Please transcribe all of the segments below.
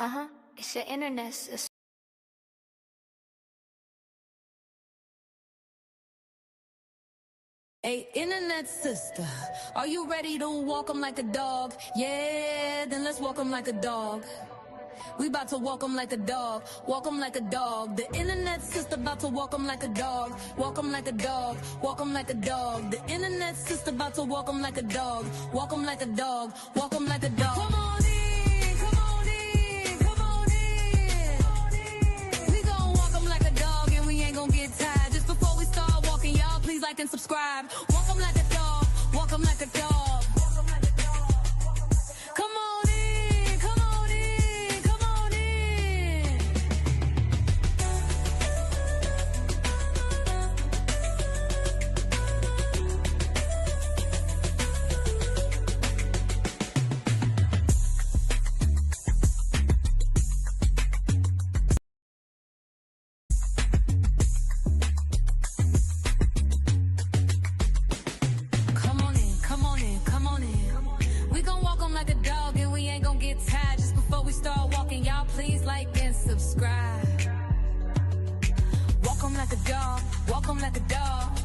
It's your internet system. Hey, internet sister, are you ready to walk 'em like a dog? Yeah, then let's walk 'em like a dog. We about to walk 'em like a dog, walk 'em like a dog. The internet sister about to walk 'em like a dog, walk 'em like a dog, walk 'em like a dog. The internet sister about to walk 'em like a dog, walk 'em like a dog, walk 'em like a dog. Come on in, come on in, come on in. We gon' walk 'em like a dog and we ain't gon' get tired. Just before we start walking, y'all please like and subscribe. Walk 'em like a dog, walk 'em like a dog. Come on in, come on in, come on in. Come on in, come on in, come on in. We gon' walk 'em like a dog and we ain't gon' get tired. Just before we start walking, y'all please like and subscribe. Walk 'em like a dog, walk 'em like a dog.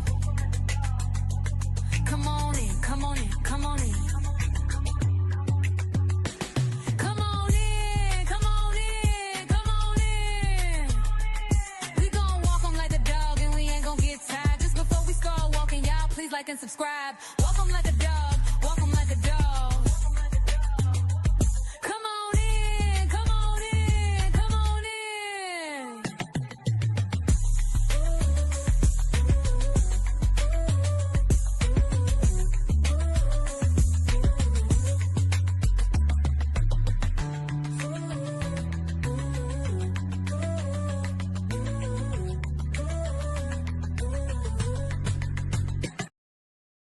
Come on in, come on in, come on in. Come on in, come on in, come on in. We gon' walk 'em like a dog and we ain't gon' get tired. Just before we start walking, y'all please like and subscribe. Walk 'em like a dog, walk 'em like a dog. Come on in, come on in, come on in.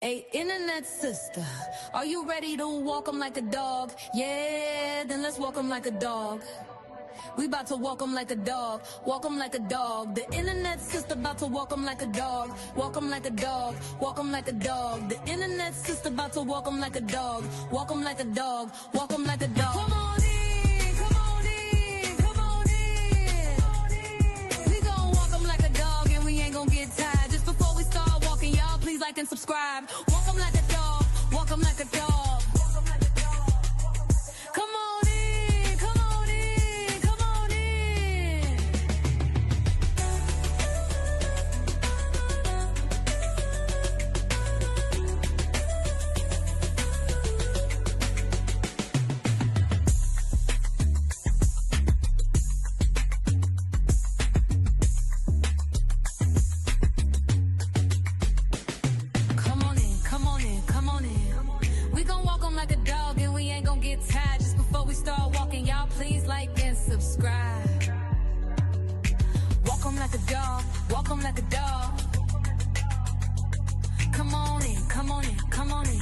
Hey, internet sister, are you ready to walk 'em like a dog? Yeah, then let's walk 'em like a dog. We about to walk 'em like a dog, walk 'em like a dog. The internet sister about to walk 'em like a dog, walk 'em like a dog, walk 'em like a dog. The internet sister about to walk 'em like a dog, walk 'em like a dog, walk 'em like a dog. Come on in, come on in, come on in. We gon' walk 'em like a dog and we ain't gon' get tired. Just before we start walking, y'all please like and subscribe. Walk 'em like a dog, walk 'em like a dog. Come on in, come on in, come on in. Come on in, come on in, come on in. We gon' walk 'em like a dog and we ain't gon' get tired. Just before we start walking, y'all please like and subscribe. Walk 'em like a dog, walk 'em like a dog. Come on in, come on in, come on in.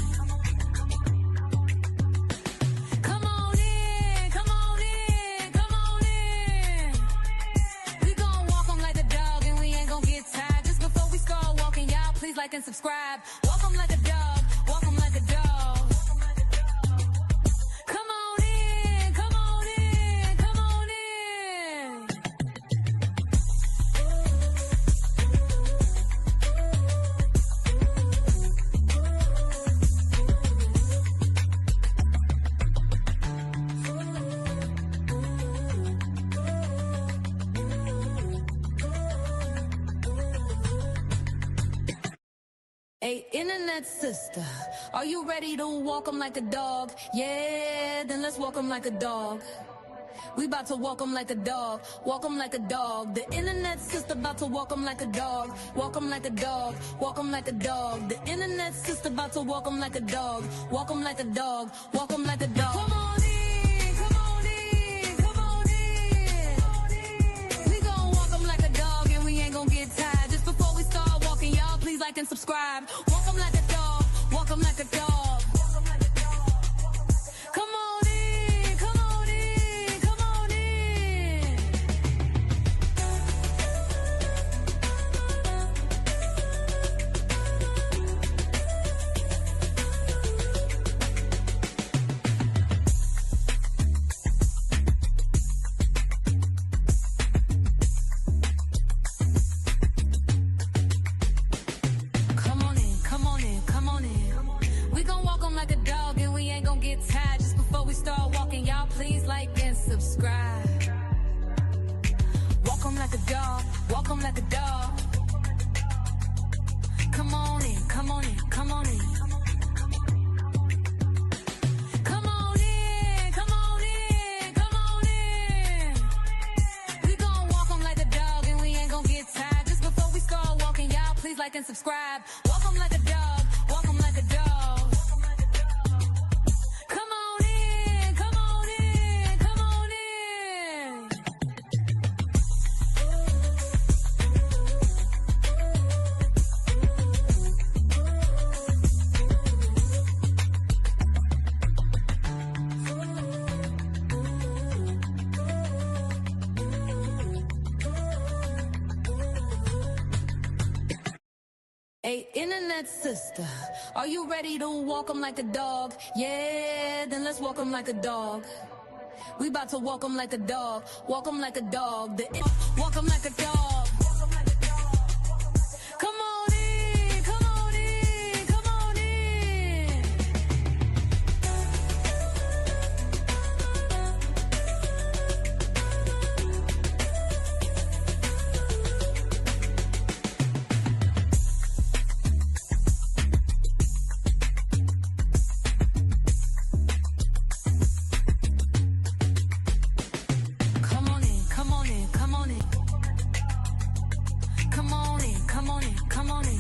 Come on in, come on in, come on in. We gon' walk 'em like a dog and we ain't gon' get tired. Just before we start walking, y'all please like and subscribe. Walk 'em like a dog, walk 'em like a dog. Come on in, come on in, come on in. Hey, internet sister, are you ready to walk 'em like a dog? Yeah, then let's walk 'em like a dog. We about to walk 'em like a dog, walk 'em like a dog. The internet sister about to walk 'em like a dog, walk 'em like a dog, walk 'em like a dog. The internet sister about to walk 'em like a dog, walk 'em like a dog, walk 'em like a dog. Come on in, come on in, come on in. We gon' walk 'em like a dog and we ain't gon' get tired. Just before we start walking, y'all please like and subscribe. Walk 'em like a dog, walk 'em like a dog. Come on in, come on in, come on in. them like a dog. Come on in, come on in, come on in. Come on in, come on in, come on in. We gon' walk them like a dog and we ain't gon' get tired. Just before we start walking, y'all please like and subscribe. Walk them like a dog, walk them like a dog. Come on in, come on in, come on in. Hey, internet sister, are you ready to walk 'em like a dog? Yeah, then let's walk 'em like a dog. We about to walk 'em like a dog, walk 'em like a dog. Walk 'em like a dog. Come on in, come on in, come on in. Come on in, come on in, come on in. Come on in, come on in, come on in.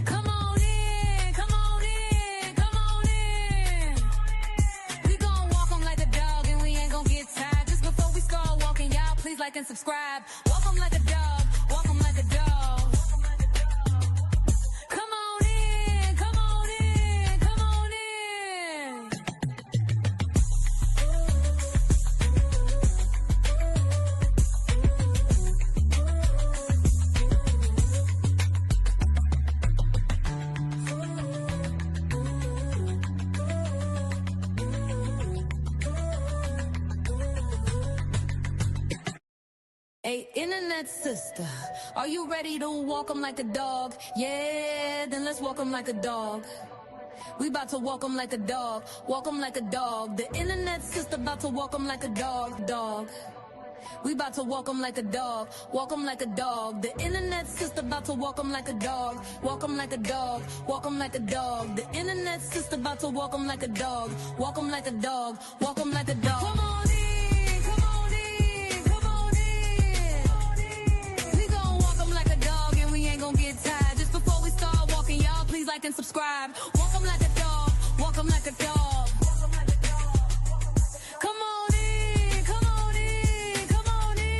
Come on in, come on in, come on in. We gon' walk 'em like a dog and we ain't gon' get tired. Just before we start walking, y'all please like and subscribe. Walk 'em like a dog, walk 'em like a dog. Come on in, come on in, come on in. Hey, internet sister, are you ready to walk 'em like a dog? Yeah, then let's walk 'em like a dog. We about to walk 'em like a dog, walk 'em like a dog. The internet sister about to walk 'em like a dog, dog. We about to walk 'em like a dog, walk 'em like a dog. The internet sister about to walk 'em like a dog, walk 'em like a dog, walk 'em like a dog. The internet sister about to walk 'em like a dog, walk 'em like a dog, walk 'em like a dog. Come on in, come on in, come on in. We gon' walk 'em like a dog and we ain't gon' get tired. Just before we start walking, y'all please like and subscribe. Walk 'em like a dog, walk 'em like a dog. Come on in, come on in, come on in.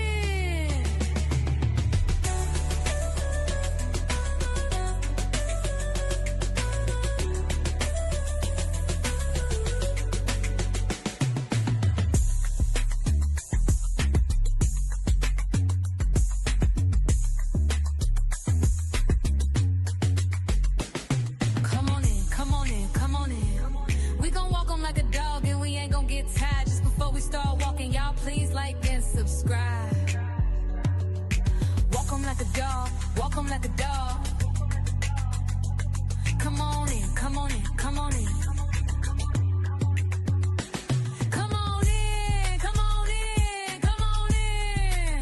Come on in, come on in, come on in. We gon' walk 'em like a dog and we ain't gon' get tired. Just before we start walking, y'all please like and subscribe. Walk 'em like a dog, walk 'em like a dog. Come on in, come on in, come on in. Come on in, come on in, come on in.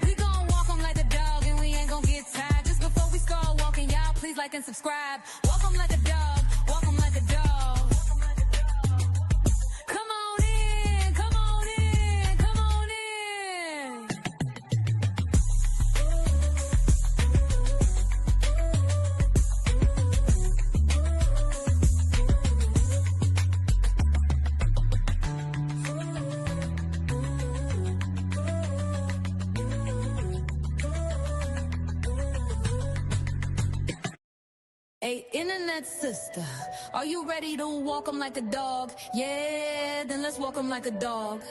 We gon' walk 'em like a dog and we ain't gon' get tired. Just before we start walking, y'all please like and subscribe. Walk 'em like a dog, walk 'em like a dog. Come on in, come on in, come on in. Hey, internet sister, are you ready to walk 'em like a dog? Yeah, then let's walk 'em like a dog.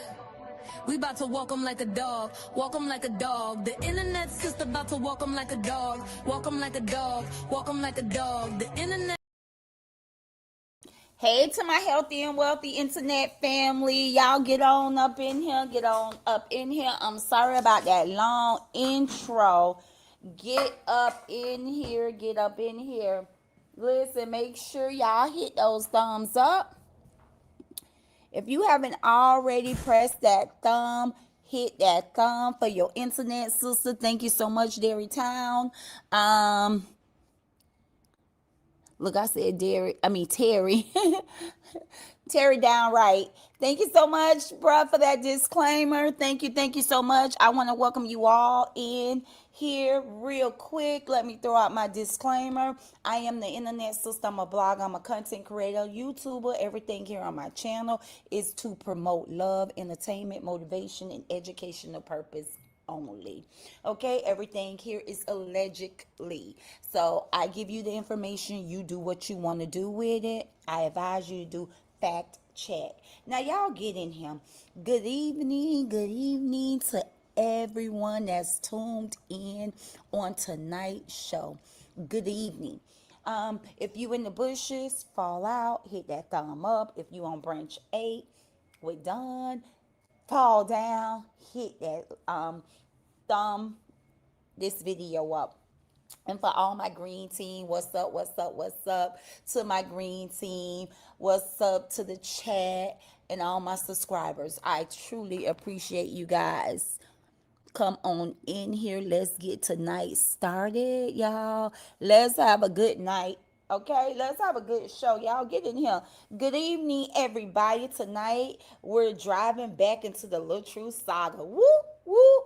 We about to walk 'em like a dog, walk 'em like a dog. The internet sister about to walk 'em like a dog, walk 'em like a dog, walk 'em like a dog. The internet. Hey to my healthy and wealthy internet family. Y'all get on up in here. Get on up in here. I'm sorry about that long intro. Get up in here. Get up in here. Listen, make sure y'all hit those thumbs up. If you haven't already, press that thumb Hit that thumb for your internet sister. Thank you so much, Dairy Town. Look, I said Terry. Terry downright. Thank you so much, bruh, for that disclaimer. Thank you so much. I want to welcome you all in here real quick. Let me throw out my disclaimer. I am the internet sister. I'm a blogger. I'm a content creator, YouTuber. Everything here on my channel is to promote love, entertainment, motivation, and educational purpose only. Okay, everything here is allegedly. So I give you the information. You do what you want to do with it. I advise you to do fact check. Now, y'all get in here. Good evening to everyone that's tuned in on tonight's show. Good evening. If you in the bushes, fall out, hit that thumb up. If you on branch 8, we're done. Fall down, hit that thumb this video up. And for all my green team, what's up to my green team, what's up to the chat and all my subscribers. I truly appreciate you guys. Come on in here. Let's get tonight started, y'all. Let's have a good night. Okay, let's have a good show. Y'all get in here. Good evening, everybody. Tonight, we're driving back into the LaTruth saga. Woo, woo.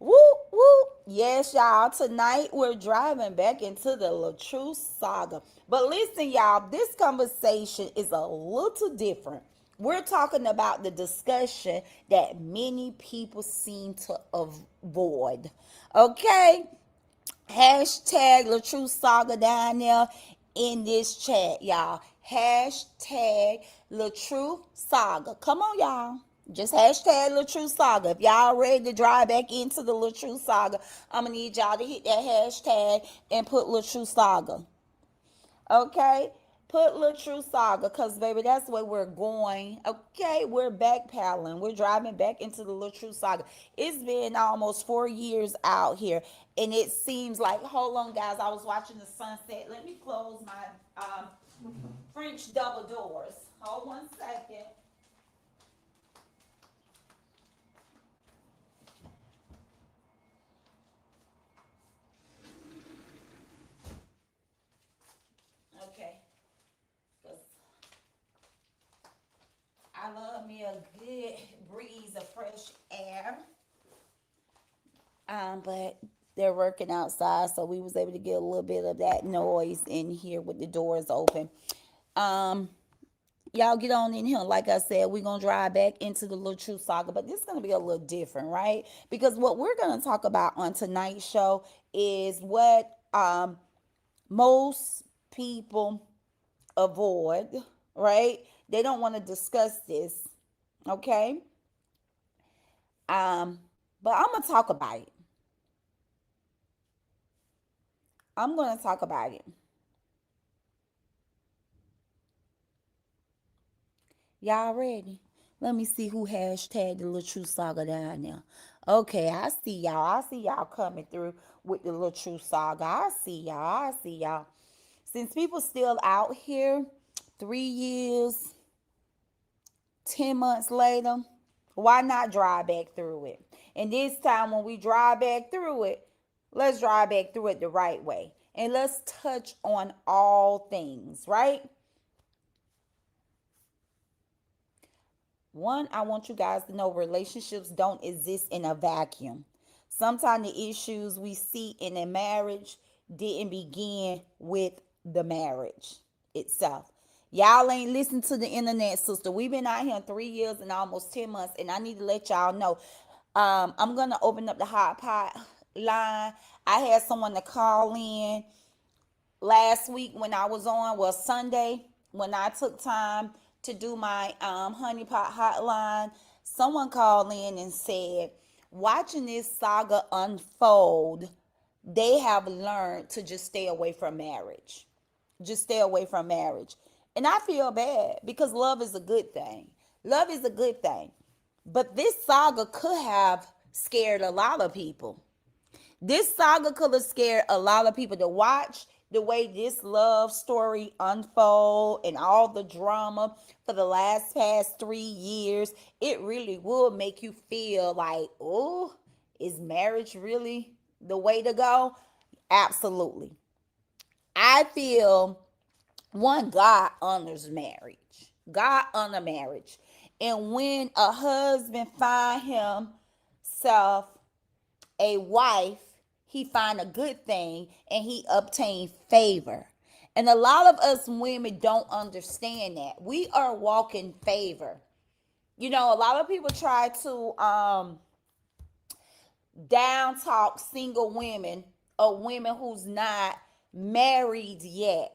Woo, woo. Yes, y'all. Tonight, we're driving back into the LaTruth saga. But listen, y'all, this conversation is a little different. We're talking about the discussion that many people seem to avoid. Okay? Hashtag LaTruth saga down there in this chat, y'all. Hashtag LaTruth saga. Come on, y'all. Just hashtag LaTruth saga. If y'all ready to drive back into the LaTruth saga, I'm going to need y'all to hit that hashtag and put LaTruth saga. Okay? Put LaTruth saga, because, baby, that's where we're going. Okay? We're backpedaling. We're driving back into the LaTruth saga. It's been almost 4 years out here, and it seems like, hold on, guys. I was watching the sunset. Let me close my French double doors. Hold 1 second. Okay. I love me a good breeze of fresh air. But they're working outside, so we was able to get a little bit of that noise in here with the doors open. Y'all get on in here. Like I said, we're going to drive back into the LaTruth saga, but this is going to be a little different, right? Because what we're going to talk about on tonight's show is what most people avoid, right? They don't want to discuss this, okay? But I'm going to talk about it. I'm going to talk about it. Y'all ready? Let me see who hashtagged the LaTruth saga down there. Okay, I see y'all. I see y'all coming through with the LaTruth saga. I see y'all. Since people still out here 3 years, 10 months later, why not drive back through it? And this time when we drive back through it, let's drive back through it the right way. And let's touch on all things, right? One, I want you guys to know relationships don't exist in a vacuum. Sometimes the issues we see in a marriage didn't begin with the marriage itself. Y'all ain't listen to the internet, sister. We've been out here 3 years and almost 10 months, and I need to let y'all know. I'm going to open up the hot pot line. I had someone to call in last week when I was on, well, Sunday, when I took time to do my honeypot hotline. Someone called in and said, watching this saga unfold, they have learned to just stay away from marriage. Just stay away from marriage. And I feel bad because love is a good thing. Love is a good thing. But this saga could have scared a lot of people. This saga could have scared a lot of people to watch the way this love story unfold and all the drama for the past 3 years, it really will make you feel like, oh, is marriage really the way to go? Absolutely. I feel one, God honors marriage. God honor marriage. And when a husband find himself a wife, he find a good thing and he obtain favor. And a lot of us women don't understand that. We are walking favor. You know, a lot of people try to down talk single women or women who's not married yet.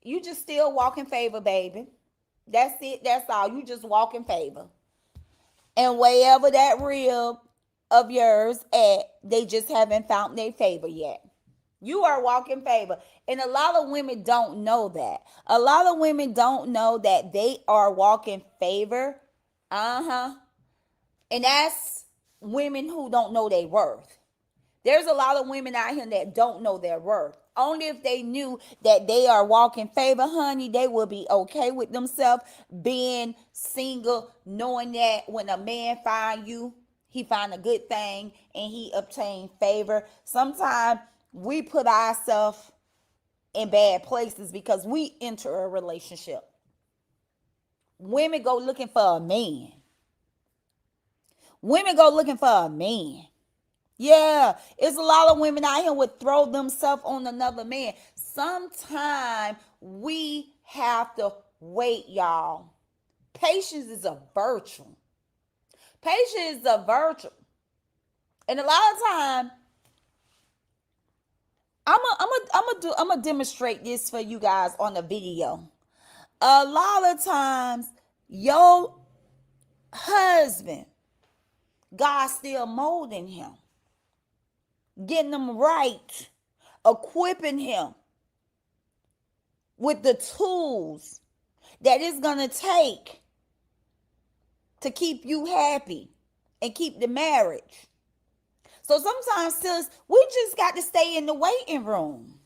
You just still walk in favor, baby. That's it. That's all. You just walk in favor. And wherever that rib of yours at, they just haven't found their favor yet. You are walking favor. And a lot of women don't know that. A lot of women don't know that they are walking favor. And that's women who don't know their worth. There's a lot of women out here that don't know their worth. Only if they knew that they are walking favor, honey, they will be okay with themselves being single, knowing that when a man find you, he find a good thing and he obtain favor. Sometimes we put ourselves in bad places because we enter a relationship. Women go looking for a man. Women go looking for a man. Yeah, it's a lot of women out here would throw themselves on another man. Sometimes we have to wait, y'all. Patience is a virtue. Patience is a virtue. And a lot of time, I'm gonna demonstrate this for you guys on the video. A lot of times, your husband, God still molding him, getting him right, equipping him with the tools that it's gonna take to keep you happy and keep the marriage. So sometimes, sis, we just got to stay in the waiting room.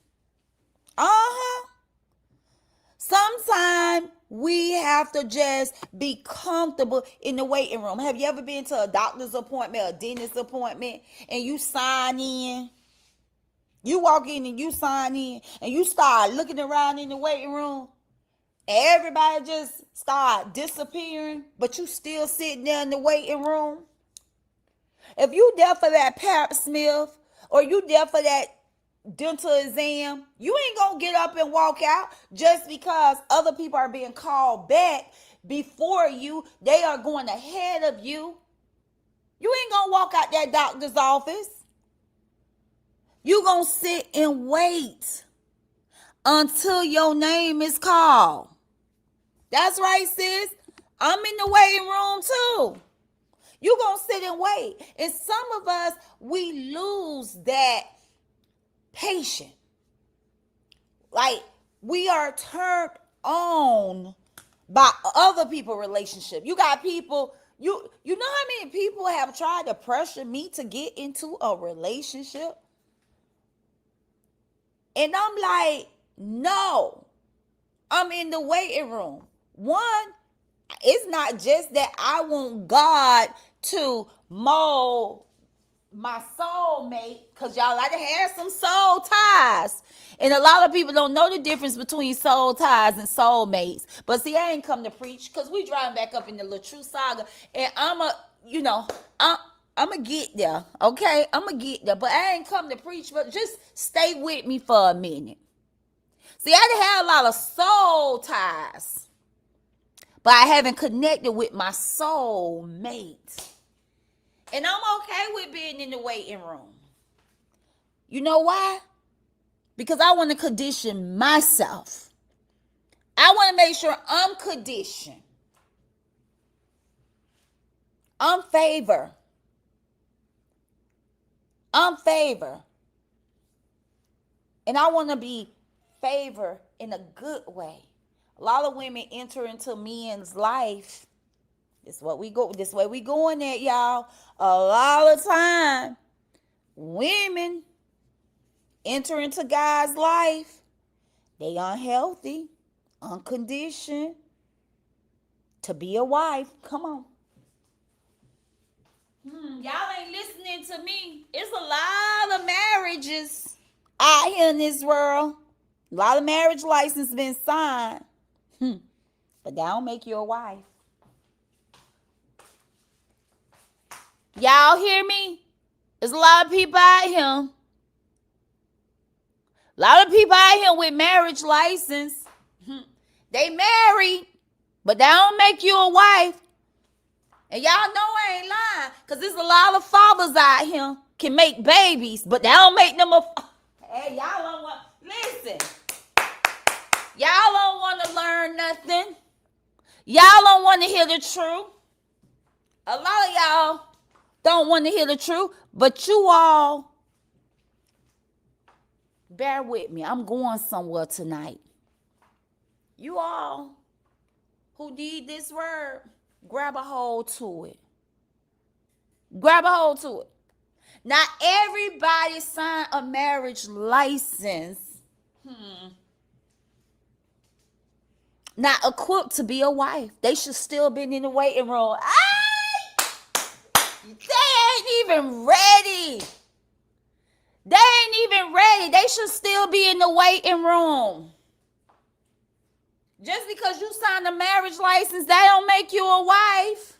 Sometimes we have to just be comfortable in the waiting room. Have you ever been to a doctor's appointment, a dentist appointment, and you sign in? You walk in and you sign in, and you start looking around in the waiting room, and everybody just start disappearing, but you still sitting there in the waiting room. If you there for that Pap Smear, or you there for that dental exam, you ain't gonna get up and walk out just because other people are being called back before you. They are going ahead of you. You ain't gonna walk out that doctor's office. You gonna sit and wait until your name is called. That's right, sis. I'm in the waiting room too. You gonna sit and wait. And some of us, we lose that patience. Like, we are turned on by other people's relationship. You got people, you know how many people have tried to pressure me to get into a relationship? And I'm like, no, I'm in the waiting room. One, it's not just that I want God to mold my soulmate, because y'all like to have some soul ties. And a lot of people don't know the difference between soul ties and soulmates. But see, I ain't come to preach, because we driving back up in the LaTrue Saga. And I'm going to get there, okay? I'm going to get there. But I ain't come to preach, but just stay with me for a minute. See, I done had a lot of soul ties, but I haven't connected with my soul mate. And I'm okay with being in the waiting room. You know why? Because I want to condition myself. I want to make sure I'm conditioned. I'm favor. And I want to be favor in a good way. A lot of women enter into men's life. This way we going at, y'all. A lot of time, women enter into God's life They unhealthy, unconditioned to be a wife. Come on. Y'all ain't listening to me. It's a lot of marriages out here in this world. A lot of marriage license been signed. But that don't make you a wife. Y'all hear me? There's a lot of people out here. A lot of people out here with marriage license. They married, but that don't make you a wife. And y'all know I ain't lying, because there's a lot of fathers out here can make babies, but that don't make them a... Hey, y'all don't want... Listen. Y'all don't want to learn nothing. Y'all don't want to hear the truth. A lot of y'all don't want to hear the truth, but you all, bear with me. I'm going somewhere tonight. You all who need this word, grab a hold to it. Grab a hold to it. Not everybody signed a marriage license. Not equipped to be a wife. They should still been in the waiting room. They ain't even ready. They ain't even ready. They should still be in the waiting room. Just because you signed a marriage license, that don't make you a wife.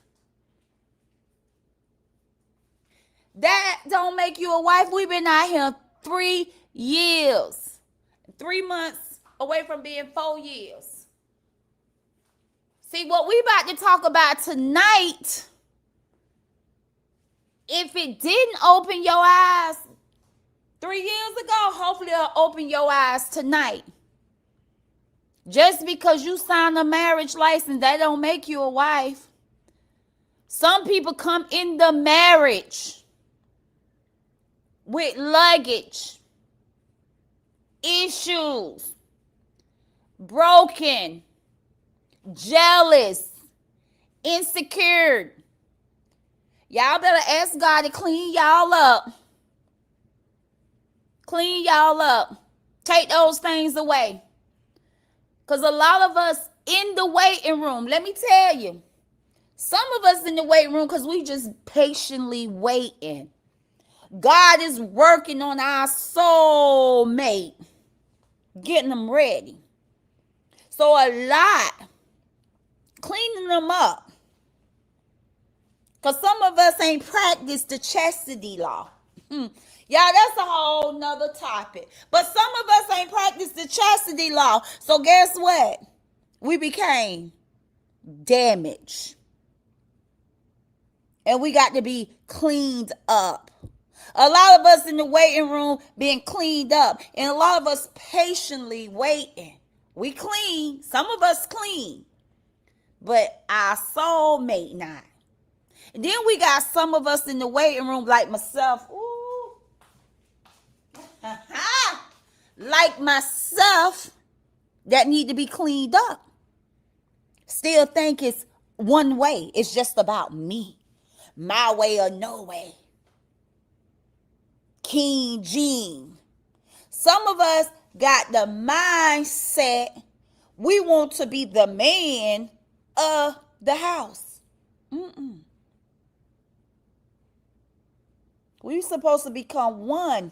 That don't make you a wife. We've been out here 3 years. 3 months away from being 4 years. See, what we about to talk about tonight, if it didn't open your eyes 3 years ago, hopefully it'll open your eyes tonight. Just because you signed a marriage license, that don't make you a wife. Some people come in the marriage with luggage, issues, broken, jealous, insecure. Y'all better ask God to clean y'all up. Clean y'all up. Take those things away. Because a lot of us in the waiting room, let me tell you, some of us in the waiting room because we just patiently waiting. God is working on our soulmate, getting them ready. So a lot, cleaning them up. Because some of us ain't practiced the chastity law. Yeah, that's a whole nother topic. But some of us ain't practiced the chastity law. So guess what? We became damaged. And we got to be cleaned up. A lot of us in the waiting room being cleaned up. And a lot of us patiently waiting. We clean. Some of us clean. But our soulmate not. And then we got some of us in the waiting room like myself. Ooh. Like myself that need to be cleaned up. Still think it's one way. It's just about me. My way or no way. King Gene. Some of us got the mindset we want to be the man of the house. We're supposed to become one.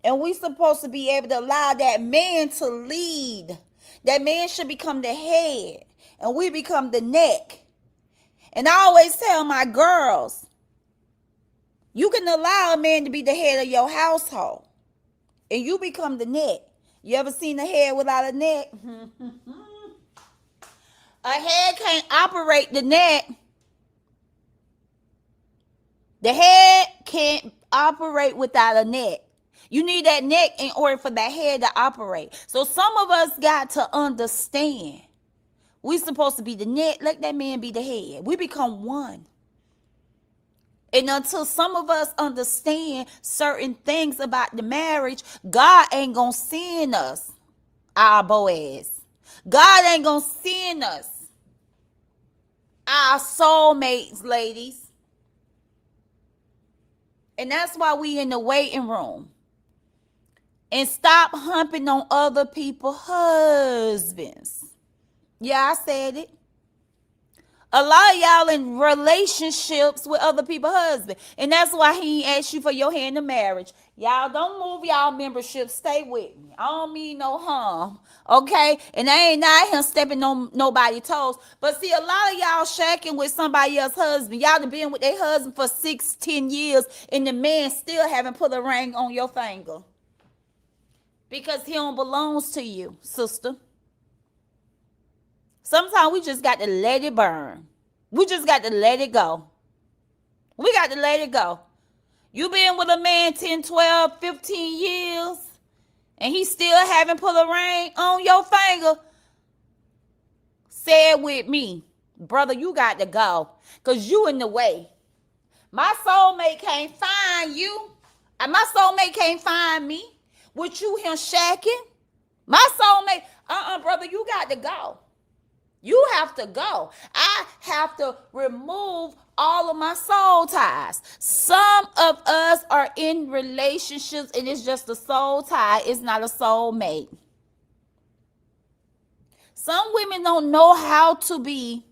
And we're supposed to be able to allow that man to lead. That man should become the head. And we become the neck. And I always tell my girls, you can allow a man to be the head of your household. And you become the neck. You ever seen a head without a neck? A head can't operate the neck. The head can't operate without a neck. You need that neck in order for that head to operate. So some of us got to understand. We're supposed to be the neck. Let that man be the head. We become one. And until some of us understand certain things about the marriage, God ain't going to send us our Boaz. God ain't going to send us our soulmates, ladies. And that's why we in the waiting room. And stop humping on other people's husbands. Yeah, I said it. A lot of y'all in relationships with other people's husbands. And that's why he ain't asked you for your hand in marriage. Y'all don't move y'all membership. Stay with me. I don't mean no harm. Okay? And I ain't out here stepping on nobody's toes. But see, a lot of y'all shacking with somebody else's husband. Y'all done been with their husband for 6-10 years. And the man still haven't put a ring on your finger. Because he don't belong to you, sister. Sometimes we just got to let it burn. We just got to let it go. We got to let it go. You been with a man 10, 12, 15 years, and he still haven't put a ring on your finger. Say it with me. Brother, you got to go. Because you in the way. My soulmate can't find you. And my soulmate can't find me. With you him shacking. My soulmate, brother, you got to go. You have to go. I have to remove all of my soul ties. Some of us are in relationships and it's just a soul tie. It's not a soulmate. Some women don't know how to be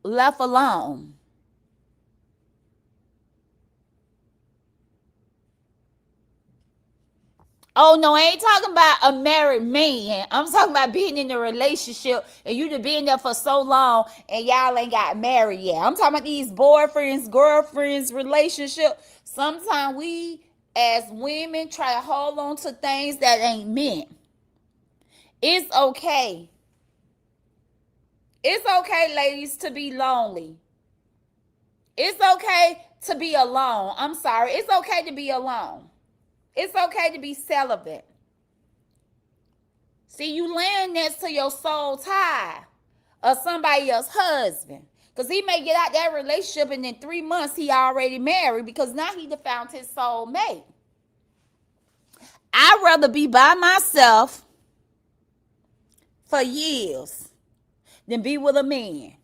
left alone. Oh, no, I ain't talking about a married man. I'm talking about being in a relationship and you done been there for so long and y'all ain't got married yet. I'm talking about these boyfriends, girlfriends, relationship. Sometimes we as women try to hold on to things that ain't meant. It's okay. It's okay, ladies, to be lonely. It's okay to be alone. I'm sorry. It's okay to be alone. It's okay to be celibate. See, you laying next to your soul tie or somebody else's husband. Because he may get out that relationship and in 3 months he already married because now he done found his soul mate. I'd rather be by myself for years than be with a man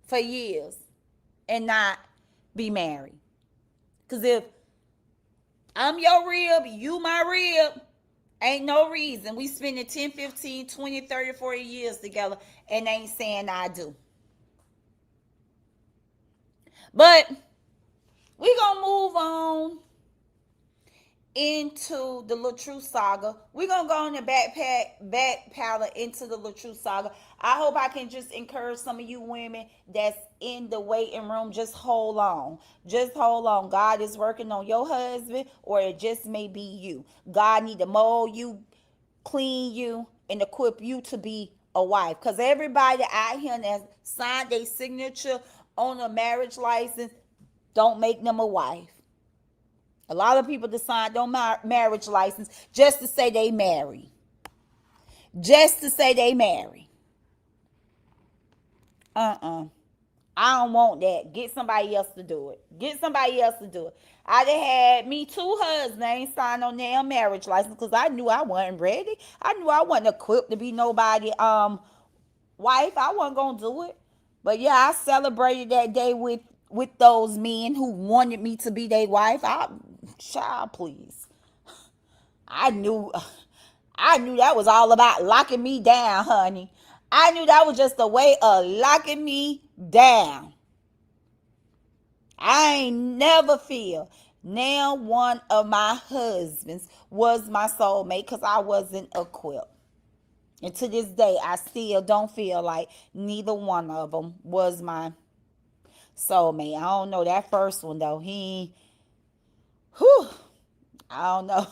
for years and not be married. Because if I'm your rib, you my rib, ain't no reason we spending 10, 15, 20, 30, 40 years together and ain't saying I do. But we gonna move on into the LaTrue saga. We're gonna go on the backpedal into the LaTrue saga. I hope I can just encourage some of you women that's in the waiting room. Just hold on. Just hold on. God is working on your husband, or it just may be you. God need to mold you, clean you, and equip you to be a wife. Because everybody out here that signed their signature on a marriage license don't make them a wife. A lot of people decide on marriage license just to say they marry. Just to say they marry. I don't want that. Get somebody else to do it. Get somebody else to do it. I done had me 2 husbands ain't signed on their marriage license because I knew I wasn't ready. I knew I wasn't equipped to be nobody wife. I wasn't gonna do it. But yeah, I celebrated that day with those men who wanted me to be their wife. Child, please. I knew that was all about locking me down, honey. I knew that was just a way of locking me down. I ain't never feel now one of my husbands was my soulmate because I wasn't equipped. And to this day, I still don't feel like neither one of them was my soulmate. I don't know. That first one, though, I don't know.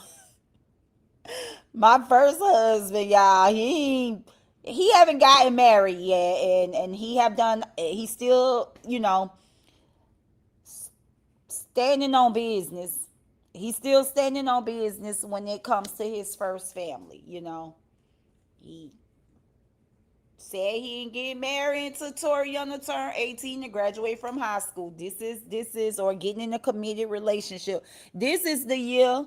My first husband, y'all, he haven't gotten married yet. And he's still, standing on business. He's still standing on business when it comes to his first family, He said he ain't getting married until Toriana turned 18 to graduate from high school. This is, or getting in a committed relationship. This is the year,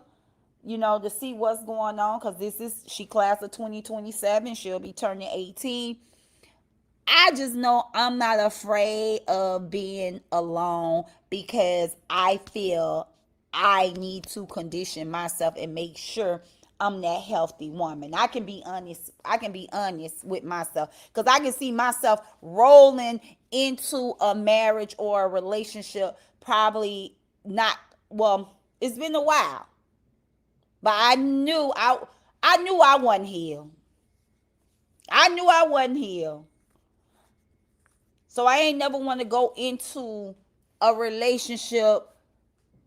to see what's going on, because she class of 2027. She'll be turning 18. I just know I'm not afraid of being alone because I feel I need to condition myself and make sure I'm that healthy woman. I can be honest. I can be honest with myself because I can see myself rolling into a marriage or a relationship. Probably not. Well, it's been a while, but I knew I wasn't healed. I knew I wasn't healed. So I ain't never want to go into a relationship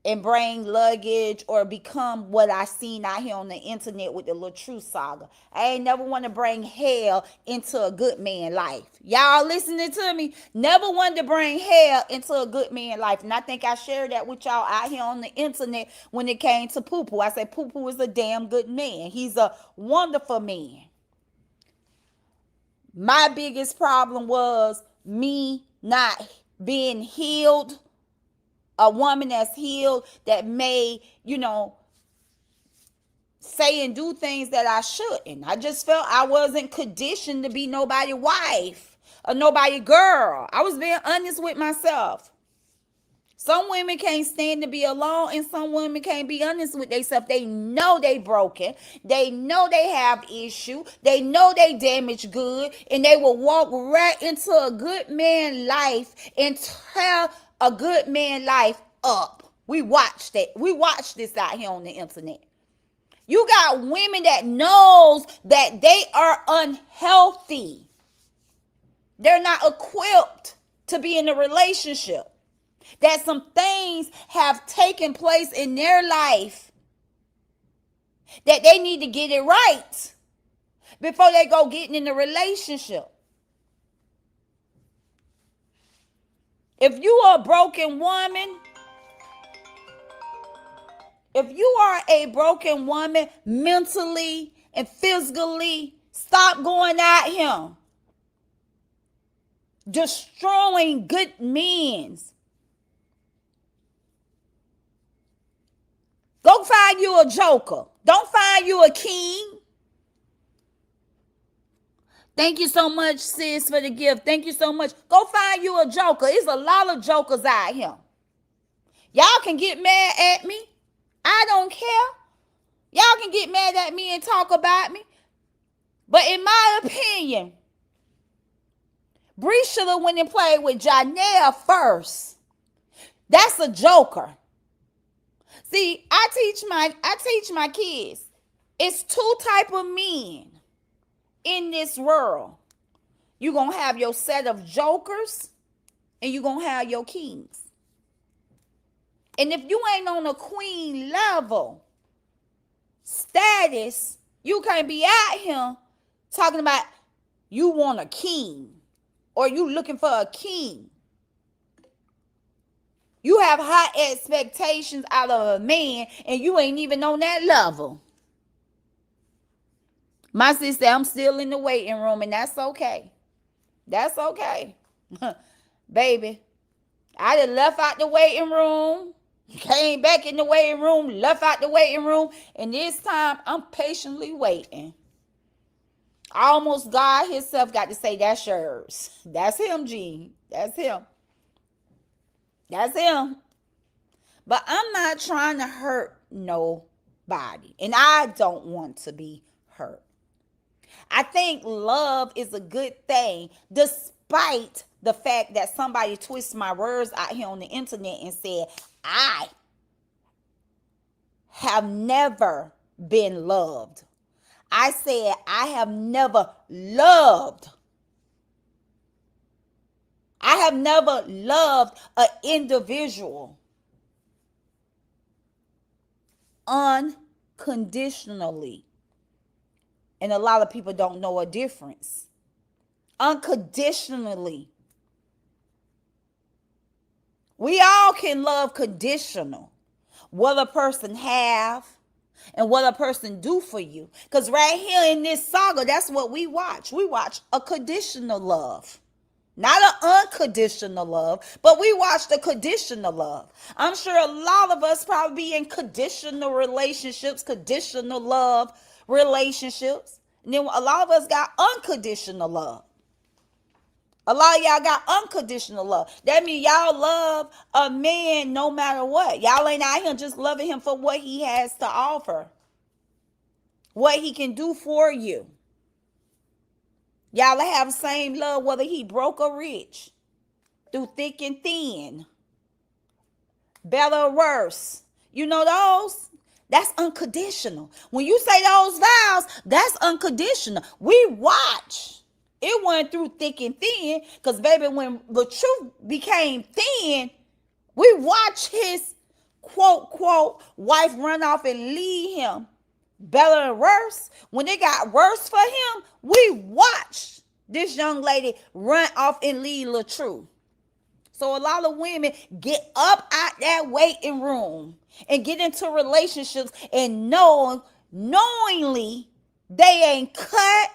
and bring luggage or become what I seen out here on the internet with the LaTrue saga. I ain't never want to bring hell into a good man life. Y'all listening to me? Never wanted to bring hell into a good man life. And I think I shared that with y'all out here on the internet when it came to Poo Poo. I said Poo Poo is a damn good man. He's a wonderful man. My biggest problem was me not being healed. A woman that's healed, that may, say and do things that I shouldn't. I just felt I wasn't conditioned to be nobody's wife or nobody girl. I was being honest with myself. Some women can't stand to be alone, and some women can't be honest with themselves. They know they broken. They know they have issue. They know they damaged good, and they will walk right into a good man life and tear a good man life up. We watched it. We watched this out here on the internet. You got women that knows that they are unhealthy. They're not equipped to be in a relationship. That some things have taken place in their life that they need to get it right before they go getting in a relationship. If you are a broken woman, mentally and physically, stop going at him, destroying good men. Go find you a joker. Don't find you a king. Thank you so much, sis, for the gift. Thank you so much. Go find you a joker. There's a lot of jokers out here. Y'all can get mad at me. I don't care. Y'all can get mad at me and talk about me. But in my opinion, Bree should have went and played with Janelle first. That's a joker. See, I teach my kids. It's two type of men in this world. You're going to have your set of jokers and you're going to have your kings. And if you ain't on a queen level status, you can't be out here talking about you want a king or you looking for a king. You have high expectations out of a man and you ain't even on that level. My sister, I'm still in the waiting room and that's okay. That's okay. Baby, I done left out the waiting room, came back in the waiting room, left out the waiting room, and this time I'm patiently waiting. Almost God himself got to say, that's yours. That's him, Gene. That's him. That's him. But I'm not trying to hurt nobody. And I don't want to be hurt. I think love is a good thing, despite the fact that somebody twists my words out here on the internet and said, I have never been loved. I said, I have never loved. I have never loved an individual unconditionally. And a lot of people don't know a difference. Unconditionally. We all can love conditional. What a person have and what a person do for you. Because right here in this saga, that's what we watch. We watch a conditional love. Not an unconditional love, but we watch the conditional love. I'm sure a lot of us probably be in conditional relationships, conditional love relationships. And then a lot of us got unconditional love. A lot of y'all got unconditional love. That means y'all love a man no matter what. Y'all ain't out here just loving him for what he has to offer, what he can do for you. Y'all have the same love whether he broke or rich, through thick and thin, better or worse. You know those? That's unconditional. When you say those vows, that's unconditional. We watch. It went through thick and thin because, baby, when the truth became thin, we watch his quote, quote, wife run off and leave him. Better and worse. When it got worse for him, we watched this young lady run off and leave LaTrue. So a lot of women get up out that waiting room and get into relationships and knowingly they ain't cut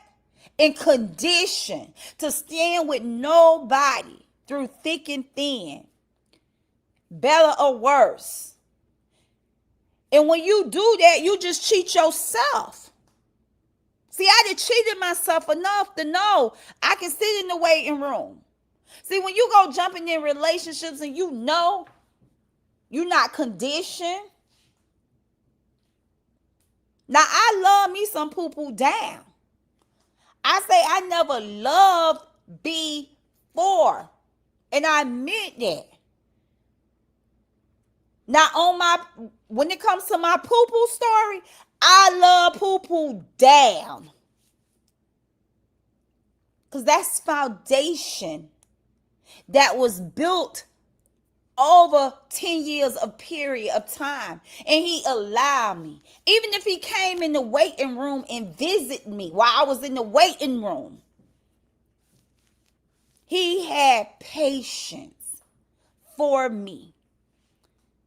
and conditioned to stand with nobody through thick and thin, better or worse. And when you do that, you just cheat yourself. See, I done cheated myself enough to know I can sit in the waiting room. See, when you go jumping in relationships and you know you're not conditioned. Now, I love me some poo-poo down. I say I never loved before. And I meant that. Now, when it comes to my poo-poo story, I love poo-poo down. Because that's foundation that was built over 10 years of period of time. And he allowed me. Even if he came in the waiting room and visited me while I was in the waiting room, he had patience for me.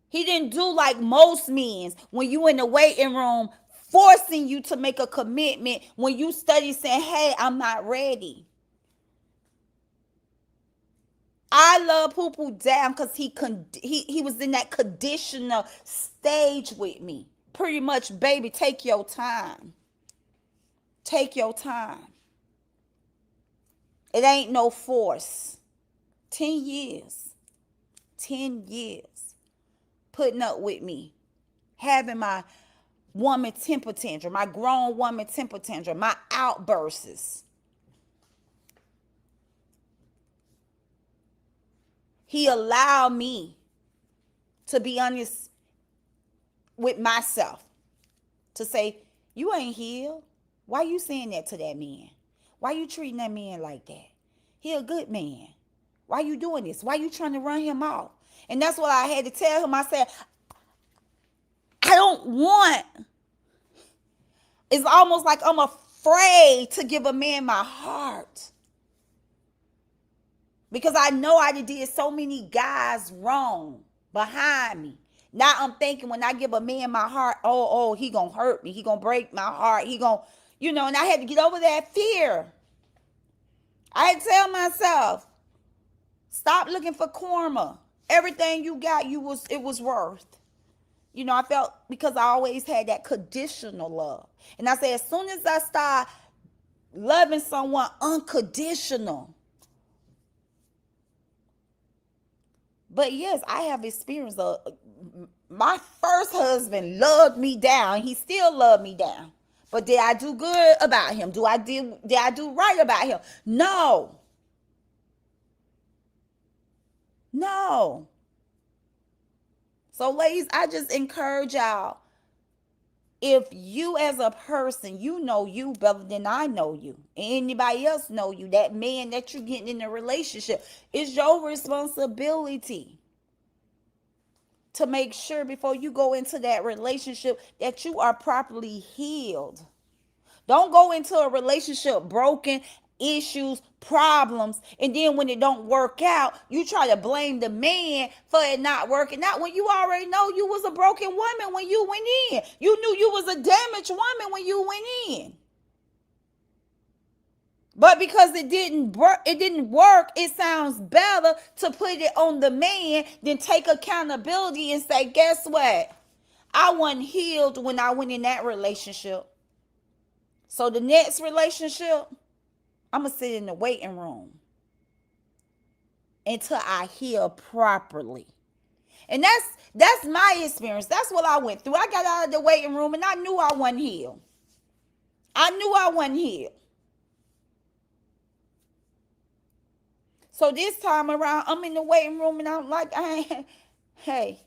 He didn't do like most men when you in the waiting room forcing you to make a commitment when you study saying, hey, I'm not ready. I love poo-poo down because he was in that conditional stage with me. Pretty much, baby, take your time. Take your time. It ain't no force. 10 years. 10 years. Putting up with me. Having my woman temper tantrum. My grown woman temper tantrum. My outbursts. He allowed me to be honest with myself. To say, you ain't healed. Why you saying that to that man? Why you treating that man like that? He a good man. Why you doing this? Why you trying to run him off? And that's what I had to tell him. I said, I don't want. It's almost like I'm afraid to give a man my heart. Because I know I did so many guys wrong behind me. Now I'm thinking when I give a man my heart, oh, he gonna hurt me. He gonna break my heart. He gonna, and I had to get over that fear. I had to tell myself, stop looking for karma. Everything you got, it was worth. I felt because I always had that conditional love. And I said, as soon as I start loving someone unconditional. But yes, I have experienced my first husband loved me down. He still loved me down. But did I do good about him? Did I do right about him? No. No. So ladies, I just encourage y'all. If you as a person, you know you better than I know you. Anybody else know you. That man that you're getting in a relationship, it's your responsibility to make sure before you go into that relationship that you are properly healed. Don't go into a relationship broken, issues, problems, and then when it don't work out, you try to blame the man for it not working out when you already know you was a broken woman when you went in. You knew you was a damaged woman when you went in. But because it didn't work, it sounds better to put it on the man than take accountability and say, guess what? I wasn't healed when I went in that relationship. So the next relationship, I'm going to sit in the waiting room. until I heal properly. And that's my experience. That's what I went through. I got out of the waiting room and I knew I wasn't healed. I knew I wasn't healed. So this time around, I'm in the waiting room and I'm like, hey,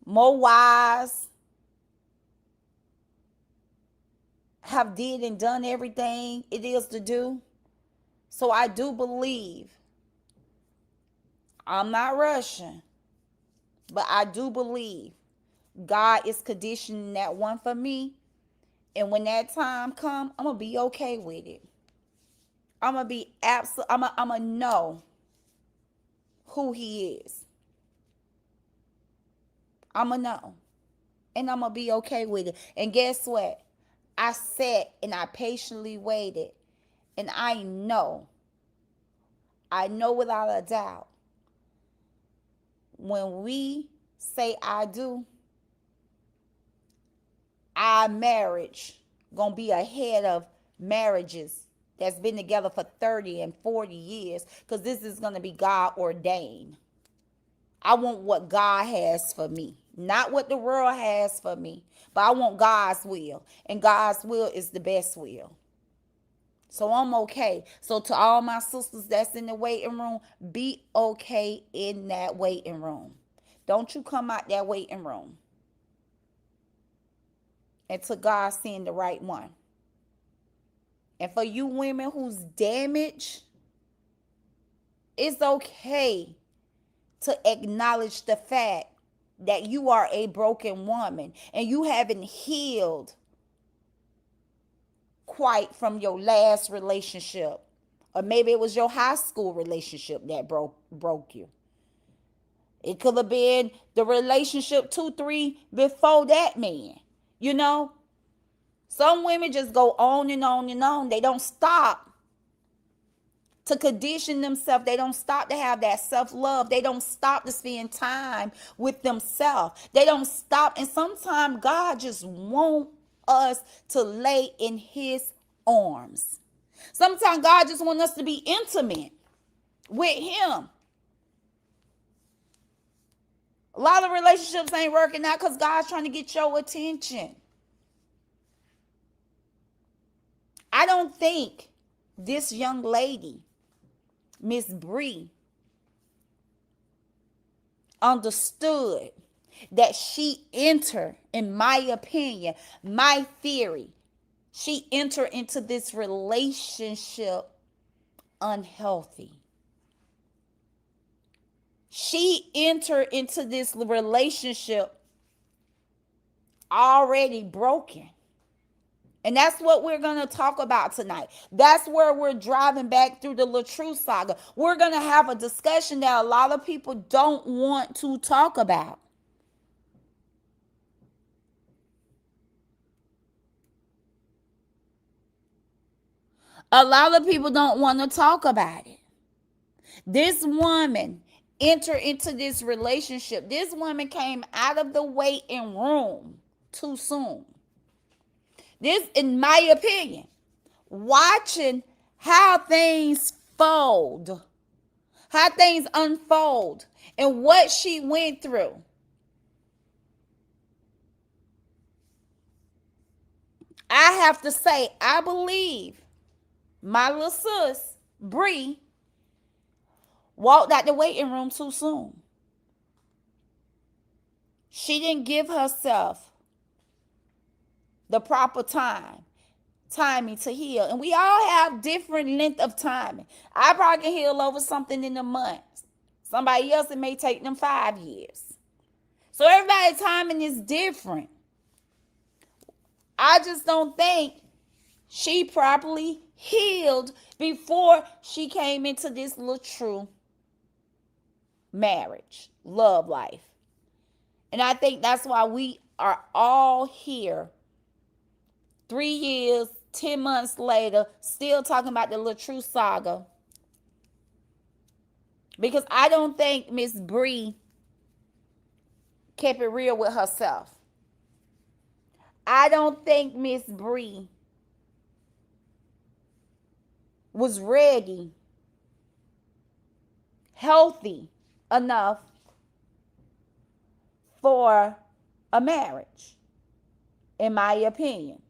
more wise, have did and done everything it is to do. So I do believe, I'm not rushing, but I do believe God is conditioning that one for me. And when that time comes, I'm going to be okay with it. I'm going to be absolute. I'm going to know who he is. I'm going to know. And I'm going to be okay with it. And guess what? I sat and I patiently waited. And I know without a doubt, when we say I do, our marriage going to be ahead of marriages that's been together for 30 and 40 years, because this is going to be God ordained. I want what God has for me, not what the world has for me, but I want God's will, and God's will is the best will. So I'm okay. So to all my sisters that's in the waiting room, be okay in that waiting room. Don't you come out that waiting room until God send the right one. And for you women who's damaged, it's okay to acknowledge the fact that you are a broken woman and you haven't healed quite from your last relationship. Or maybe it was your high school relationship that broke you. It could have been the relationship 2-3 before that man. You know, some women just go on and on and on. They don't stop to condition themselves. They don't stop to have that self-love. They don't stop to spend time with themselves. They don't stop. And sometimes God just wants us to lay in his arms. Sometimes God just wants us to be intimate with him. A lot of relationships ain't working out because God's trying to get your attention. I don't think this young lady, Miss Bree, understood that she entered, in my opinion, my theory, she entered into this relationship unhealthy. She entered into this relationship already broken. And that's what we're going to talk about tonight. That's where we're driving back through the LaTrue saga. We're going to have a discussion that a lot of people don't want to talk about. A lot of people don't want to talk about it. This woman entered into this relationship. This woman came out of the waiting room too soon. This, in my opinion, watching how things fold, how things unfold, and what she went through. I have to say, I believe my little sis, Bree, walked out the waiting room too soon. She didn't give herself the proper timing to heal. And we all have different length of timing. I probably can heal over something in a month. Somebody else, it may take them 5 years. So everybody's timing is different. I just don't think she properly healed before she came into this LaTrue marriage, love life. And I think that's why we are all here 3 years, 10 months later, still talking about the LaTrue saga. Because I don't think Miss Bree kept it real with herself. I don't think Miss Bree was ready healthy enough for a marriage, in my opinion.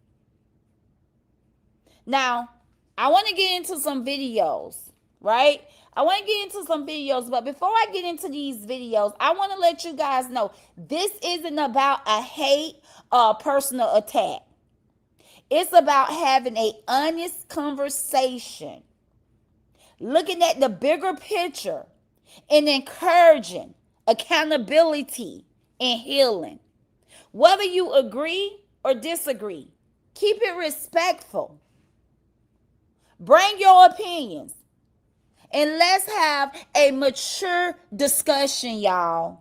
Now, I want to get into some videos, right? I want to get into some videos, but before I get into these videos, I want to let you guys know this isn't about a hate or a personal attack. It's about having an honest conversation, looking at the bigger picture, and encouraging accountability and healing. Whether you agree or disagree, keep it respectful. Bring your opinions and let's have a mature discussion, y'all.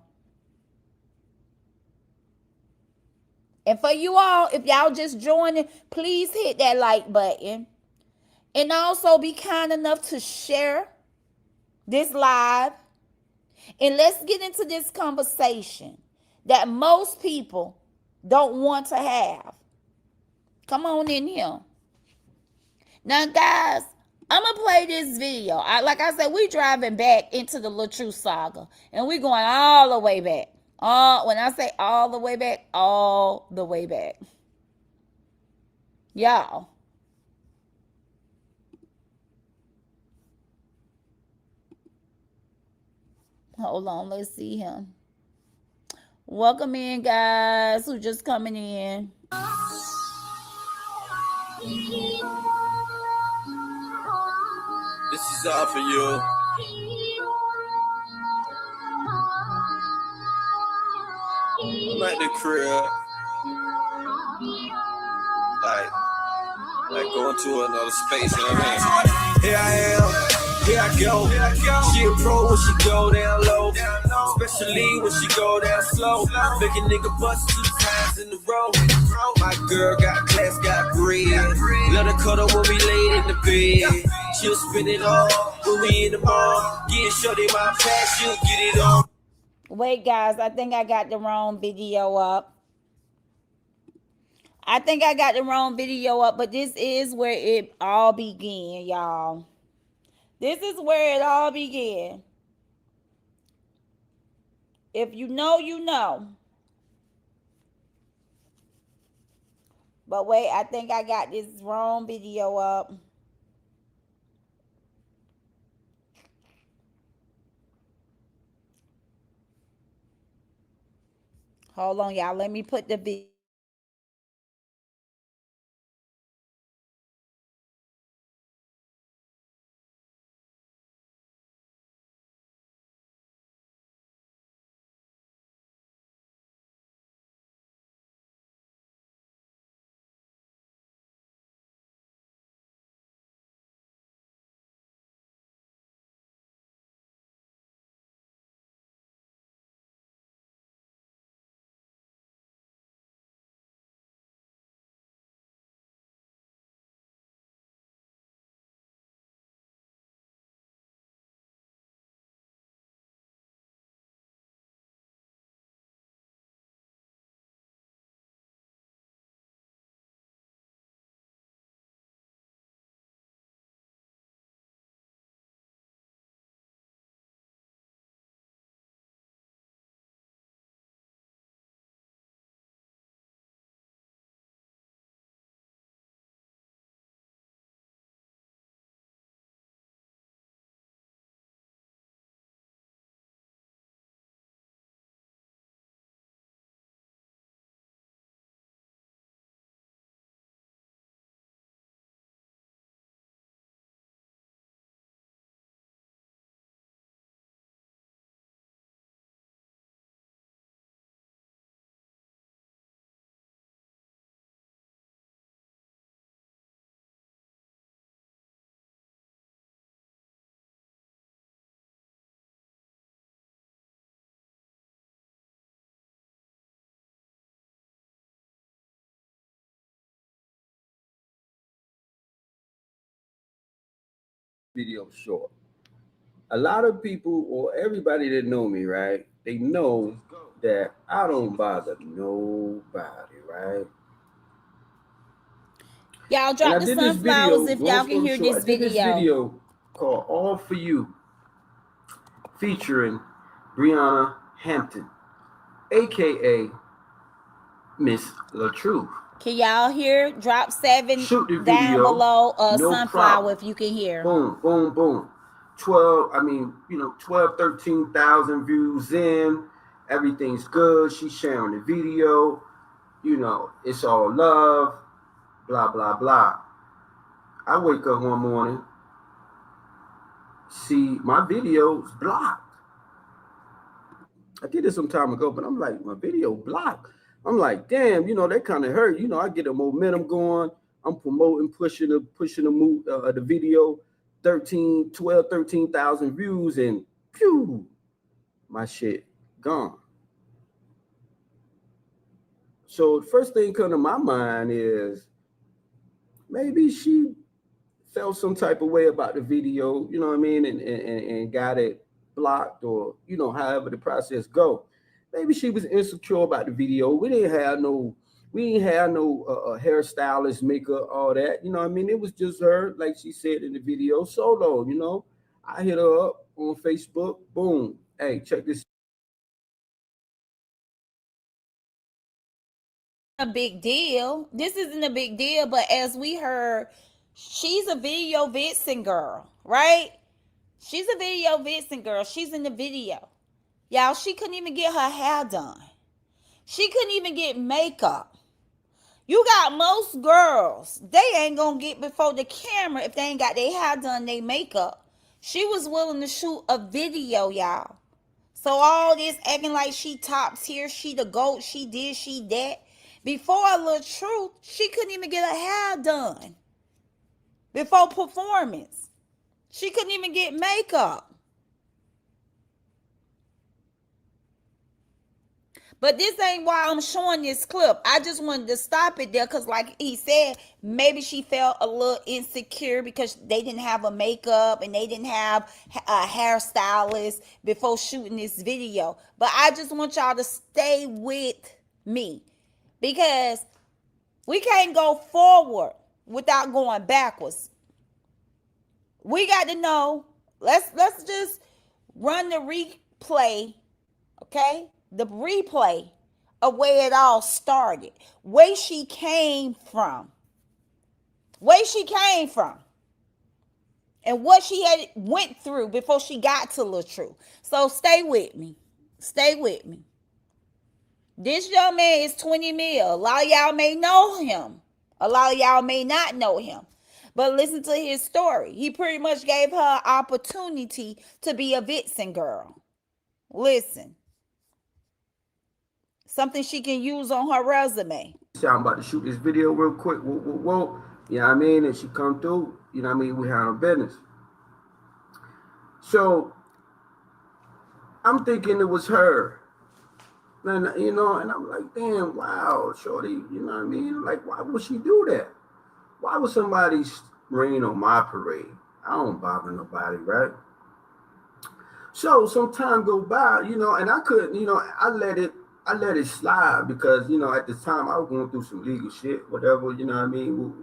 And for you all, if y'all just joining, please hit that like button. And also be kind enough to share this live. And let's get into this conversation that most people don't want to have. Come on in here. Now, guys, I'm going to play this video. Like I said, we driving back into the LaTrue saga. And we going all the way back. When I say all the way back, all the way back. Y'all. Hold on, let's see him. Welcome in, guys, who just coming in. This is all for you. I'm at the crib. Like going to another space, you know what I mean? Here I am, here I go. She a pro when she go down low, especially when she go down slow. Make a nigga bust 2 times in a row. My girl got class, got bread. Let her cuddle when we laid in the bed. She'll spin it all when we in the mall. Getting shorty my pass, she'll get it on. Wait, guys, I think I got the wrong video up. But this is where it all began, y'all. This is where it all began. If you know, you know. But wait, I think I got this wrong video up. Hold on, y'all. Let me put the video. Video short. A lot of people or everybody that know me, right? They know that I don't bother nobody, right? Y'all drop the sunflowers if y'all can hear this video. This video called All For You. featuring Brianna Hampton, aka Miss LaTruth. Can y'all hear? Drop 7 Shoot the down video, below. no Sunflower, problem. if you can hear. Boom, boom, boom. 13,000 views in. Everything's good. She's sharing the video. It's all love. Blah, blah, blah. I wake up one morning, see my video's blocked. I did this some time ago, but I'm like, my video blocked. I'm like, damn, that kind of hurt. I get a momentum going. I'm promoting, pushing the video, 13,000 views, and pew, my shit gone. So the first thing come to my mind is maybe she felt some type of way about the video, you know what I mean, and got it blocked, or however the process go. Maybe she was insecure about the video. We didn't have no hairstylist, makeup, all that. You know what I mean? It was just her, like she said in the video, solo. I hit her up on Facebook. Boom. Hey, check this. A big deal. This isn't a big deal, but as we heard, she's a video vixen girl, right? She's a video vixen girl. She's in the video. Y'all, she couldn't even get her hair done. She couldn't even get makeup. You got most girls, they ain't gonna get before the camera if they ain't got their hair done, their makeup. She was willing to shoot a video, y'all. So all this acting like she tops here, she the GOAT, she this, she that. Before a little truth, she couldn't even get her hair done. Before performance, she couldn't even get makeup. But this ain't why I'm showing this clip. I just wanted to stop it there because, like he said, maybe she felt a little insecure because they didn't have a makeup and they didn't have a hairstylist before shooting this video. But I just want y'all to stay with me because we can't go forward without going backwards. We got to know. Let's just run the replay, okay? The replay of where it all started, where she came from, and what she had went through before she got to LaTruth. So stay with me. This young man is 20 mil. A lot of y'all may know him. A lot of y'all may not know him. But listen to his story. He pretty much gave her opportunity to be a vixen girl. Listen. Something she can use on her resume. I'm about to shoot this video real quick. Whoa. You know what I mean? And she come through. You know what I mean? We handle business. So I'm thinking it was her. And, and I'm like, damn, wow, shorty. You know what I mean? Like, why would she do that? Why would somebody rain on my parade? I don't bother nobody, right? So some time go by, and I couldn't, I let it slide because, at the time I was going through some legal shit, whatever, you know what I mean?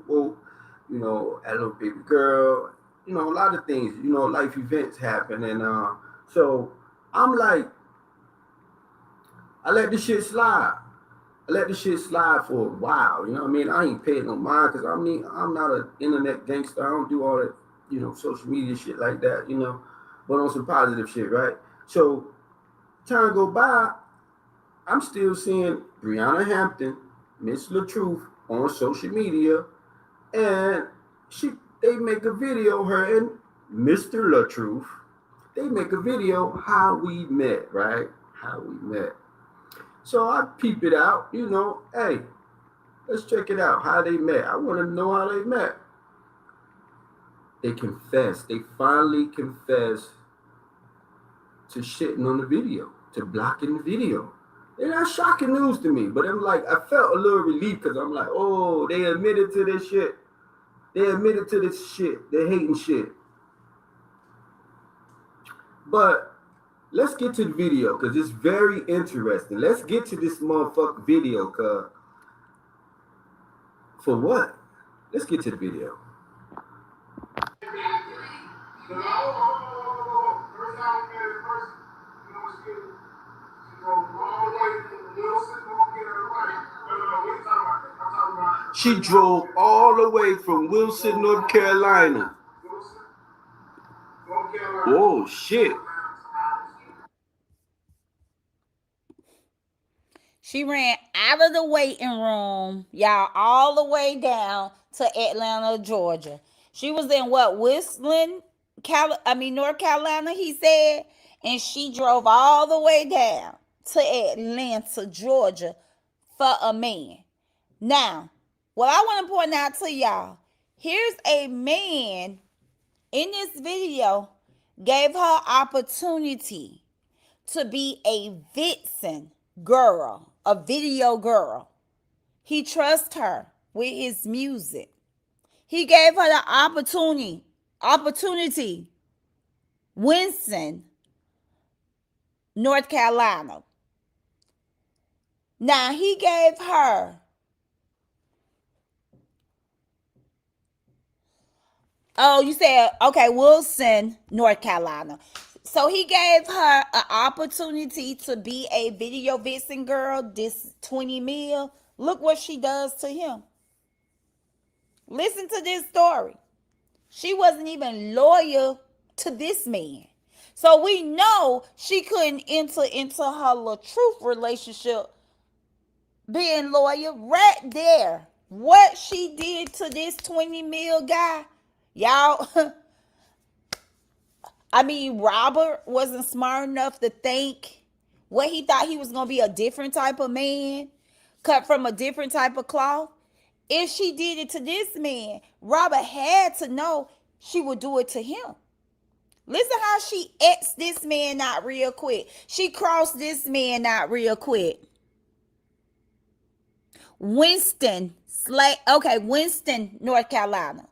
Had a little baby girl, a lot of things, life events happen. And so I'm like, I let this shit slide. For a while, you know what I mean? I ain't paying no mind because I'm not an internet gangster. I don't do all that, social media shit like that, but on some positive shit, right? So time go by, I'm still seeing Brianna Hampton, Miss LaTruth on social media, and they make a video, her and Mr. LaTruth, they make a video how we met, right? How we met. So I peep it out, hey, let's check it out, how they met. I want to know how they met. They finally confessed to shitting on the video, to blocking the video. And that's shocking news to me, but I'm like, I felt a little relief because I'm like, oh, they admitted to this shit. They're hating shit. But let's get to the video because it's very interesting. Let's get to this motherfucking video, cuz. For what? Let's get to the video. First time we met in person. She drove all the way from Wilson, North Carolina. Oh, shit. She ran out of the waiting room, y'all, all the way down to Atlanta, Georgia. She was in what, Whistling, North Carolina, he said, and she drove all the way down to Atlanta, Georgia for a man. Now, what I want to point out to y'all, here's a man in this video gave her opportunity to be a vixen girl, a video girl. He trusts her with his music. He gave her the opportunity. Winston, North Carolina. Now he gave her you said, okay, Wilson, North Carolina. So he gave her an opportunity to be a video vixen girl, this 20 mil. Look what she does to him. Listen to this story. She wasn't even loyal to this man. So we know she couldn't enter into her LaTruth relationship being loyal right there. What she did to this 20 mil guy, y'all, Robert wasn't smart enough to think what he thought he was going to be a different type of man, cut from a different type of cloth. If she did it to this man, Robert had to know she would do it to him. Listen how she X'd this man out real quick. She crossed this man out real quick. Winston, North Carolina.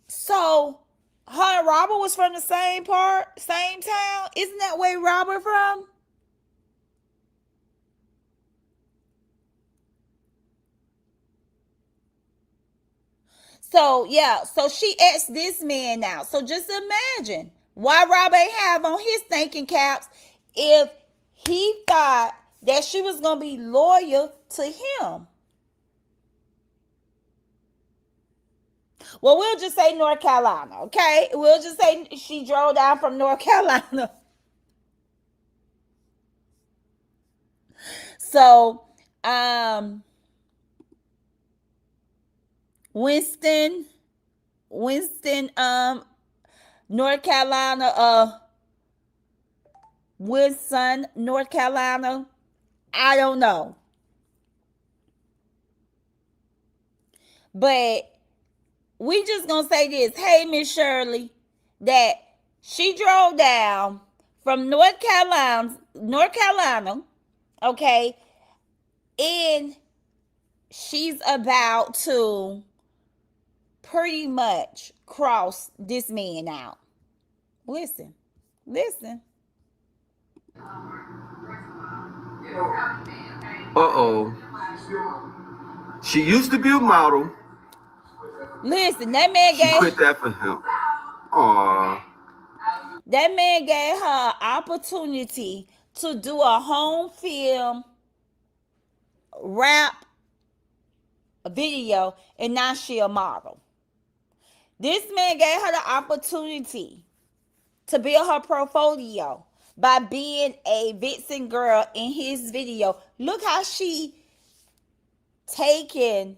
So her and Robert was from the same town. Isn't that where Robert from? So yeah, so she asked this man now. So just imagine why Robert ain't have on his thinking caps if he thought that she was gonna be loyal to him. Well, we'll just say North Carolina, okay? We'll just say she drove down from North Carolina. So, Winston, North Carolina, Winston, North Carolina. I don't know. But we just gonna say this. Hey, Miss Shirley, that she drove down from North Carolina, okay, and she's about to pretty much cross this man out. Listen. Uh-oh. She used to be a model. Listen, that man She quit that for him. Aww. That man gave her opportunity to do a home film rap video, and now she a model. This man gave her the opportunity to build her portfolio by being a vixen girl in his video. Look how she taking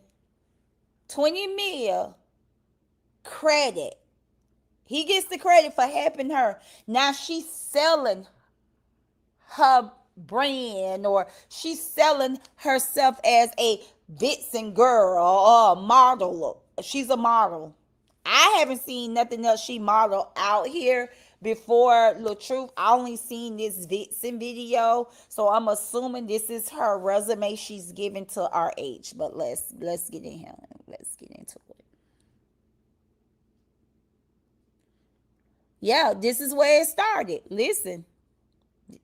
20 mil credit. He gets the credit for helping her. Now she's selling her brand, or she's selling herself as a vixen girl or a model. She's a model. I haven't seen nothing else she modeled out here before LaTruth. I only seen this vixen video, so I'm assuming this is her resume she's giving to RH. But let's get in here. Let's get into it. Yeah, this is where it started. Listen,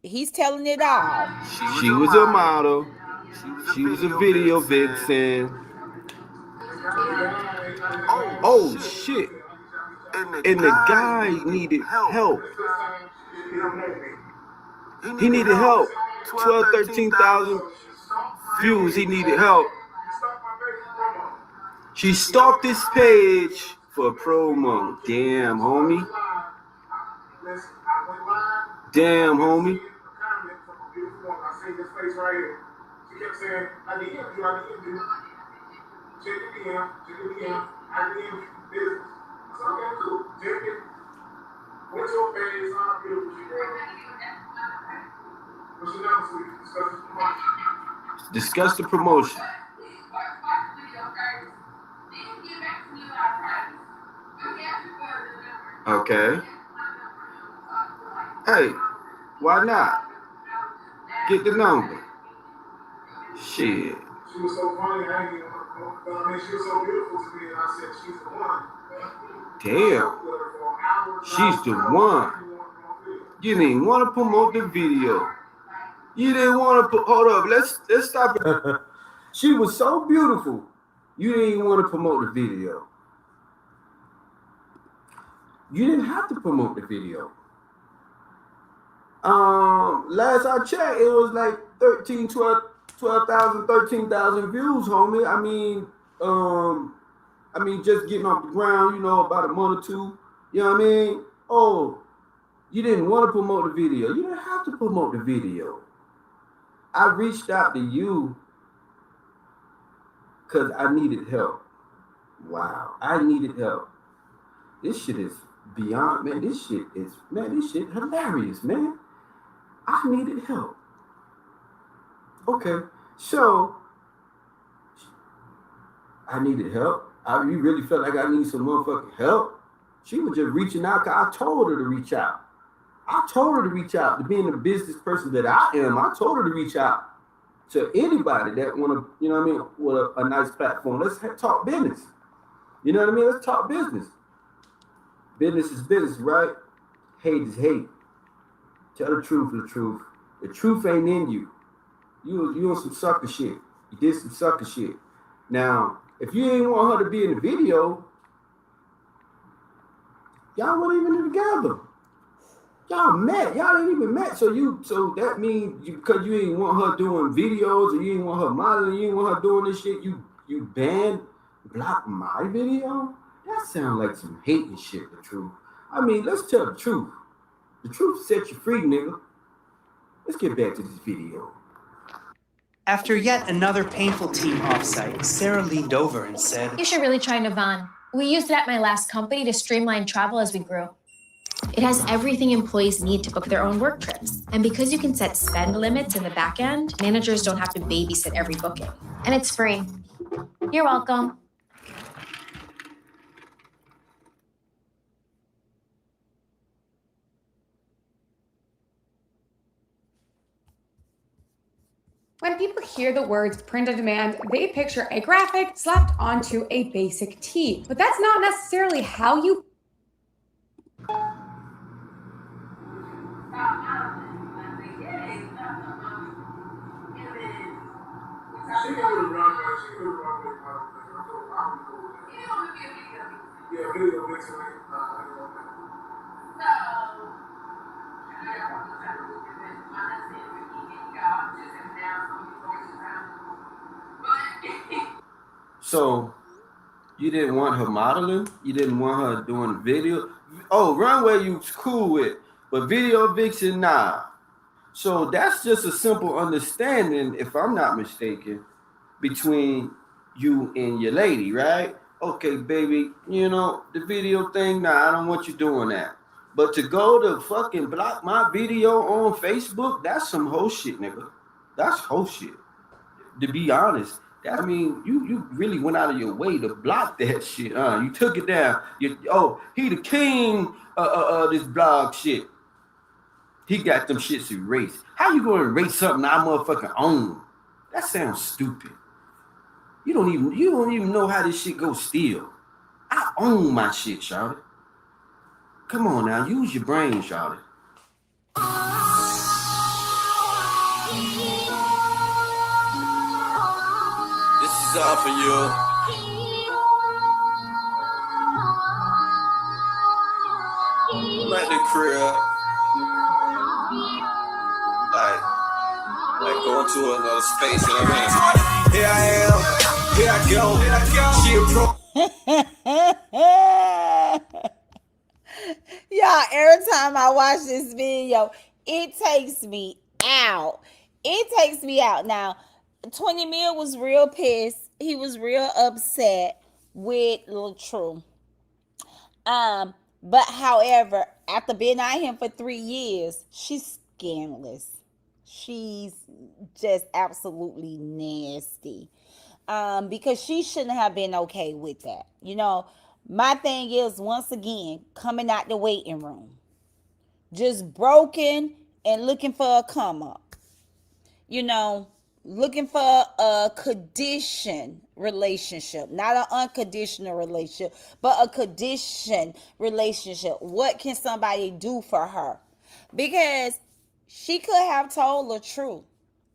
he's telling it all. She was a model. She was a video vixen. Oh shit. And the guy needed help. He needed help. 12,000, 13,000 views. He needed help. She stalked his page for a promo. Damn, homie. Damn, homie. I seen this face right here. She kept saying, I DM you, I DM you. Check the DM, I DM you. Business. I said, okay, cool. Check it. What's your face? How beautiful she was. But she never sweet. Discuss the promotion. Okay. Hey, why not? Get the number. Shit. She was so funny, I didn't even know. She was so beautiful to me, and I said, she's the one. Damn. She's the one. You didn't want to promote the video. You didn't want to hold up. Let's stop it. She was so beautiful. You didn't want to promote the video. You didn't have to promote the video. Last I checked, it was like 12,000, 13,000 views, homie. I mean, just getting off the ground, you know, about a month or two. You know what I mean? Oh, you didn't want to promote the video. You didn't have to promote the video. I reached out to you because I needed help. Wow, I needed help. This shit is beyond, man. This shit hilarious, man. I needed help. Okay, so I needed help. You really felt like I need some motherfucking help. She was just reaching out because I told her to reach out. I told her to reach out. To being the business person that I am, I told her to reach out to anybody that want to, you know what I mean, with a nice platform. Let's talk business. You know what I mean? Let's talk business. Business is business, right? Hate is hate. Tell the truth. The truth ain't in you. You on some sucker shit. You did some sucker shit. Now, if you ain't want her to be in the video, y'all weren't even together. Y'all met. Y'all ain't even met. So that means because you ain't want her doing videos or you ain't want her modeling, you ain't want her doing this shit, you block my video? That sounds like some hating shit, the truth. I mean, let's tell the truth. The truth set you free, nigga. Let's get back to this video. After yet another painful team offsite, Sarah leaned over and said, You should really try Navan. We used it at my last company to streamline travel as we grew. It has everything employees need to book their own work trips. And because you can set spend limits in the back end, managers don't have to babysit every booking. And it's free. You're welcome. When people hear the words print on demand, they picture a graphic slapped onto a basic tee. But that's not necessarily how you So you didn't want her modeling? You didn't want her doing video? Oh, runway you cool with, but video vixen, nah. So that's just a simple understanding, if I'm not mistaken, between you and your lady, right? Okay, baby, you know, the video thing, nah, I don't want you doing that. But to go to fucking block my video on Facebook, that's some whole shit, nigga. That's whole shit. To be honest. I mean, you really went out of your way to block that shit. You took it down. He the king of this blog shit. He got them shits erased. How you gonna erase something I motherfucking own? That sounds stupid. You don't even know how this shit goes still. I own my shit, shawty. Come on now, use your brain, shawty. This is all for you. I'm at the crib. Like, Like going to another space, you know what I mean? Here I am, here I Y'all, every time I watch this video, it takes me out. It takes me out. Now, 20 Mil was real pissed. He was real upset with Lil True. But however, after being out him for 3 years, she's scandalous. She's just absolutely nasty. Because she shouldn't have been okay with that. You know, my thing is, once again, coming out the waiting room, just broken and looking for a come up. You know, looking for a conditioned relationship, not an unconditional relationship, but a conditioned relationship. What can somebody do for her? Because she could have told the truth.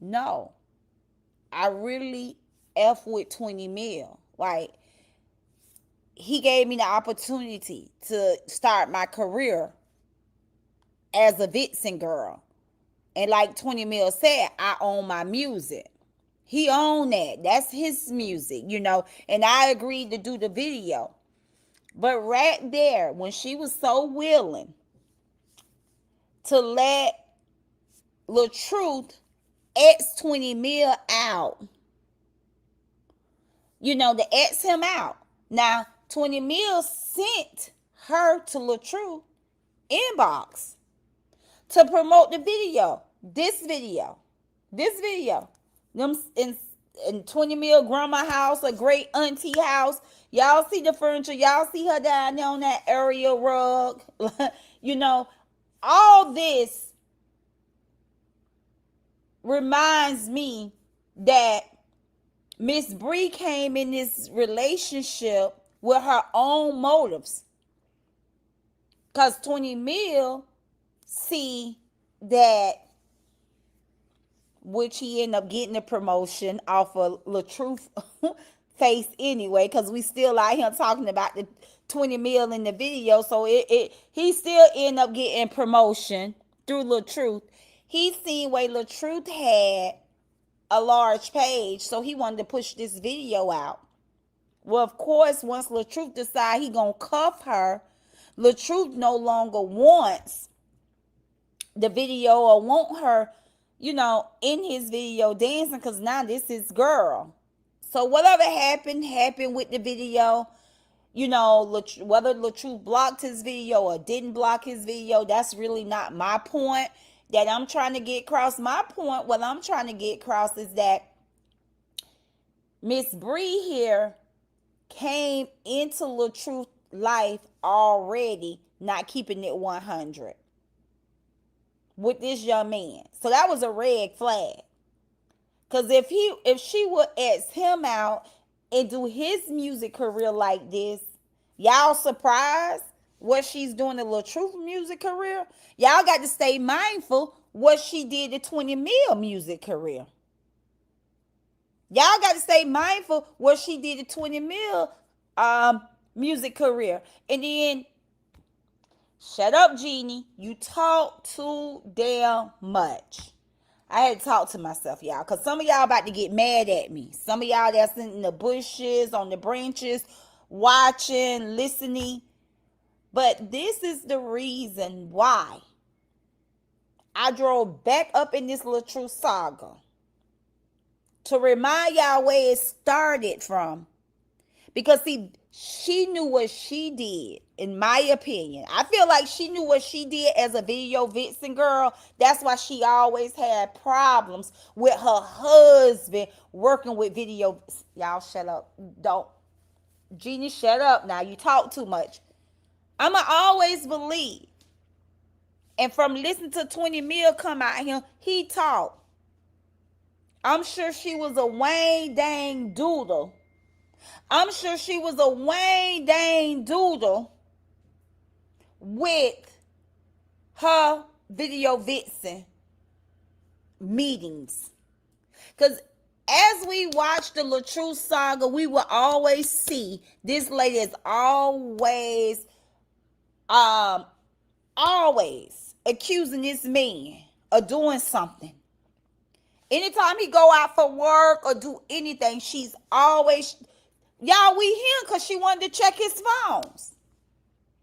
No, I really F with 20 Mil. Like, he gave me the opportunity to start my career as a Vixen girl. And like 20 Mil said, I own my music. He owned that. That's his music, you know. And I agreed to do the video. But right there, when she was so willing to let Lil Truth X 20 Mil out, you know, to X him out. Now, 20 Mil sent her to Lil Truth inbox to promote the video. This video. Them in 20 Mil grandma house, a great auntie house. Y'all see the furniture. Y'all see her down there on that area rug. You know, all this reminds me that Miss Bree came in this relationship with her own motives. Because 20 Mil see that, which he ended up getting a promotion off of Lil Truth face anyway, because we still out here talking about the 20 Mil in the video. So he still ended up getting promotion through Lil Truth. He seen where Lil Truth had a large page, so he wanted to push this video out. Well, of course, once Lil Truth decide he gonna cuff her, Lil Truth no longer wants the video or want her, you know, in his video dancing, because now this is girl. So whatever happened with the video. You know, whether Lil Truth blocked his video or didn't block his video, that's really not my point that I'm trying to get across. My point, what I'm trying to get across, is that Miss Bree here came into Lil Truth life already not keeping it 100 with this young man. So that was a red flag. Because if she would ask him out and do his music career like this, y'all surprised what she's doing in Lil Truth music career? Y'all got to stay mindful what she did to 20 Mil music career. Y'all got to stay mindful what she did to 20 Mil music career. And then, shut up, Jeannie. You talk too damn much. I had to talk to myself, y'all, because some of y'all about to get mad at me. Some of y'all that's in the bushes, on the branches, watching, listening. But this is the reason why I drove back up in this Lil Truth saga, to remind y'all where it started from. Because, see, she knew what she did, in my opinion. I feel like she knew what she did as a video vixen girl. That's why she always had problems with her husband working with video. Y'all shut up. Don't. Jeannie, shut up now. You talk too much. I'ma always believe. And from listening to 20 Mil come out here, he talked. I'm sure she was a Wayne dang doodle. I'm sure she was a Wayne dang doodle with her video vixen meetings. Because as we watch the Lil Truth saga, we will always see this lady is always accusing this man of doing something. Anytime he go out for work or do anything, she's always, y'all, we hear because she wanted to check his phones.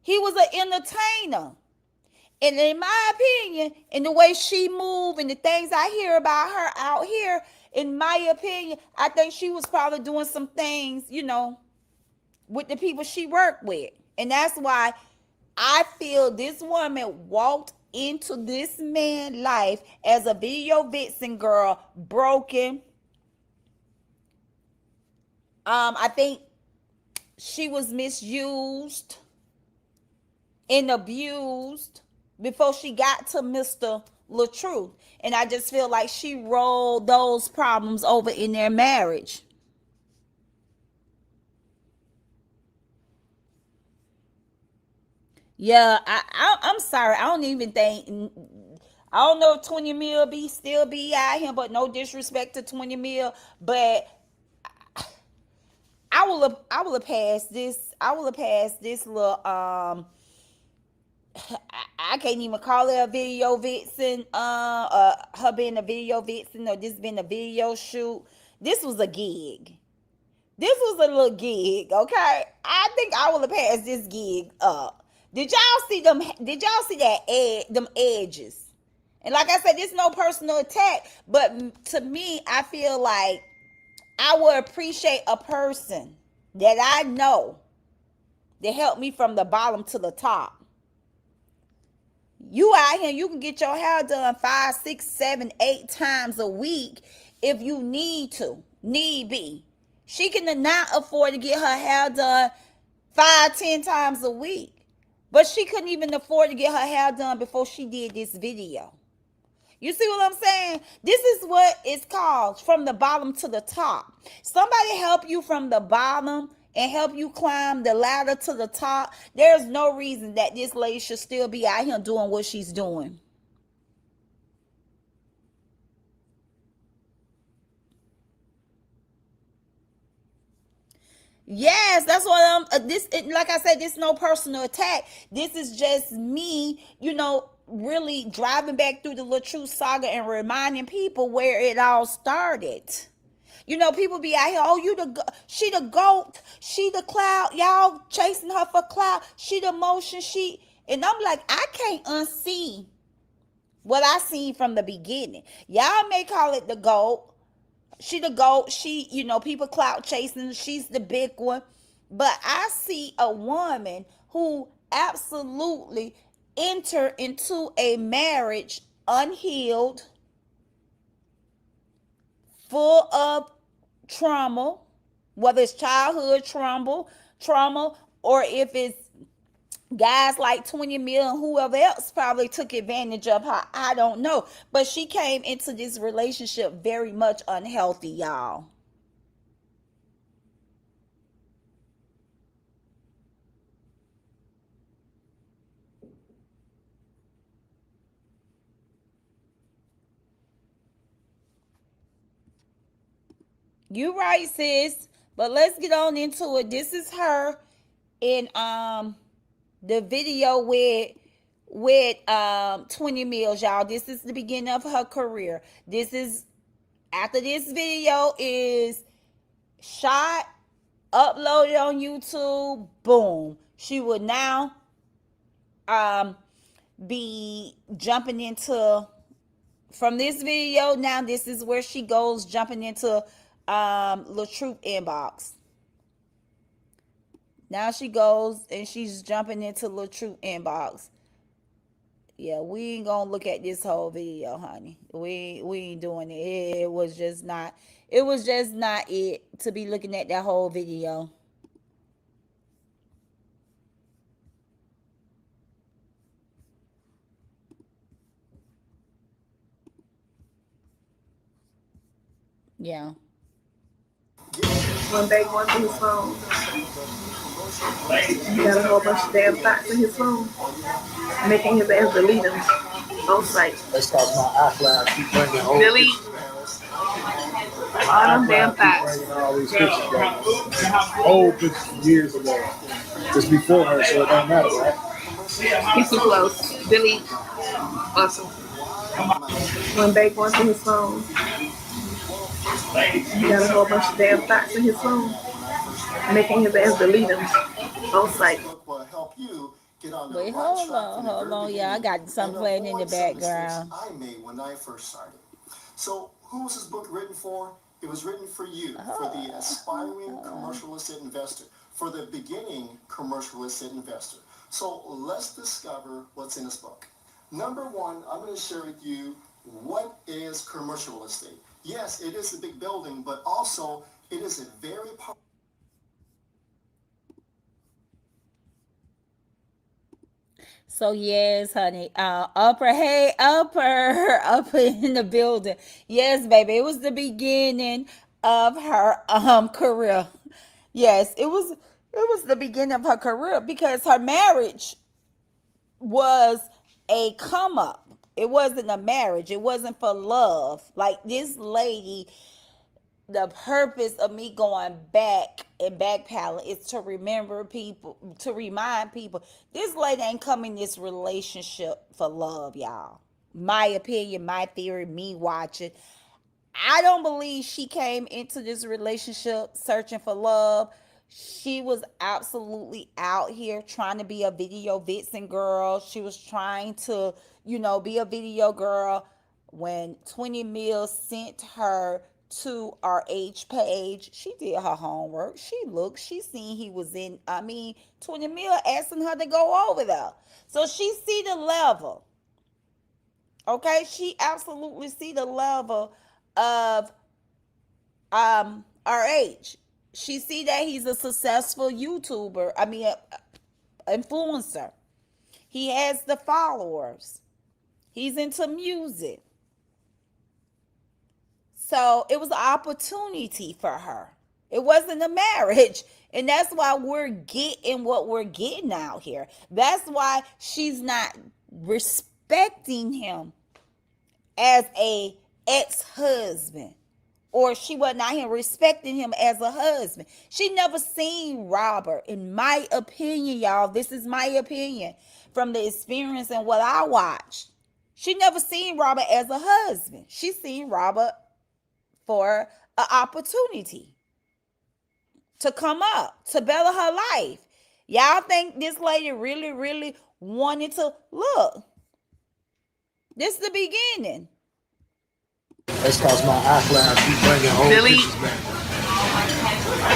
He was an entertainer. And in my opinion, in the way she moved and the things I hear about her out here, in my opinion, I think she was probably doing some things, you know, with the people she worked with. And that's why I feel this woman walked into this man's life as a video vixen girl, broken. I think she was misused and abused before she got to Mr. LaTruth. And I just feel like she rolled those problems over in their marriage. Yeah, I'm sorry. I don't even think, I don't know if 20 mil still be out here, but no disrespect to 20 mil. But I will have passed this. I will have passed this little I can't even call it a video vixen, her being a video vixen or this being a video shoot. This was a gig. This was a little gig, okay? I think I will have passed this gig up. Did y'all see them? Did y'all see them edges? And like I said, this is no personal attack, but to me, I feel like I would appreciate a person that I know that helped me from the bottom to the top. You out here, you can get your hair done 5, 6, 7, 8 times a week if you need be. She can not afford to get her hair done 5, 10 times a week. But she couldn't even afford to get her hair done before she did this video. You see what I'm saying? This is what it's called, from the bottom to the top. Somebody help you from the bottom and help you climb the ladder to the top. There's no reason that this lady should still be out here doing what she's doing. Yes, that's what I'm. Like I said, this is no personal attack. This is just me, you know, really driving back through the LaTruth saga and reminding people where it all started. You know, people be out here, oh, she the GOAT, she the cloud, y'all chasing her for cloud, she the motion, and I'm like, I can't unsee what I seen from the beginning. Y'all may call it the GOAT. She the GOAT. She, you know, people clout chasing. She's the big one. But I see a woman who absolutely entered into a marriage unhealed, full of trauma, whether it's childhood trauma, or if it's guys like 20 mil and whoever else probably took advantage of her. I don't know. But she came into this relationship very much unhealthy, y'all. You right, sis. But let's get on into it. This is her in the video with 20 mils, y'all. This is the beginning of her career. This is after this video is shot, uploaded on YouTube, boom. She would now be jumping into, from this video, now this is where she goes jumping into LaTruth inbox. Now she goes and she's jumping into LaTruth inbox. Yeah, we ain't gonna look at this whole video, honey. We ain't doing it. It was just not it to be looking at that whole video. Yeah. One day going through his phone, he got a whole bunch of damn facts in his phone, making his ass delete them on site. Let's talk about iCloud. Keep bringing old Delete all them damn facts. all these pictures back. Old pictures from years ago. Just before her, so it don't matter, right? He's too close. Delete. Awesome. One day going through his phone, He got a whole bunch of damn thoughts in his phone, making his ass delete them on site. Will help you get on the Wait, right hold track on, from the hold very on, y'all. I beginning got something and playing in the avoid some mistakes background. I made when I first started. So, who was this book written for? It was written for you, for the aspiring commercialistic investor, for the beginning commercialistic investor. So, let's discover what's in this book. Number one, I'm going to share with you what is commercial real estate. Yes, it is a big building, but also it is a very powerful. So yes, honey. Upper, hey, upper, upper in the building. Yes, baby. It was the beginning of her career. Yes, it was the beginning of her career because her marriage was a come up. It wasn't a marriage. It wasn't for love. Like this lady, the purpose of me going back and backpedaling is to remember people, to remind people, this lady ain't come in this relationship for love, y'all. My opinion, my theory, me watching. I don't believe she came into this relationship searching for love. She was absolutely out here trying to be a video vixen girl. She was trying to, be a video girl. When 20 Mil sent her to our age page, she did her homework. She looked, she seen he was in, 20 Mil asking her to go over there. So she see the level. Okay, she absolutely see the level of our age. She see that he's a successful YouTuber, influencer. He has the followers. He's into music. So it was an opportunity for her. It wasn't a marriage. And that's why we're getting what we're getting out here. That's why she's not respecting him as a ex-husband. Or she was not him respecting him as a husband. She never seen Robert, in my opinion, y'all. This is my opinion from the experience and what I watched. She never seen Robert as a husband. She seen Robert for an opportunity to come up, to better her life. Y'all think this lady really, really wanted to look? This is the beginning. That's cause my iCloud keep bringing old Delete. pictures back.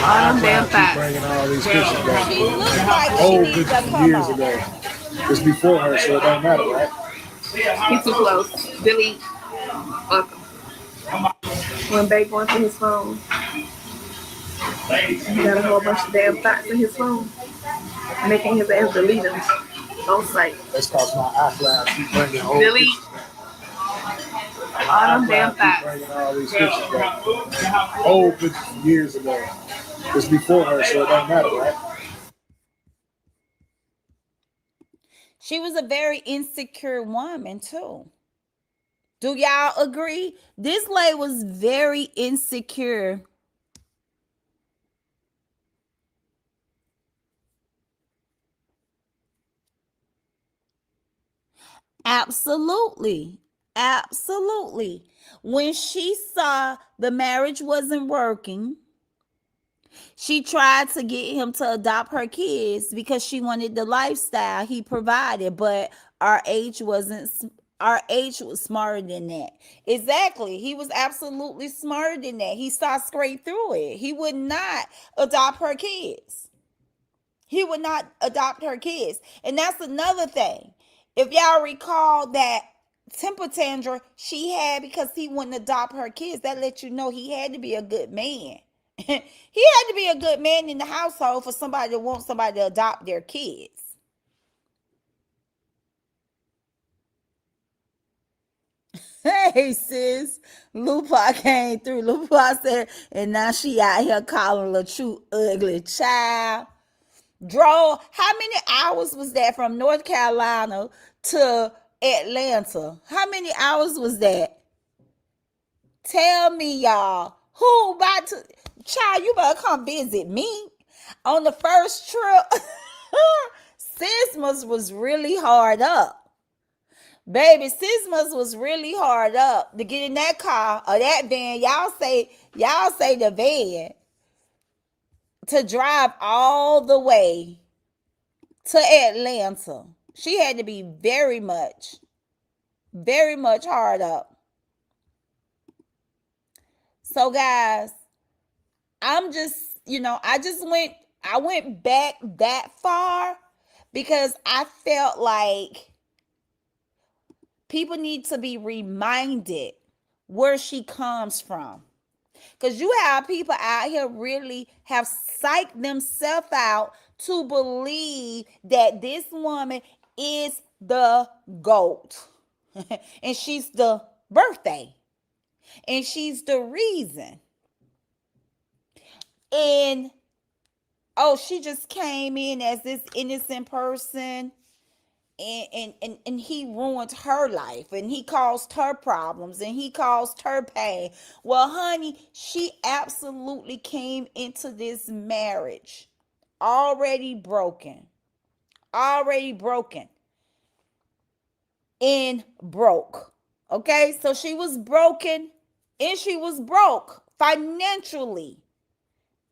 All them damn iCloud keep thoughts. bringing all these pictures back. She looks like she Old needs to pictures from come years up. ago. It's before her, so it don't matter, right? He's too close. Delete. Fuck him. When Bay going through his phone, he got a whole bunch of damn thoughts in his phone, making his ass delete them on site. That's cause my iCloud keep bringing old Delete. pictures back. All them damn iCloud keep thoughts. bringing all these pictures back. Old pictures from years ago. It's before her, so it don't matter, right? She was a very insecure woman, too. Do y'all agree? This lady was very insecure. Absolutely. Absolutely. When she saw the marriage wasn't working, she tried to get him to adopt her kids because she wanted the lifestyle he provided, but our age was smarter than that. Exactly. He was absolutely smarter than that. He saw straight through it. He would not adopt her kids. He would not adopt her kids. And that's another thing. If y'all recall that temper tantrum she had because he wouldn't adopt her kids, that let you know he had to be a good man. He had to be a good man in the household for somebody to want somebody to adopt their kids. Hey, sis. Lupa came through. Lupa said, and now she out here calling a true ugly child. Drove, how many hours was that from North Carolina to Atlanta? How many hours was that? Tell me, y'all. Who about to... Child, you better come visit me. On the first trip, Sismas was really hard up. Baby, Sismus was really hard up to get in that car or that van. Y'all say the van, to drive all the way to Atlanta. She had to be very much hard up. So guys, I'm just, I went back that far because I felt like people need to be reminded where she comes from. Because you have people out here really have psyched themselves out to believe that this woman is the GOAT. And she's the birthday. And she's the reason. And, she just came in as this innocent person. And he ruined her life, and he caused her problems, and he caused her pain. Well, honey, she absolutely came into this marriage already broken and broke. Okay, so she was broken and she was broke financially.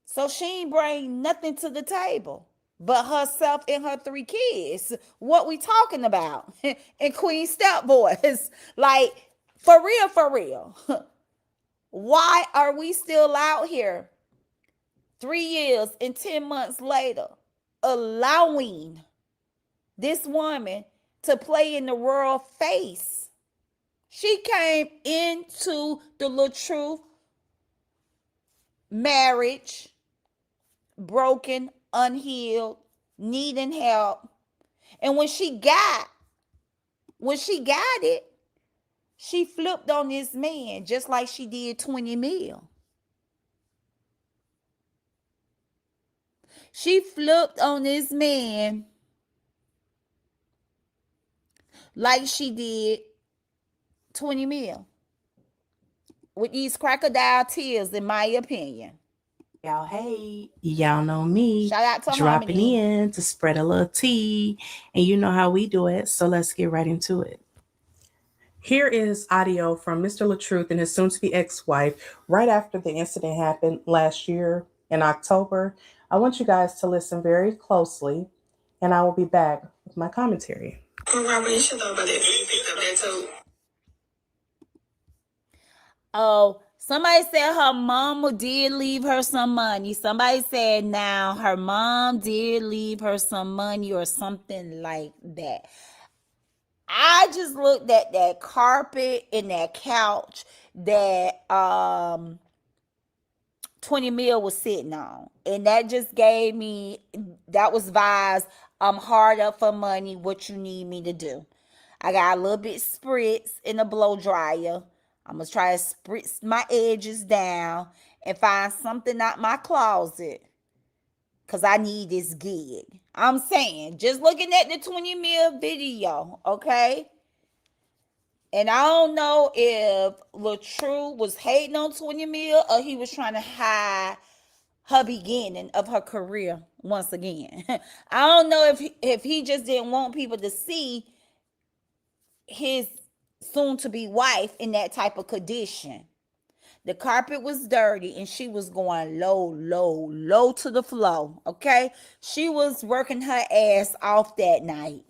So she ain't bring nothing to the table but herself and her 3 kids. What we talking about? And Queen Stepboys. Like, for real. Why are we still out here 3 years and 10 months later allowing this woman to play in the world face? She came into the LaTruth marriage broken, unhealed, needing help. And when she got it, she flipped on this man just like she did 20 mil. She flipped on this man like she did 20 mil. With these crocodile tears, in my opinion. Y'all, hey, y'all know me. Shout out to dropping Harmony. in to spread a little tea, and you know how we do it. So let's get right into it. Here is audio from Mr. LaTruth and his soon-to-be ex-wife right after the incident happened last year in October. I want you guys to listen very closely, and I will be back with my commentary. Oh, somebody said her mama did leave her some money. Somebody said now her mom did leave her some money or something like that. I just looked at that carpet and that couch that 20 mil was sitting on. And that just gave me, that was vibes. I'm hard up for money. What you need me to do? I got a little bit spritz in the blow dryer. I'm going to try to spritz my edges down and find something out my closet because I need this gig. I'm saying, just looking at the 20 mil video, okay? And I don't know if LaTruth was hating on 20 mil or he was trying to hide her beginning of her career once again. I don't know if he just didn't want people to see his soon-to-be wife in that type of condition. The carpet was dirty and she was going low to the floor, okay? She was working her ass off that night,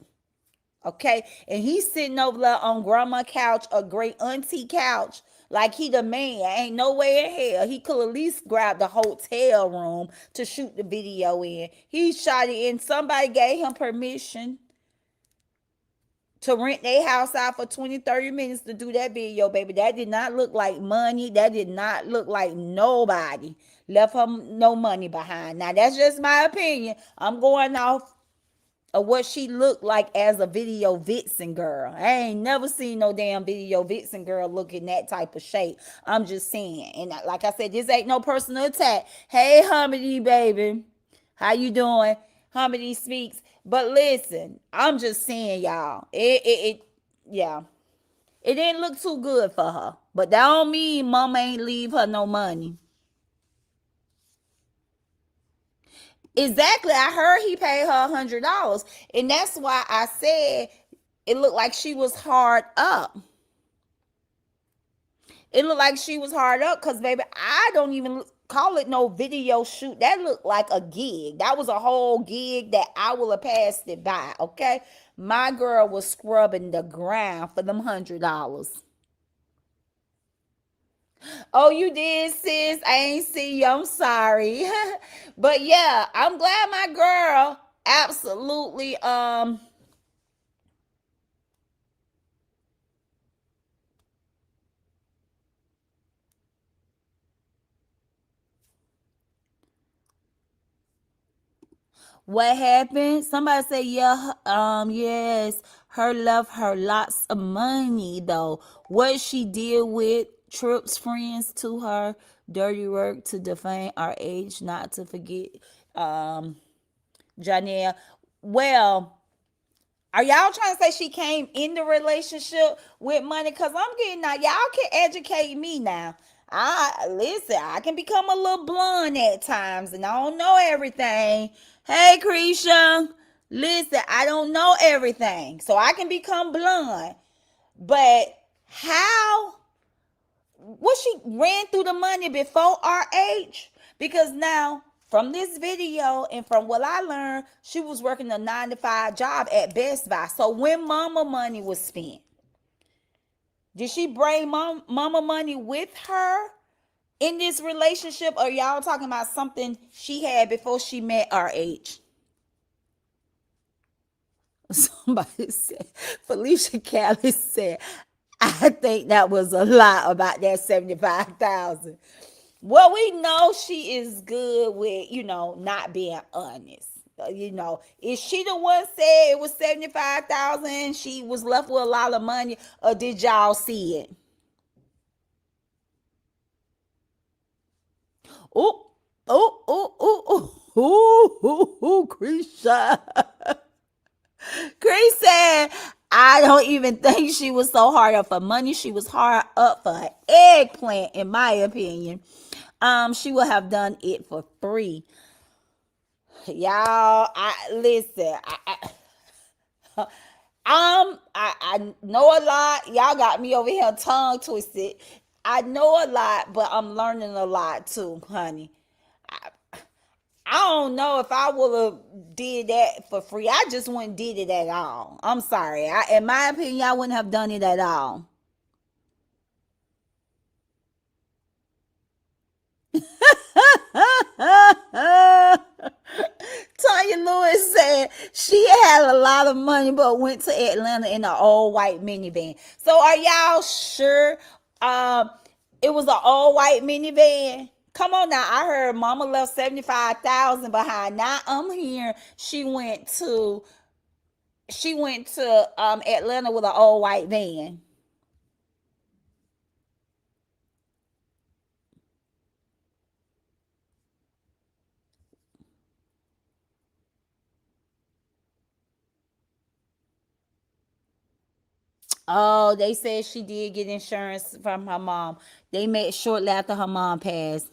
okay? And he's sitting over there on grandma couch, a great auntie couch, like he the man. Ain't no way in hell he could at least grab the hotel room to shoot the video in. He shot it in. Somebody gave him permission to rent their house out for 20-30 minutes to do that video, baby. That did not look like money. That did not look like nobody left her no money behind. Now, that's just my opinion. I'm going off of what she looked like as a video vixen girl. I ain't never seen no damn video vixen girl look in that type of shape. I'm just saying. And like I said, this ain't no personal attack. Hey, Harmony, baby. How you doing? Harmony Speaks. But listen, I'm just saying, y'all, it didn't look too good for her. But that don't mean mama ain't leave her no money. Exactly. I heard he paid her $100. And that's why I said it looked like she was hard up. It looked like she was hard up because, baby, I don't even call it no video shoot. That looked like a gig. That was a whole gig that I will have passed it by, okay? My girl was scrubbing the ground for them $100. Oh, you did, sis? I ain't see you. I'm sorry. But yeah, I'm glad my girl absolutely what happened? Somebody say, yeah, yes, her left her lots of money though. What she did with Tripp's friends to her, dirty work to defame our age, not to forget. Janelle. Well, are y'all trying to say she came in the relationship with money? Because I'm getting now, y'all can educate me now. I can become a little blunt at times and I don't know everything. Hey, Creisha, listen, I don't know everything. So I can become blunt. But how? Was she ran through the money before our age? Because now, from this video and from what I learned, she was working a 9-to-5 job at Best Buy. So when mama money was spent, did she bring mama money with her in this relationship? Or y'all talking about something she had before she met our age? Somebody said, Felicia Callis said, I think that was a lie about that 75,000. Well, we know she is good with, not being honest. Is she the one said it was 75,000? She was left with a lot of money, or did y'all see it? Krisha. Chris said, I don't even think she was so hard up for money. She was hard up for an eggplant, in my opinion. She would have done it for free. Y'all, listen. I know a lot. Y'all got me over here tongue twisted. I know a lot, but I'm learning a lot too, honey. I don't know if I would have did that for free. I just wouldn't did it at all. I'm sorry. In my opinion, I wouldn't have done it at all. Tanya Lewis said she had a lot of money but went to Atlanta in an old white minivan. So are y'all sure it was an old white minivan? Come on now, I heard mama left 75,000 behind. Now I'm hearing she went to Atlanta with an old white van. Oh, they said she did get insurance from her mom. They met shortly after her mom passed.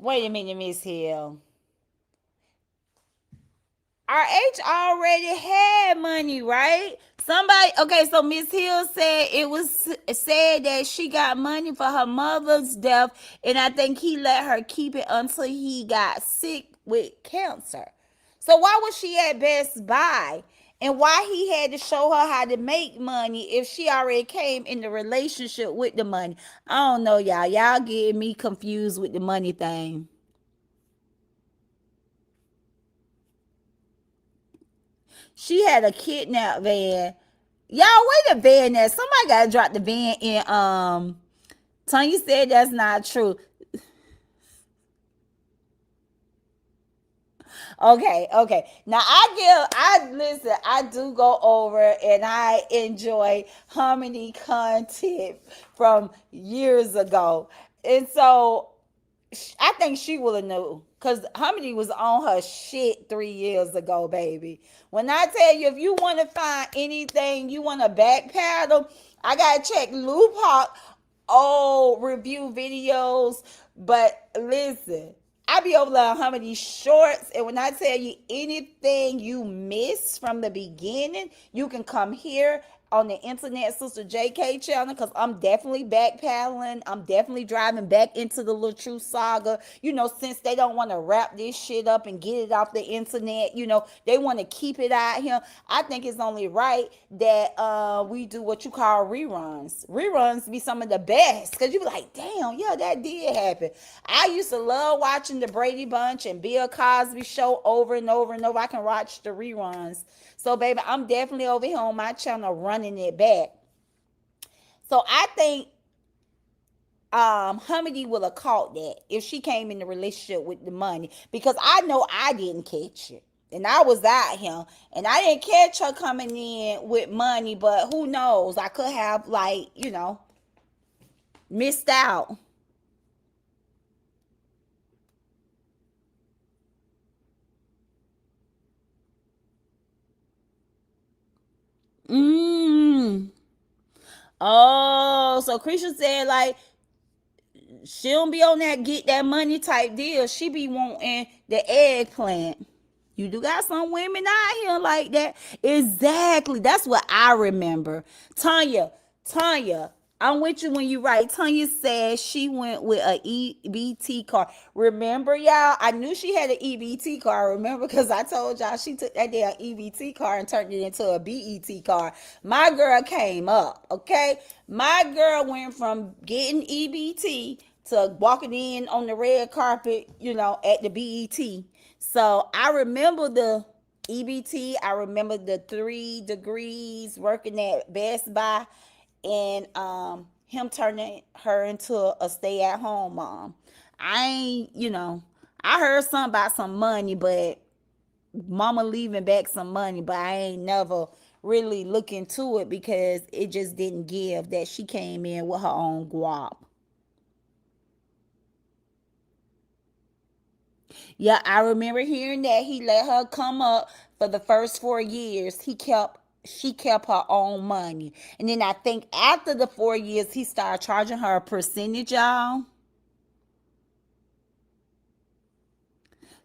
Wait a minute, Miss Hill. RH already had money, right? Okay, so Miss Hill said it was said that she got money for her mother's death, and I think he let her keep it until he got sick with cancer. So why was she at Best Buy? And why he had to show her how to make money if she already came in the relationship with the money? I don't know, y'all. Y'all getting me confused with the money thing. She had a kidnap van. Y'all, wait a van there. Somebody gotta drop the van in. Tanya said that's not true. Okay. Now I do go over and I enjoy Harmony content from years ago. And so I think she would have knew, because Harmony was on her shit 3 years ago, baby. When I tell you, if you want to find anything, you want to backpedal, I got to check Loophawk old review videos. But listen, I be over there on how many shorts, and when I tell you anything you missed from the beginning, you can come here on the Internet Sister JK channel, because I'm definitely backpedaling. I'm definitely driving back into the Little True saga. You know, since they don't want to wrap this shit up and get it off the internet, you know, they want to keep it out here. I think it's only right that we do what you call reruns. Reruns be some of the best, because you be like, damn, yeah, that did happen. I used to love watching the Brady Bunch and Bill Cosby show over and over and over. I can watch the reruns. So, baby, I'm definitely over here on my channel running it back. So, I think Hummedy would have caught that if she came in the relationship with the money, because I know I didn't catch it. And I was out here, and I didn't catch her coming in with money, but who knows? I could have, like, you know, missed out. Oh, so Krisha said, like, she don't be on that get that money type deal. She be wanting the eggplant. You do got some women out here like that. Exactly. That's what I remember. Tanya, I'm with you when you right. Tanya said she went with a EBT card. Remember, y'all? I knew she had an EBT card. Remember, because I told y'all she took that damn EBT card and turned it into a BET card. My girl came up, okay? My girl went from getting EBT to walking in on the red carpet, you know, at the BET. So I remember the EBT. I remember the 3 degrees working at Best Buy, and him turning her into a stay-at-home mom. I ain't, you know, I heard something about some money, but mama leaving back some money, but I ain't never really look into it because it just didn't give that she came in with her own guap. Yeah, I remember hearing that he let her come up for the first 4 years. She kept her own money. And then I think after the 4 years, he started charging her a percentage, y'all.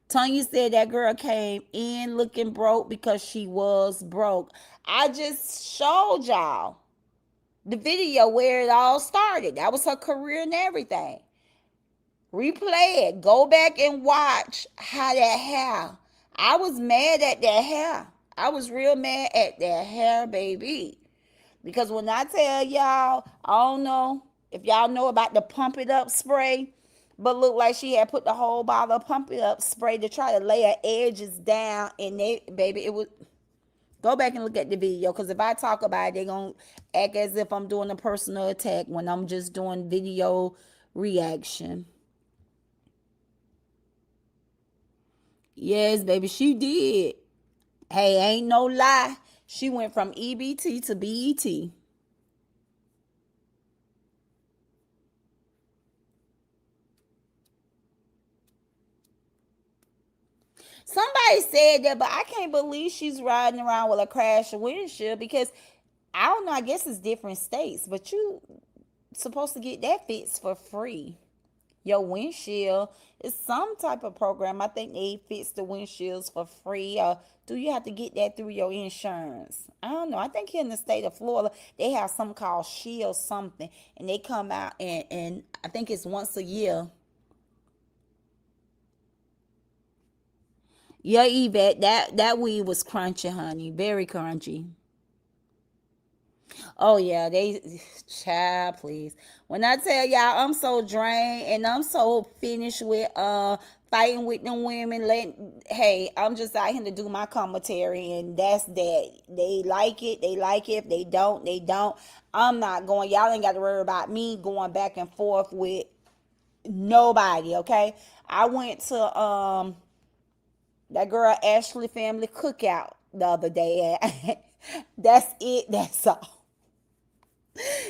Tanya said that girl came in looking broke because she was broke. I just showed y'all the video where it all started. That was her career and everything. Replay it. Go back and watch how that hair. I was mad at that hair. I was real mad at that hair, baby. Because when I tell y'all, I don't know if y'all know about the Pump It Up spray, but looked like she had put the whole bottle of Pump It Up spray to try to lay her edges down. And baby, it was... Go back and look at the video, because if I talk about it, they're going to act as if I'm doing a personal attack when I'm just doing video reaction. Yes, baby, she did. Hey, ain't no lie. She went from EBT to BET. Somebody said that, but I can't believe she's riding around with a crash windshield, because I don't know, I guess it's different states, but you supposed to get that fixed for free. Your windshield is some type of program. I think they fix the windshields for free. Or do you have to get that through your insurance? I don't know. I think here in the state of Florida, they have something called Shield something. And they come out and I think it's once a year. Yeah, Yvette, that weed was crunchy, honey. Very crunchy. Oh yeah, child, please. When I tell y'all I'm so drained and I'm so finished with fighting with them women, hey, I'm just out here to do my commentary, and that's that. They like it. If they don't, they don't. I'm not going. Y'all ain't got to worry about me going back and forth with nobody, okay? I went to that girl Ashley family cookout the other day. That's it. That's all.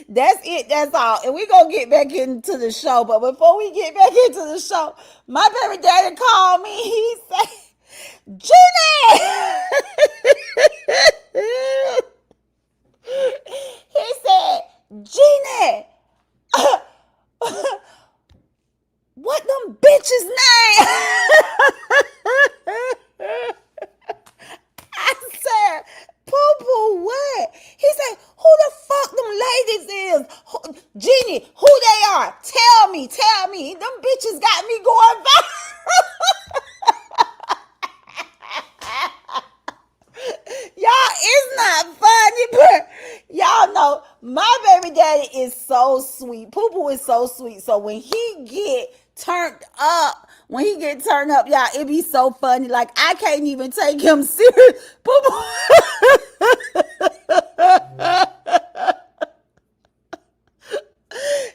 That's it. That's all. And we're going to get back into the show. But before we get back into the show, my baby daddy called me. He said, Gina! He said, Gina, What them bitches name? I said, Poo-poo, what? He said, who the fuck them ladies is? Jeannie, who they are? Tell me. Them bitches got me going back. Y'all, it's not funny, but y'all know my baby daddy is so sweet. Poo-poo is so sweet. So when he get turned up, y'all, it be so funny. Like, I can't even take him serious. Poo-poo.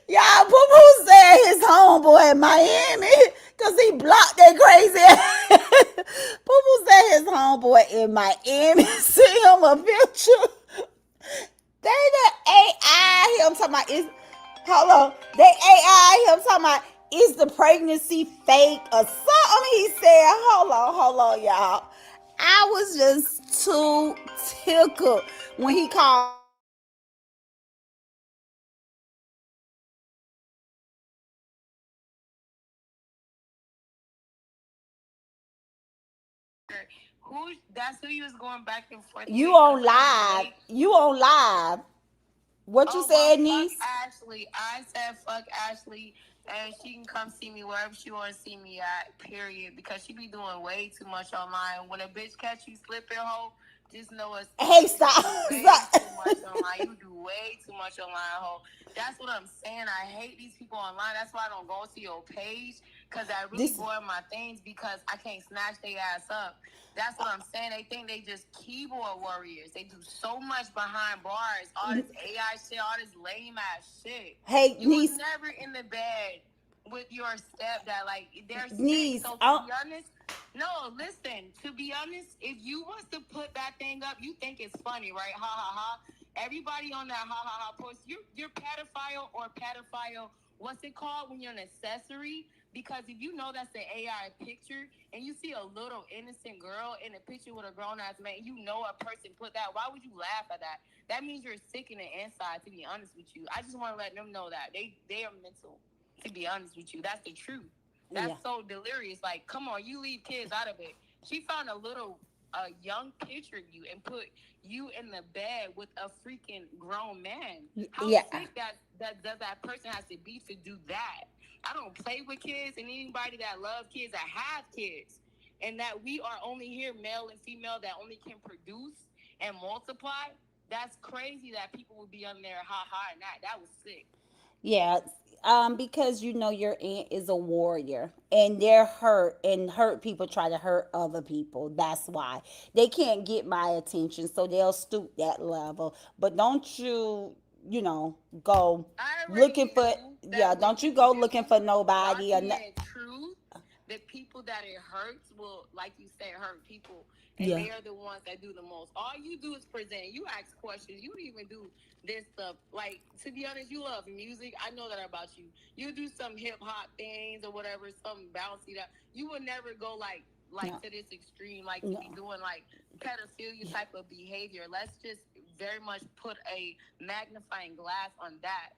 Y'all, Poo-poo said his homeboy in Miami because he blocked that crazy ass. Poo-poo said his homeboy in Miami. See him a picture. They the AI him talking about is, hold on. They AI him talking about is the pregnancy fake or something. He said, hold on, y'all. I was just too tickled when he called. That's who you was going back and forth. You on live. What you said, niece? Fuck Ashley. I said fuck Ashley, and she can come see me wherever she want to see me at, period. Because she be doing way too much online. When a bitch catch you slipping, hoe, just know it's... Hey, stop. Way too much online. You do way too much online, hoe. That's what I'm saying. I hate these people online. That's why I don't go to your page, because I really go in my things because I can't snatch their ass up. That's what I'm saying. They think they just keyboard warriors. They do so much behind bars. All this AI shit, all this lame ass shit. Hey, you niece. was never in the bed with your stepdad. Like, they're niece. sick. So to be honest, no, listen. To be honest, if you was to put that thing up, you think it's funny, right? Ha ha ha. Everybody on that ha ha ha post, you're pedophile or pedophile. What's it called when you're an accessory? Because if you know that's an AI picture and you see a little innocent girl in a picture with a grown-ass man, you know a person put that, why would you laugh at that? That means you're sick in the inside, to be honest with you. I just want to let them know that. They are mental, to be honest with you. That's the truth. That's so delirious. Like, come on, you leave kids out of it. She found a young picture of you and put you in the bed with a freaking grown man. How sick that person has to be to do that? I don't play with kids, and anybody that loves kids, that have kids, and that we are only here, male and female, that only can produce and multiply. That's crazy that people would be on there ha and that was sick. Yeah, because you know your aunt is a warrior and they're hurt, and hurt people try to hurt other people. That's why they can't get my attention, so they'll stoop that level. But don't you go looking for don't you go looking for nobody or truth. The people that it hurts will, like you said, hurt people. And they are the ones that do the most. All you do is present. You ask questions. You don't even do this stuff. Like, to be honest, you love music. I know that about you. You do some hip-hop things or whatever, some bouncy that. You would never go, like to this extreme, like you be doing, like, pedophilia type of behavior. Let's just very much put a magnifying glass on that.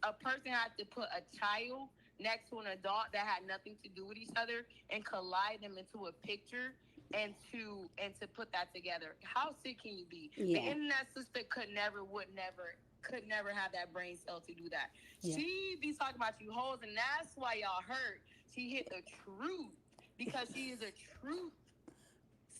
A person has to put a child next to an adult that had nothing to do with each other and collide them into a picture and to put that together. How sick can you be? The internet sister could never have that brain cell to do that. She be talking about you hoes, and that's why y'all hurt. She hit the truth because she is a truth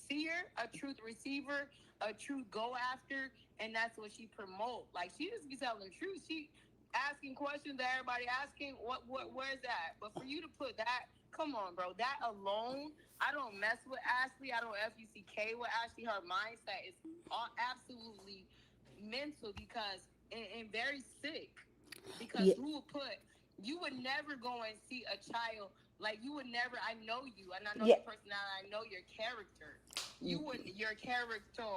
seer, a truth receiver, a truth go after, and that's what she promote. Like, she just be telling the truth. She asking questions that everybody asking, where's that? But for you to put that, come on, bro. That alone, I don't mess with Ashley. I don't FUCK with Ashley. Her mindset is absolutely mental because and very sick. Because who would put? You would never go and see a child. Like, you would never. I know you, and I know your personality. I know your character. You would your character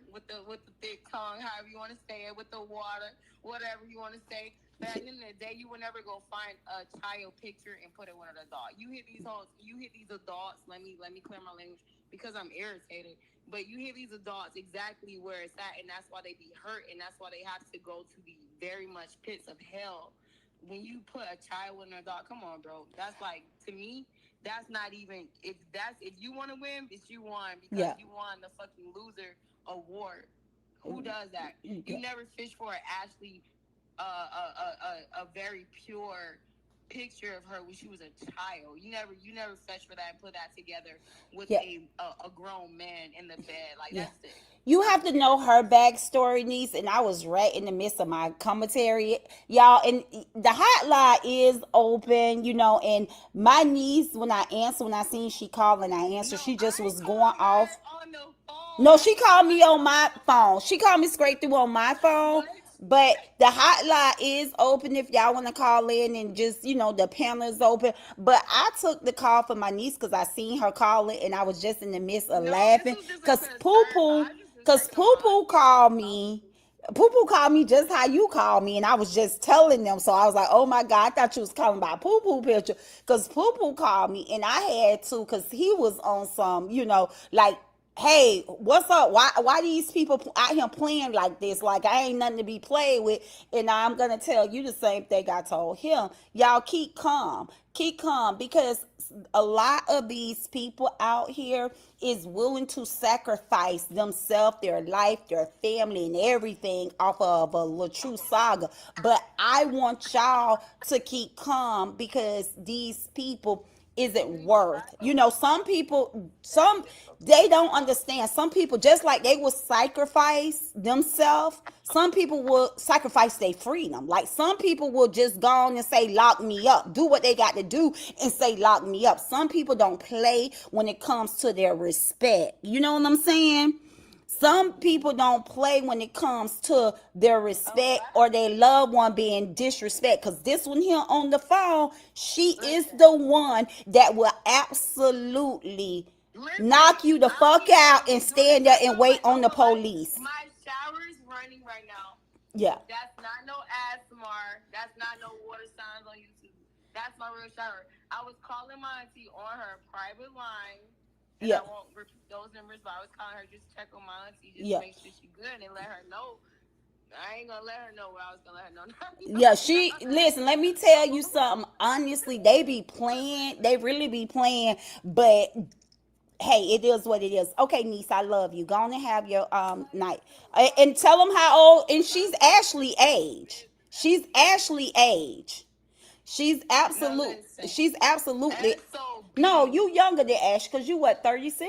with the thick tongue, however you want to say it, with the water, whatever you want to say. But at the end of the day, you would never go find a child picture and put it with an adult. You hit these hoes. You hit these adults. Let me clear my language because I'm irritated. But you hit these adults exactly where it's at, and that's why they be hurt, and that's why they have to go to the very much pits of hell. when you put a child in a dog, come on, bro. That's like, to me, that's not even, if you want to win, it's you won because you won the fucking loser award. Who does that? You never fish for Ashley, a very pure picture of her when she was a child. You never fetch for that and put that together with a grown man in the bed. Like that's it. You have to know her backstory, niece, and I was right in the midst of my commentary, y'all. And the hotline is open, you know. And my niece, when I seen she called and I answered, she just was going off. No, she called me on my phone. She called me straight through on my phone. But the hotline is open if y'all want to call in and just, you know, the panel is open. But I took the call for my niece because I seen her call it and I was just in the midst of laughing. Because Poo-Poo called me. Poo-Poo called me just how you called me, and I was just telling them. So I was like, oh my God, I thought you was calling about Poo-Poo picture. Because Poo-Poo called me, and I had to, because he was on some, you know, like, hey, what's up? Why these people out here playing like this? Like, I ain't nothing to be played with. And I'm going to tell you the same thing I told him. Y'all keep calm. Keep calm, because a lot of these people out here is willing to sacrifice themselves, their life, their family, and everything off of a LaTrue saga. But I want y'all to keep calm, because these people isn't worth, you know, some people, they don't understand. Some people, just like they will sacrifice themselves, some people will sacrifice their freedom. Like some people will just go on and say, lock me up, do what they got to do and say, lock me up. Some people don't play when it comes to their respect. You know what I'm saying? Some people don't play when it comes to their respect or their loved one being disrespect. Because this one here on the phone, she is the one that will absolutely knock you the fuck out and stand there and wait on the police. My shower is running right now. Yeah. That's not no ASMR. That's not no water signs on YouTube. That's my real shower. I was calling my auntie on her private line. And I won't repeat those numbers, but I was calling her just check on my auntie, just to make sure she's good and let her know. I ain't gonna let her know what I was gonna let her know. Yeah, listen, let me tell you something. Honestly, they be playing. They really be playing, but hey, it is what it is. Okay, niece, I love you. Go on and have your night. And tell them how old, and she's Ashley age. She's Ashley age. She's absolutely. No, you younger than Ash, because you what, 36?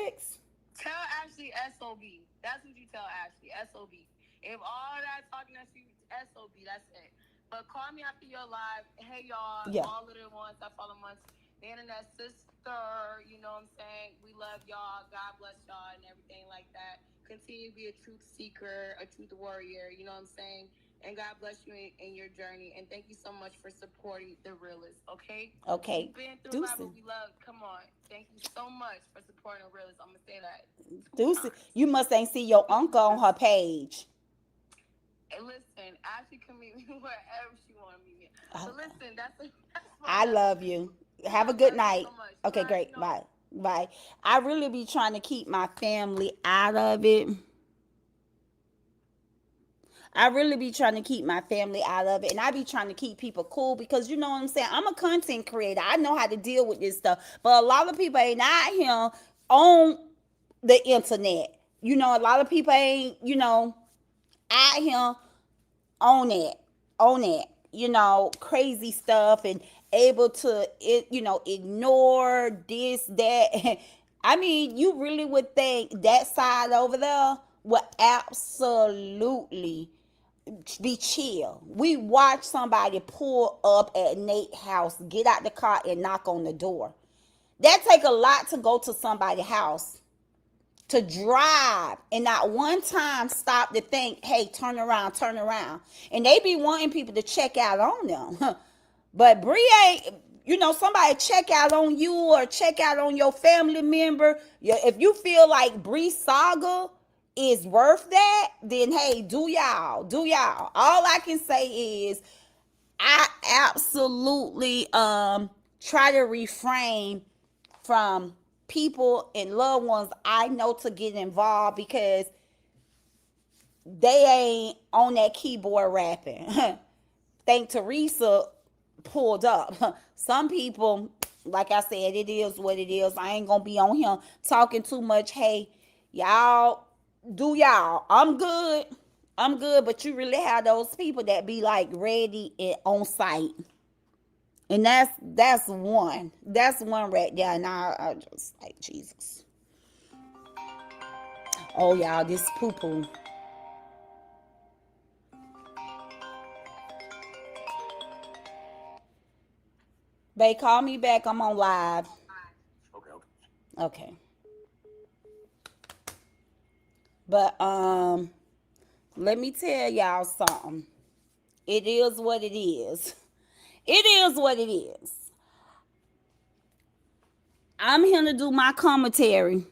Tell Ashley SOB. That's what you tell Ashley, SOB. If all that talking that she SOB, that's it. But call me after your live. Hey, y'all, all of the ones that follow months, the internet sister, you know what I'm saying? We love y'all. God bless y'all and everything like that. Continue to be a truth seeker, a truth warrior, you know what I'm saying? And God bless you in your journey. And thank you so much for supporting The Realist, okay? Okay. We've been through life, but we love. Come on. Thank you so much for supporting The Realist. I'm going to say that. Deuces. You must ain't see your uncle on her page. Hey, listen, Ashley can meet me wherever she want to meet me. So listen, that's I love you. Have a good night. So okay, great. Bye. Bye. I really be trying to keep my family out of it. I really be trying to keep my family out of it. And I be trying to keep people cool because, you know what I'm saying? I'm a content creator. I know how to deal with this stuff. But a lot of people ain't out here on the internet. You know, a lot of people ain't, you know, out here on it, you know, crazy stuff and able to, you know, ignore this, that. I mean, you really would think that side over there would absolutely be chill. We watch somebody pull up at Nate's house, get out the car and knock on the door. That take a lot to go to somebody's house, to drive and not one time stop to think, hey, turn around. And they be wanting people to check out on them. But Bree ain't, you know, somebody check out on you or check out on your family member. If you feel like Bree's saga is worth that, then hey, do y'all. All I can say is I absolutely try to refrain from people and loved ones I know to get involved because they ain't on that keyboard rapping. Thank Teresa pulled up. Some people, like I said, it is what it is. I ain't gonna be on here talking too much. Hey, y'all do y'all. I'm good. But you really have those people that be like ready and on site. And that's one. That's one right there. And I just like, Jesus. Oh, y'all, this poo-poo. Babe, call me back. I'm on live. Okay. But let me tell y'all something. It is what it is. It is what it is. I'm here to do my commentary.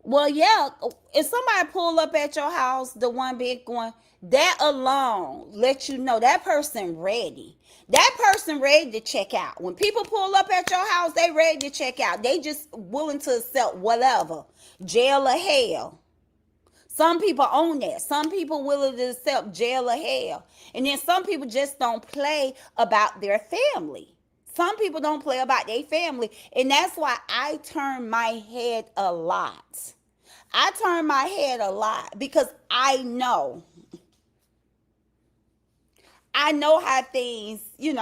Well, yeah, if somebody pull up at your house, the one big one, that alone let you know that person ready. That person ready to check out. When people pull up at your house, they ready to check out. They just willing to accept whatever, jail or hell. Some people own that. Some people willing to accept jail or hell. And then some people just don't play about their family. Some people don't play about their family. And that's why I turn my head a lot. I turn my head a lot because I know how things, can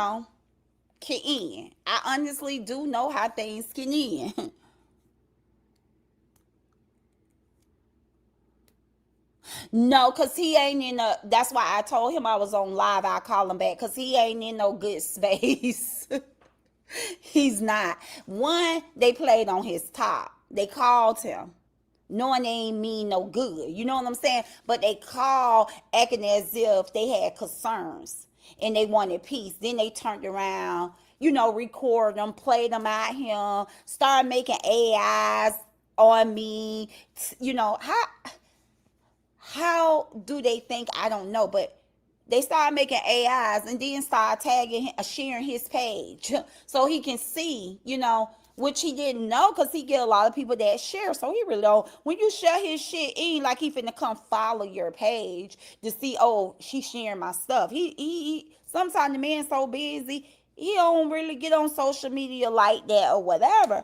end. I honestly do know how things can end. No, because he ain't in a, that's why I told him I was on live. I'll call him back because he ain't in no good space. He's not. One, they played on his top. They called him. Knowing they ain't mean no good. You know what I'm saying? But they called acting as if they had concerns and they wanted peace. Then they turned around, record them, play them out here, start making AIs on me. How do they think? I don't know, but they started making AIs and then start tagging, sharing his page so he can see, which he didn't know because he get a lot of people that share. So he really don't. When you share his shit, it ain't like he finna come follow your page to see, oh, she's sharing my stuff. He sometimes the man's so busy, he don't really get on social media like that or whatever.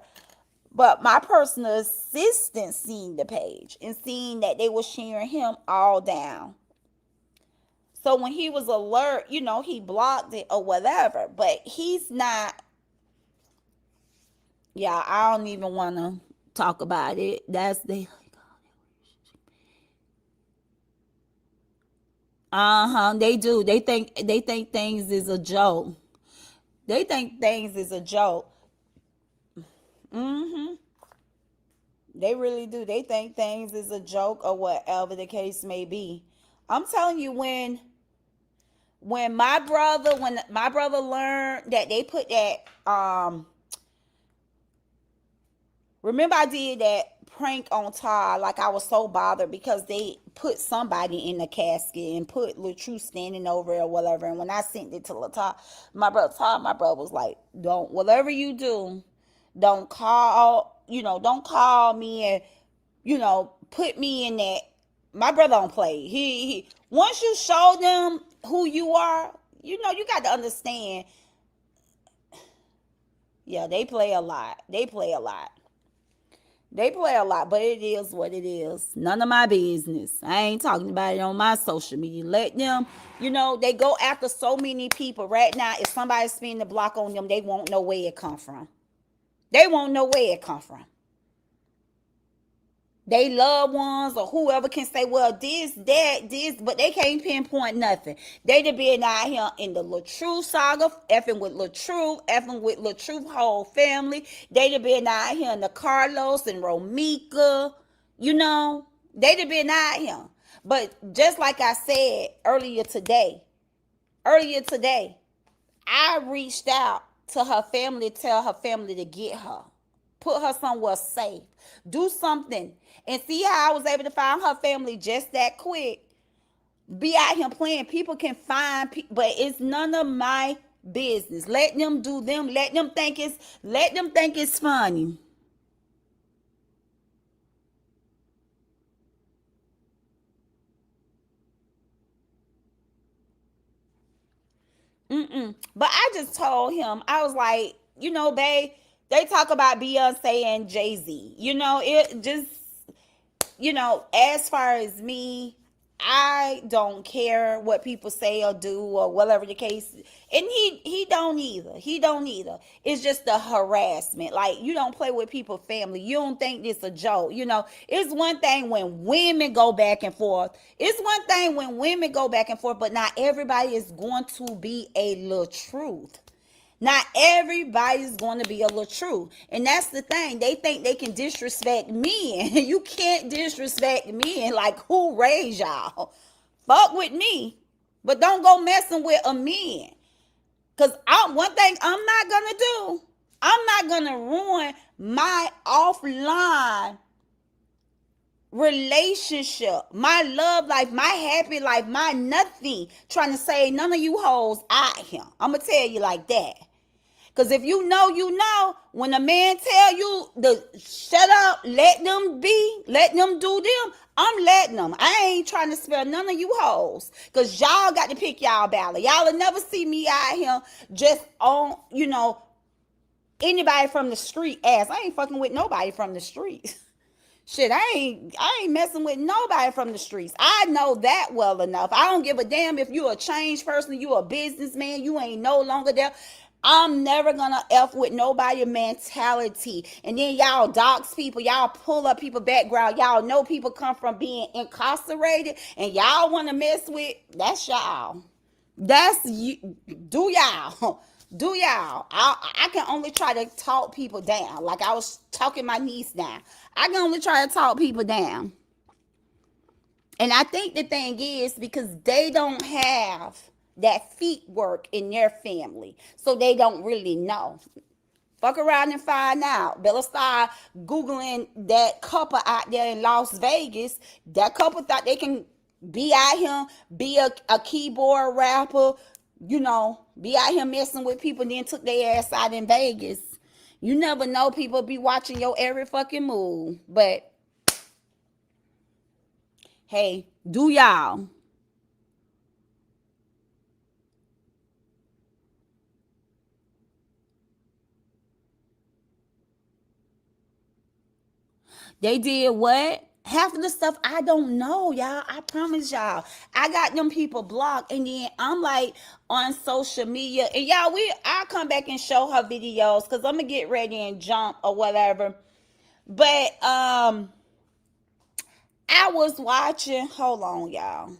But my personal assistant seen the page and seen that they were sharing him all down. So when he was alert, he blocked it or whatever. But he's not. Yeah, I don't even want to talk about it. That's the. They do. They think things is a joke. They think things is a joke. They really do. They think things is a joke or whatever the case may be. I'm telling you, when my brother learned that they put that remember I did that prank on Todd, like I was so bothered because they put somebody in the casket and put LaTrue standing over it or whatever. And when I sent it to LaTodd, my brother was like, don't, whatever you do, don't call me and, put me in that. My brother don't play. He once you show them who you are, you got to understand. Yeah, they play a lot. They play a lot, but it is what it is. None of my business. I ain't talking about it on my social media. Let them, they go after so many people right now. If somebody's spinning the block on them, they won't know where it come from. They won't know where it come from. They loved ones or whoever can say, well, this, but they can't pinpoint nothing. They done been out here in the LaTrue saga, effing with LaTrue whole family. They done been out here in the Carlos and Romika, they done been out here. But just like I said earlier today, I reached out to her family, tell her family to get her. Put her somewhere safe. Do something. And see how I was able to find her family just that quick. Be out here playing. People can find people, but it's none of my business. Let them do them. Let them think it's funny. But I just told him, I was like, you know, babe, they talk about Beyonce and Jay-Z. You know, it just, you know, as far as me, I don't care what people say or do or whatever the case. And he don't either. He don't either. It's just the harassment. Like, you don't play with people's family. You don't think this a joke. You know, it's one thing when women go back and forth. It's one thing when women go back and forth, but not everybody is going to be a little truth. Not everybody's going to be a little true. And that's the thing. They think they can disrespect men. You can't disrespect men. Like, who raised y'all? Fuck with me. But don't go messing with a man. Because one thing I'm not going to do, I'm not going to ruin my offline relationship, my love life, my happy life, my nothing, trying to say none of you hoes out here. I'm going to tell you like that. Because if you know, when a man tell you to shut up, let them be, let them do them, I'm letting them. I ain't trying to spare none of you hoes. Because y'all got to pick y'all battle. Y'all will never see me out here just on, you know, anybody from the street ass. I ain't fucking with nobody from the street. Shit, I ain't messing with nobody from the streets. I know that well enough. I don't give a damn if you a changed person, you a businessman, you ain't no longer there. I'm never gonna F with nobody mentality. And then y'all dox people, y'all pull up people background, y'all know people come from being incarcerated, and y'all wanna mess with, that's y'all. That's you. Do y'all. Do y'all. I can only try to talk people down. Like I was talking my niece down. I can only try to talk people down. And I think the thing is because they don't have that feet work in their family. So they don't really know. Fuck around and find out. Better start Googling that couple out there in Las Vegas. That couple thought they can be out here, be a keyboard rapper, you know, be out here messing with people, then took their ass out in Vegas. You never know, people be watching your every fucking move. But hey, do y'all. They did what? Half of the stuff I don't know, y'all. I promise y'all. I got them people blocked, and then I'm like on social media, and y'all, I'll come back and show her videos because I'm gonna get ready and jump or whatever. But I was watching. Hold on, y'all.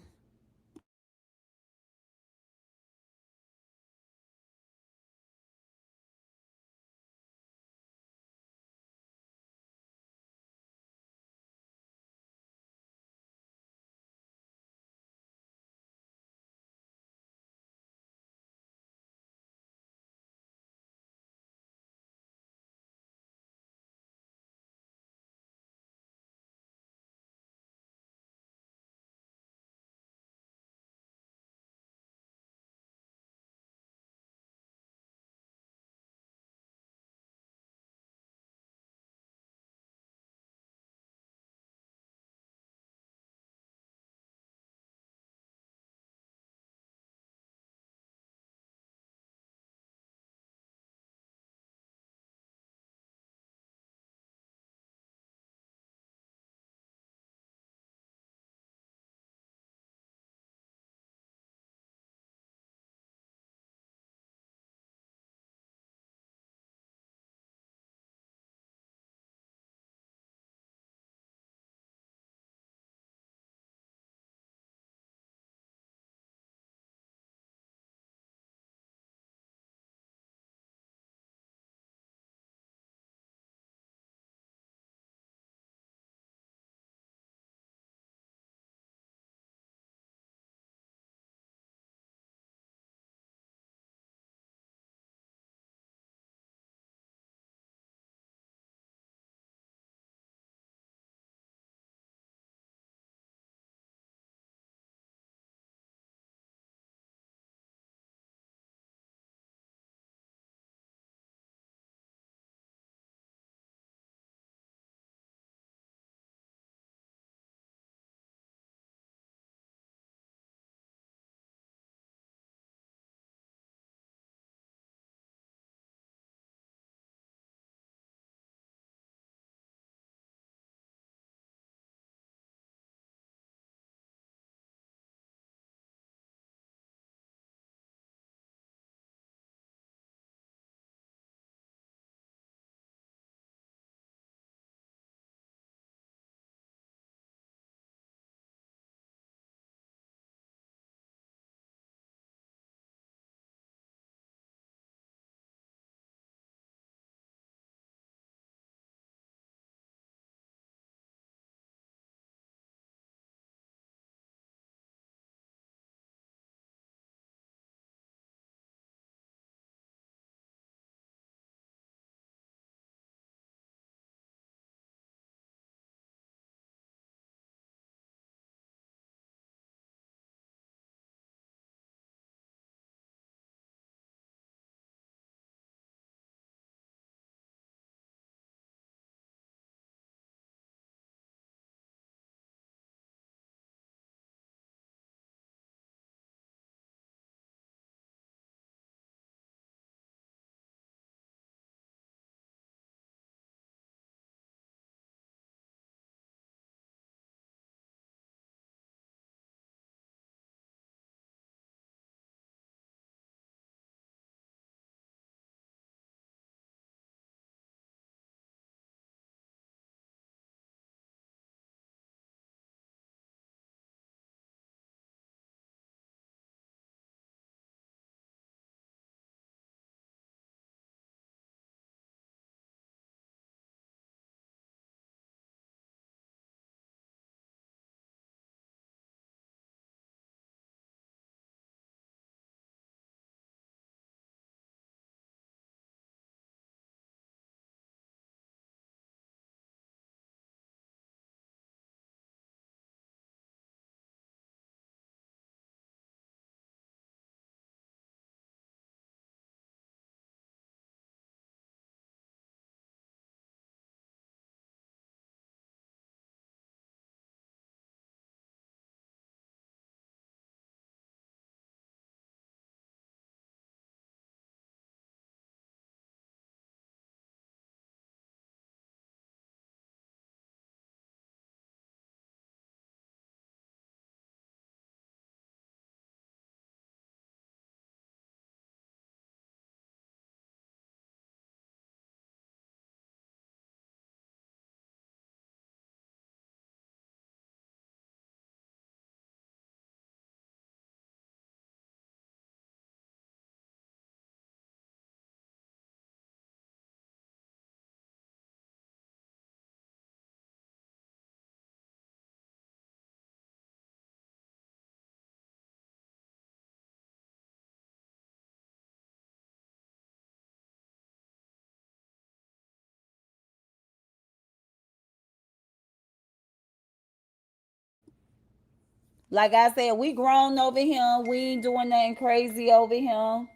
Like I said, we grown over here. We ain't doing nothing crazy over here.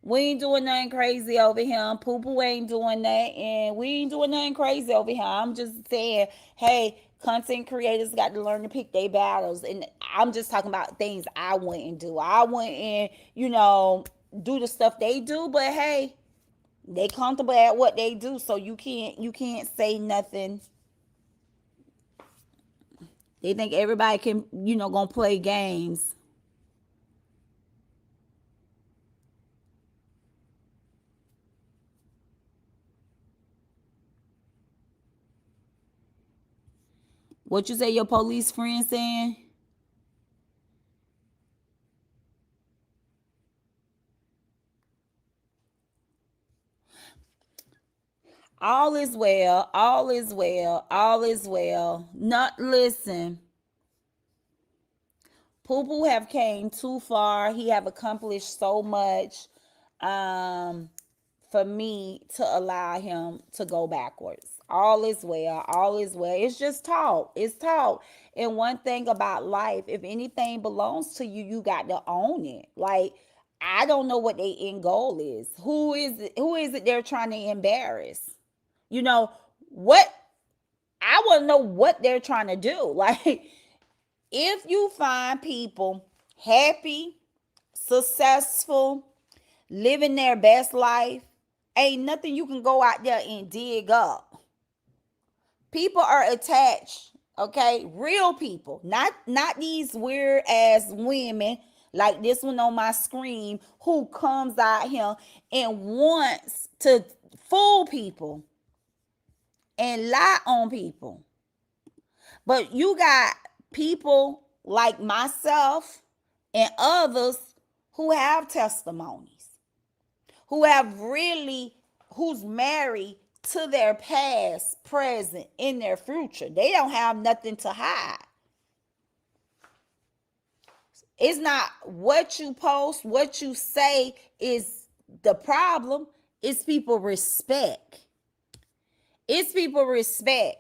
We ain't doing nothing crazy over here. Poo Poo ain't doing that, and we ain't doing nothing crazy over here. I'm just saying, hey, content creators got to learn to pick their battles, and I'm just talking about things I wouldn't do. I wouldn't, do the stuff they do, but hey, they comfortable at what they do, so you can't say nothing. They think everybody can, gonna play games. What you say your police friend saying? All is well. All is well. All is well. Not listen. Poo Poo have came too far. He have accomplished so much for me to allow him to go backwards. All is well. All is well. It's just talk. It's talk. And one thing about life, if anything belongs to you, you got to own it. Like, I don't know what their end goal is. Who is it they're trying to embarrass? What? I want to know what they're trying to do. Like, if you find people happy, successful, living their best life, ain't nothing you can go out there and dig up. People are attached, okay? Real people, not these weird ass women like this one on my screen who comes out here and wants to fool people and lie on people. But you got people like myself and others who have testimonies, who's married to their past, present, and their future. They don't have nothing to hide. It's not what you post, what you say is the problem. It's people respect. It's people respect.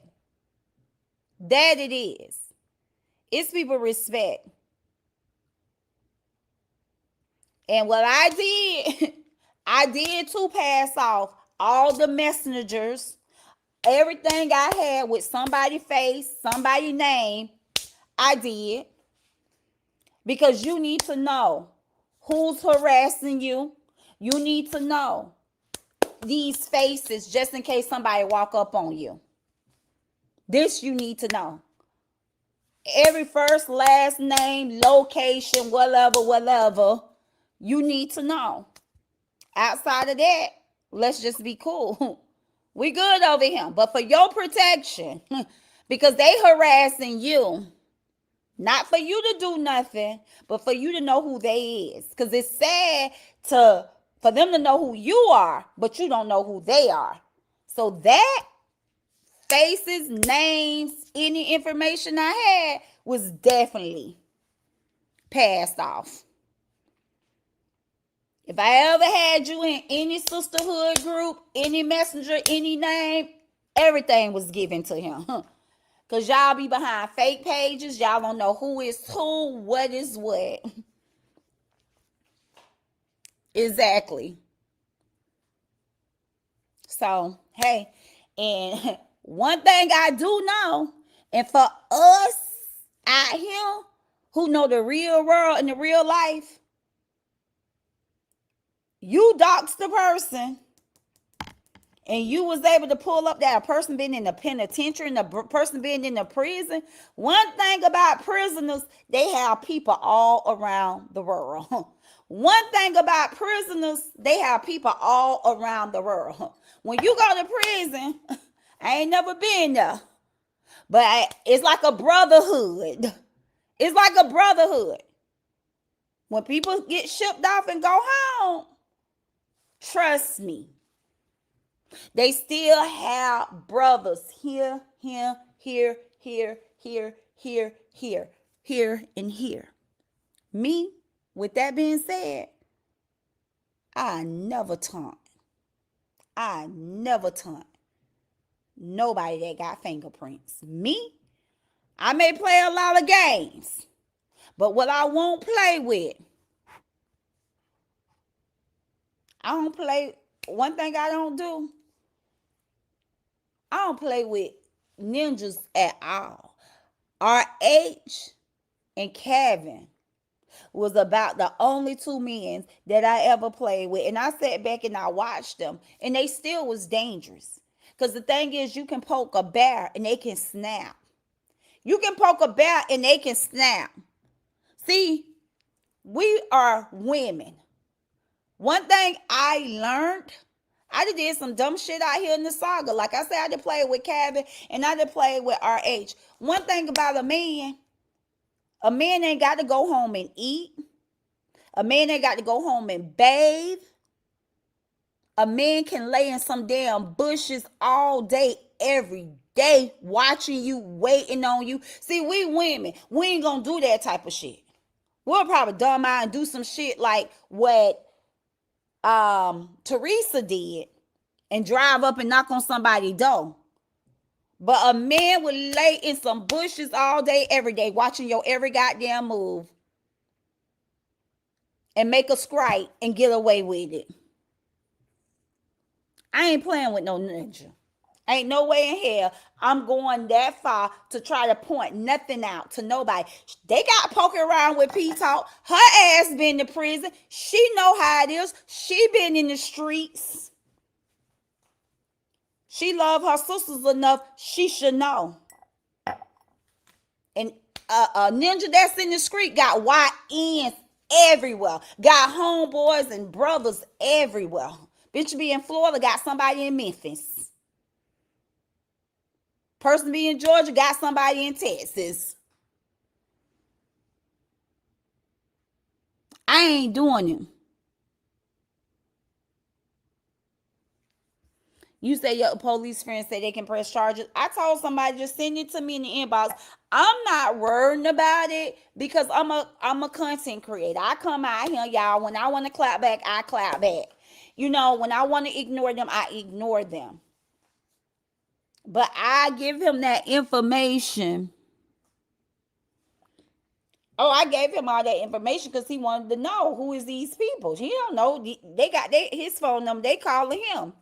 That it is. It's people respect. And what I did, I did to pass off all the messengers, everything I had with somebody's face, somebody's name, I did. Because you need to know who's harassing you. You need to know these faces just in case somebody walk up on you. This you need to know. Every first, last name, location, whatever, you need to know. Outside of that, let's just be cool. We good over here. But for your protection, because they harassing you, not for you to do nothing, but for you to know who they is. Because it's sad for them to know who you are, but you don't know who they are. So that faces, names, any information I had was definitely passed off. If I ever had you in any sisterhood group, any messenger, any name, everything was given to him. Because y'all be behind fake pages. Y'all don't know who is who, what is what. Exactly. So, hey, and one thing I do know, and for us out here who know the real world and the real life, you doxed the person and you was able to pull up that a person been in the penitentiary and the person being in the prison. One thing about prisoners, they have people all around the world. One thing about prisoners, they have people all around the world. When you go to prison, I ain't never been there, but it's like a brotherhood. It's like a brotherhood. When people get shipped off and go home, trust me, they still have brothers here, and here. Me, with that being said, I never taunt. Nobody that got fingerprints. Me, I may play a lot of games, but what I won't play with, I don't play. One thing I don't do, I don't play with ninjas at all. RH and Kevin was about the only two men that I ever played with. And I sat back and I watched them, and they still was dangerous. Because the thing is, you can poke a bear and they can snap. You can poke a bear and they can snap. See, we are women. One thing I learned, I did some dumb shit out here in the saga. Like I said, I did play with Kevin and I did play with RH. One thing about a man ain't got to go home and eat. A man ain't got to go home and bathe. A man can lay in some damn bushes all day, every day, watching you, waiting on you. See, we women, we ain't gonna do that type of shit. We'll probably dumb out and do some shit like what Teresa did and drive up and knock on somebody's door. But a man would lay in some bushes all day, every day, watching your every goddamn move and make a scrape and get away with it. I ain't playing with no ninja. Ain't no way in hell I'm going that far to try to point nothing out to nobody. They got poking around with P-Talk. Her ass been to prison. She know how it is. She been in the streets. She love her sisters enough. She should know. And a ninja that's in the street got YNs everywhere. Got homeboys and brothers everywhere. Bitch be in Florida, got somebody in Memphis. Person be in Georgia, got somebody in Texas. I ain't doing it. You say your police friends say they can press charges. I told somebody just send it to me in the inbox. I'm not worrying about it because I'm a content creator. I come out here, y'all. When I want to clap back, I clap back. You know, when I want to ignore them, I ignore them. But I give him that information. Oh, I gave him all that information because he wanted to know who is these people. He don't know. They got his phone number. They calling him.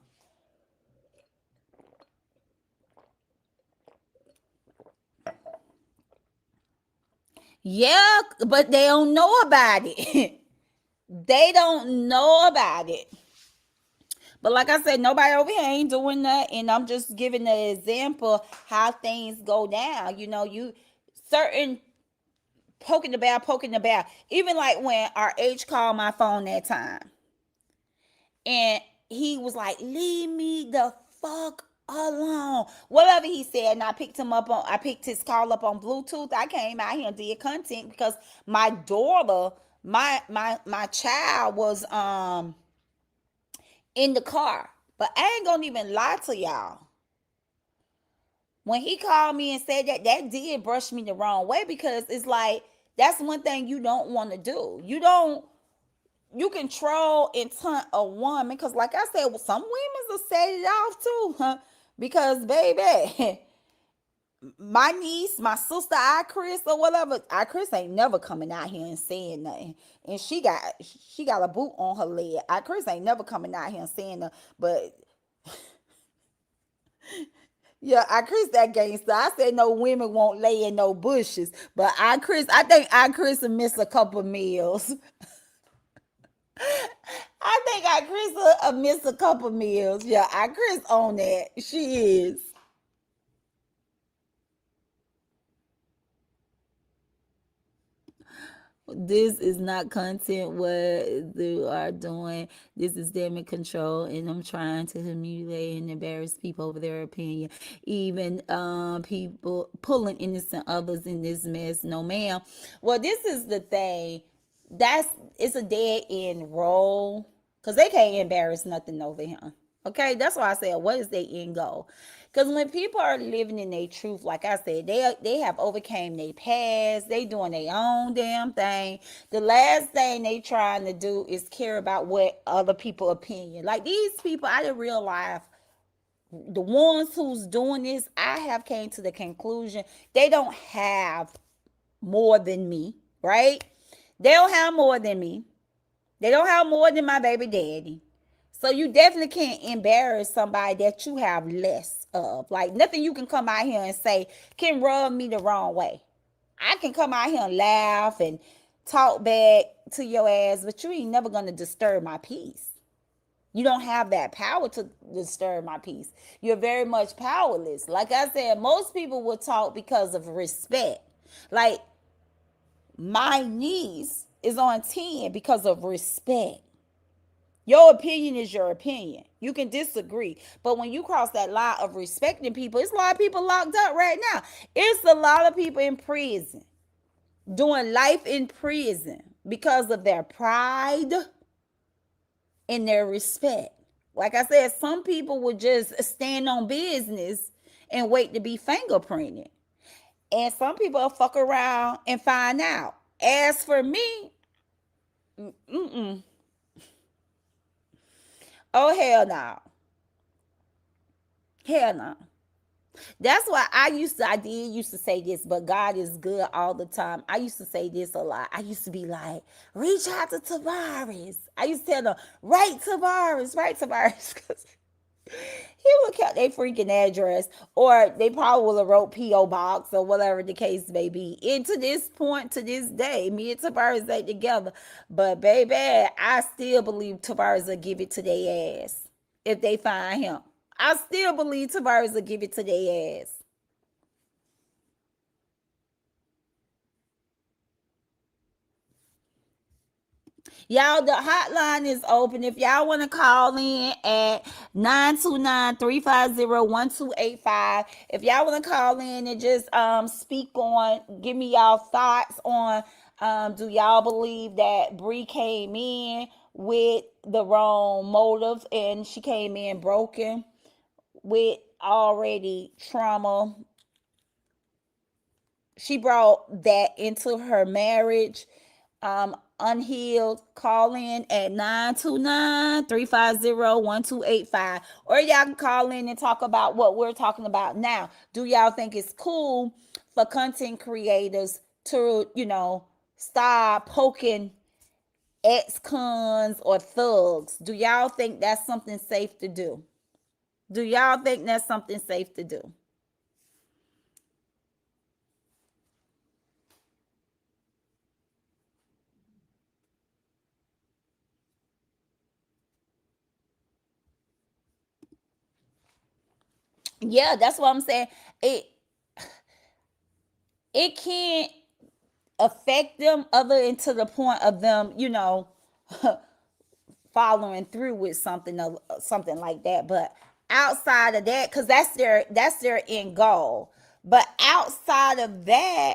Yeah, but they don't know about it. They don't know about it. But like I said, nobody over here ain't doing that. And I'm just giving the example how things go down. You know, you certain poking the bear. Even like when RH called my phone that time. And he was like, leave me the fuck alone. Whatever he said. And I picked his call up on Bluetooth. I came out here and did content because my daughter, my child was in the car. But I ain't gonna even lie to y'all. When he called me and said that did brush me the wrong way because it's like, that's one thing you don't want to do. You can troll and taunt a woman because like I said, some women will set it off too, huh? Because baby, my niece, my sister, Chris or whatever, Chris ain't never coming out here and saying nothing. And she got a boot on her leg. Chris ain't never coming out here and saying nothing. But yeah, Chris that gangster. I said no women won't lay in no bushes. But I think Chris will miss a couple meals. I think Chris will miss a couple meals. Yeah, Chris on that. She is. This is not content what they are doing. This is damage control, and I'm trying to humiliate and embarrass people over their opinion. Even people pulling innocent others in this mess. No, ma'am. Well, this is the thing. It's a dead end role because they can't embarrass nothing over here. Okay, that's why I said, what is their end goal? Because when people are living in their truth, like I said, they have overcame their past. They doing their own damn thing. The last thing they trying to do is care about what other people opinion. Like these people, I didn't realize the ones who's doing this, I have came to the conclusion they don't have more than me, right? They don't have more than me. They don't have more than my baby daddy. So you definitely can't embarrass somebody that you have less of. Like, nothing you can come out here and say can rub me the wrong way. I can come out here and laugh and talk back to your ass, but you ain't never going to disturb my peace. You don't have that power to disturb my peace. You're very much powerless. Like I said, most people will talk because of respect. Like, my niece is on 10 because of respect. Your opinion is your opinion. You can disagree. But when you cross that line of respecting people, it's a lot of people locked up right now. It's a lot of people in prison, doing life in prison because of their pride and their respect. Like I said, some people would just stand on business and wait to be fingerprinted. And some people will fuck around and find out. As for me, oh, hell no. Hell no. That's why I did used to say this, but God is good all the time. I used to say this a lot. I used to be like, reach out to Tavares. I used to tell them, write Tavares. Because he would count their freaking address, or they probably would have wrote P.O. Box or whatever the case may be. And to this point, to this day, me and Tavares ain't together. But baby, I still believe Tavares will give it to their ass if they find him. I still believe Tavares will give it to their ass. Y'all, the hotline is open. If y'all want to call in at 929-350-1285. If y'all want to call in and just speak on, give me y'all thoughts on, do y'all believe that Bree came in with the wrong motive and she came in broken with already trauma? She brought that into her marriage. Unhealed. Call in at 929-350-1285. Or y'all can call in and talk about what we're talking about now. Do y'all think it's cool for content creators to, start poking ex-cons or thugs? Do y'all think that's something safe to do? Do y'all think that's something safe to do? Yeah, that's what I'm saying. It can't affect them other than to the point of them, following through with something like that. But outside of that, because that's their end goal. But outside of that,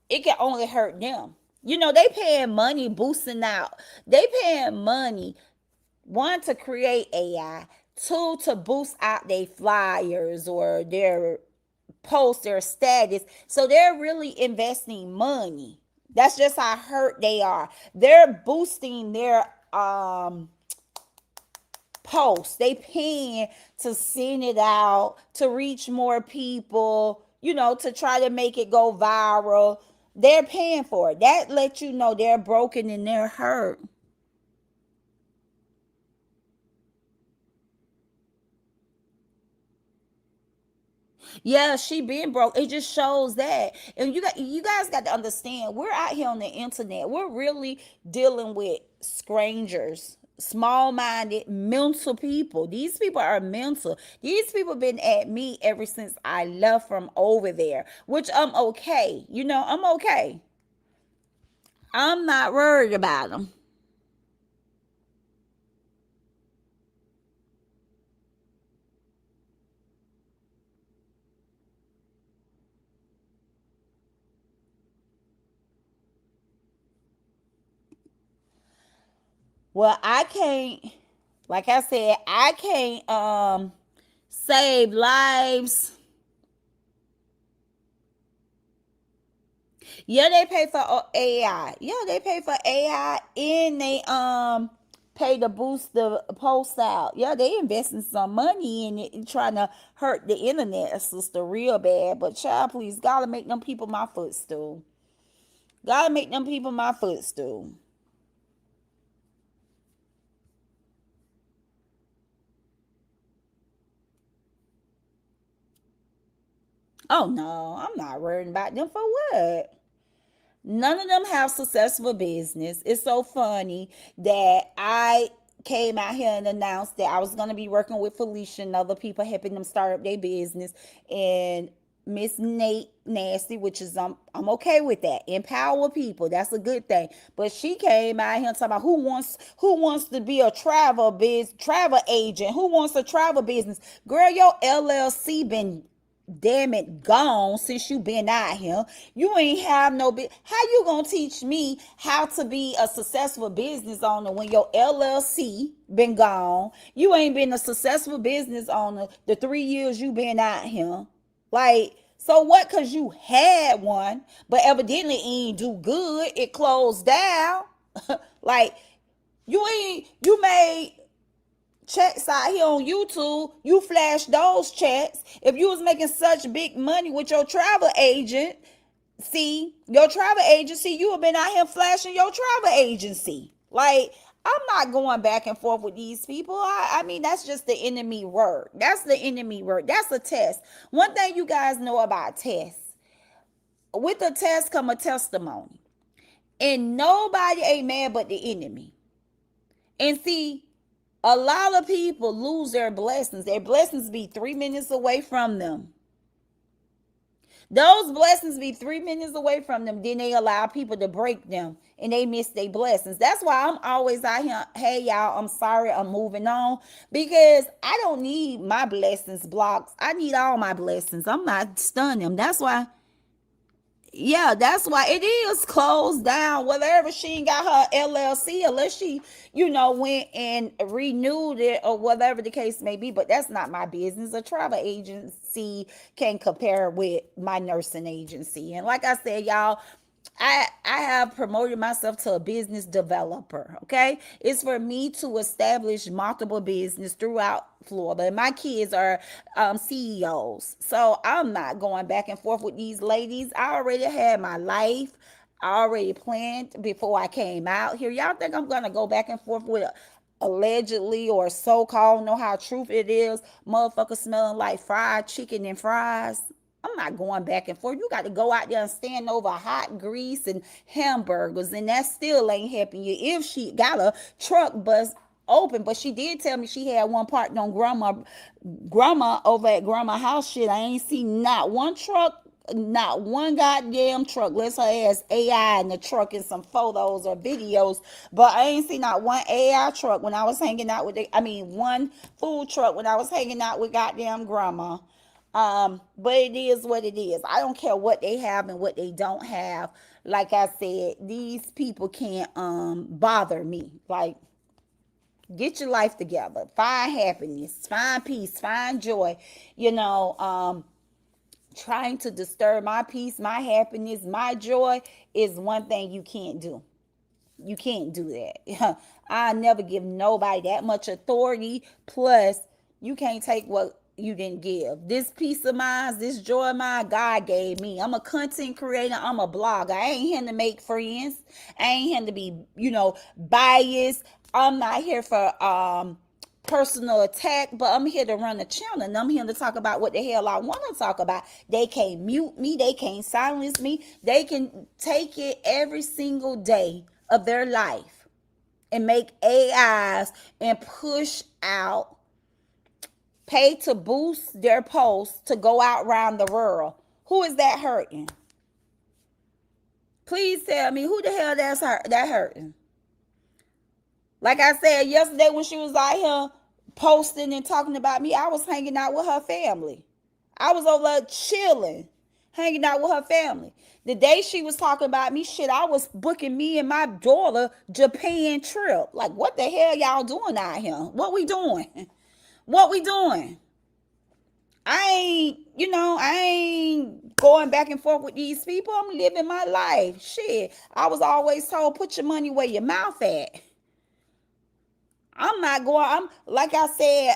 it can only hurt them. They paying money boosting out. They paying money, one, to create AI, two, to boost out their flyers or their post, their status. So they're really investing money. That's just how hurt they are. They're boosting their posts. They paying to send it out, to reach more people, to try to make it go viral. They're paying for it. That lets you know they're broken and they're hurt. Yeah, she been broke. It just shows that. And you guys got to understand, we're out here on the internet. We're really dealing with strangers, small-minded, mental people. These people are mental. These people been at me ever since I left from over there, which I'm okay. I'm okay. I'm not worried about them. Well, I can't, like I said, I can't save lives. Yeah, they pay for AI. Yeah, they pay for AI, and pay to boost the post out. Yeah, they investing some money in it and trying to hurt the internet sister real bad. But child, please, gotta make them people my footstool. Gotta make them people my footstool. Oh no, I'm not worrying about them for what? None of them have successful business. It's so funny that I came out here and announced that I was going to be working with Felicia and other people, helping them start up their business. And Miss Nate Nasty, which is I'm okay with that. Empower people. That's a good thing. But she came out here and talking about who wants to be a travel agent, who wants a travel business. Girl, your LLC been damn it gone since you been out here. You ain't have no how you gonna teach me how to be a successful business owner when your LLC been gone? You ain't been a successful business owner the 3 years you been out here. Like, so what? Cause you had one, but evidently it ain't do good. It closed down. Like, you made checks out here on YouTube, you flash those checks. If you was making such big money with your travel agency, you have been out here flashing your travel agency. Like, I'm not going back and forth with these people. I mean, that's just the enemy word. That's the enemy word. That's a test. One thing you guys know about tests, with a test come a testimony. And nobody ain't mad but the enemy. And see, a lot of people lose their blessings. Their blessings be 3 minutes away from them. Those blessings be 3 minutes away from them. Then they allow people to break them and they miss their blessings. That's why I'm always out here. Hey, y'all, I'm sorry. I'm moving on because I don't need my blessings blocked. I need all my blessings. I'm not stunning them. That's why. Yeah, that's why it is closed down. Whatever, she ain't got her LLC unless she, went and renewed it or whatever the case may be. But that's not my business. A travel agency can compare with my nursing agency. And like I said, y'all, I have promoted myself to a business developer. Okay, it's for me to establish multiple business throughout Florida, and my kids are CEOs, so I'm not going back and forth with these ladies. I already had my life. I already planned before I came out here. Y'all think I'm gonna go back and forth with allegedly or so-called, know how truth it is, motherfucker smelling like fried chicken and fries? I'm not going back and forth. You got to go out there and stand over hot grease and hamburgers, and that still ain't helping you. If she got a truck bus open, but she did tell me she had one parked on grandma over at grandma house. Shit, I ain't seen not one truck, not one goddamn truck. Let's her ass AI in the truck and some photos or videos, but I ain't seen not one AI truck when I was hanging out with one food truck when I was hanging out with goddamn grandma. But it is what it is. I don't care what they have and what they don't have. Like I said, these people can't bother me. Like, get your life together. Find happiness, find peace, find joy. Trying to disturb my peace, my happiness, my joy is one thing you can't do. You can't do that. I never give nobody that much authority. Plus, you can't take what you didn't give. This peace of mind, this joy of mine, God gave me. I'm a content creator. I'm a blogger. I ain't here to make friends. I ain't here to be, biased. I'm not here for personal attack, but I'm here to run a channel, and I'm here to talk about what the hell I want to talk about. They can't mute me. They can't silence me. They can take it every single day of their life and make AIs and push out, pay to boost their posts to go out around the world. Who is that hurting? Please tell me who the hell that hurting. Like I said yesterday when she was out here posting and talking about me, I was hanging out with her family. I was over there chilling, hanging out with her family. The day she was talking about me, shit, I was booking me and my daughter Japan trip. Like, what the hell y'all doing out here? What we doing? What we doing? I ain't going back and forth with these people. I'm living my life. Shit, I was always told, put your money where your mouth at. I'm not going. I'm like I said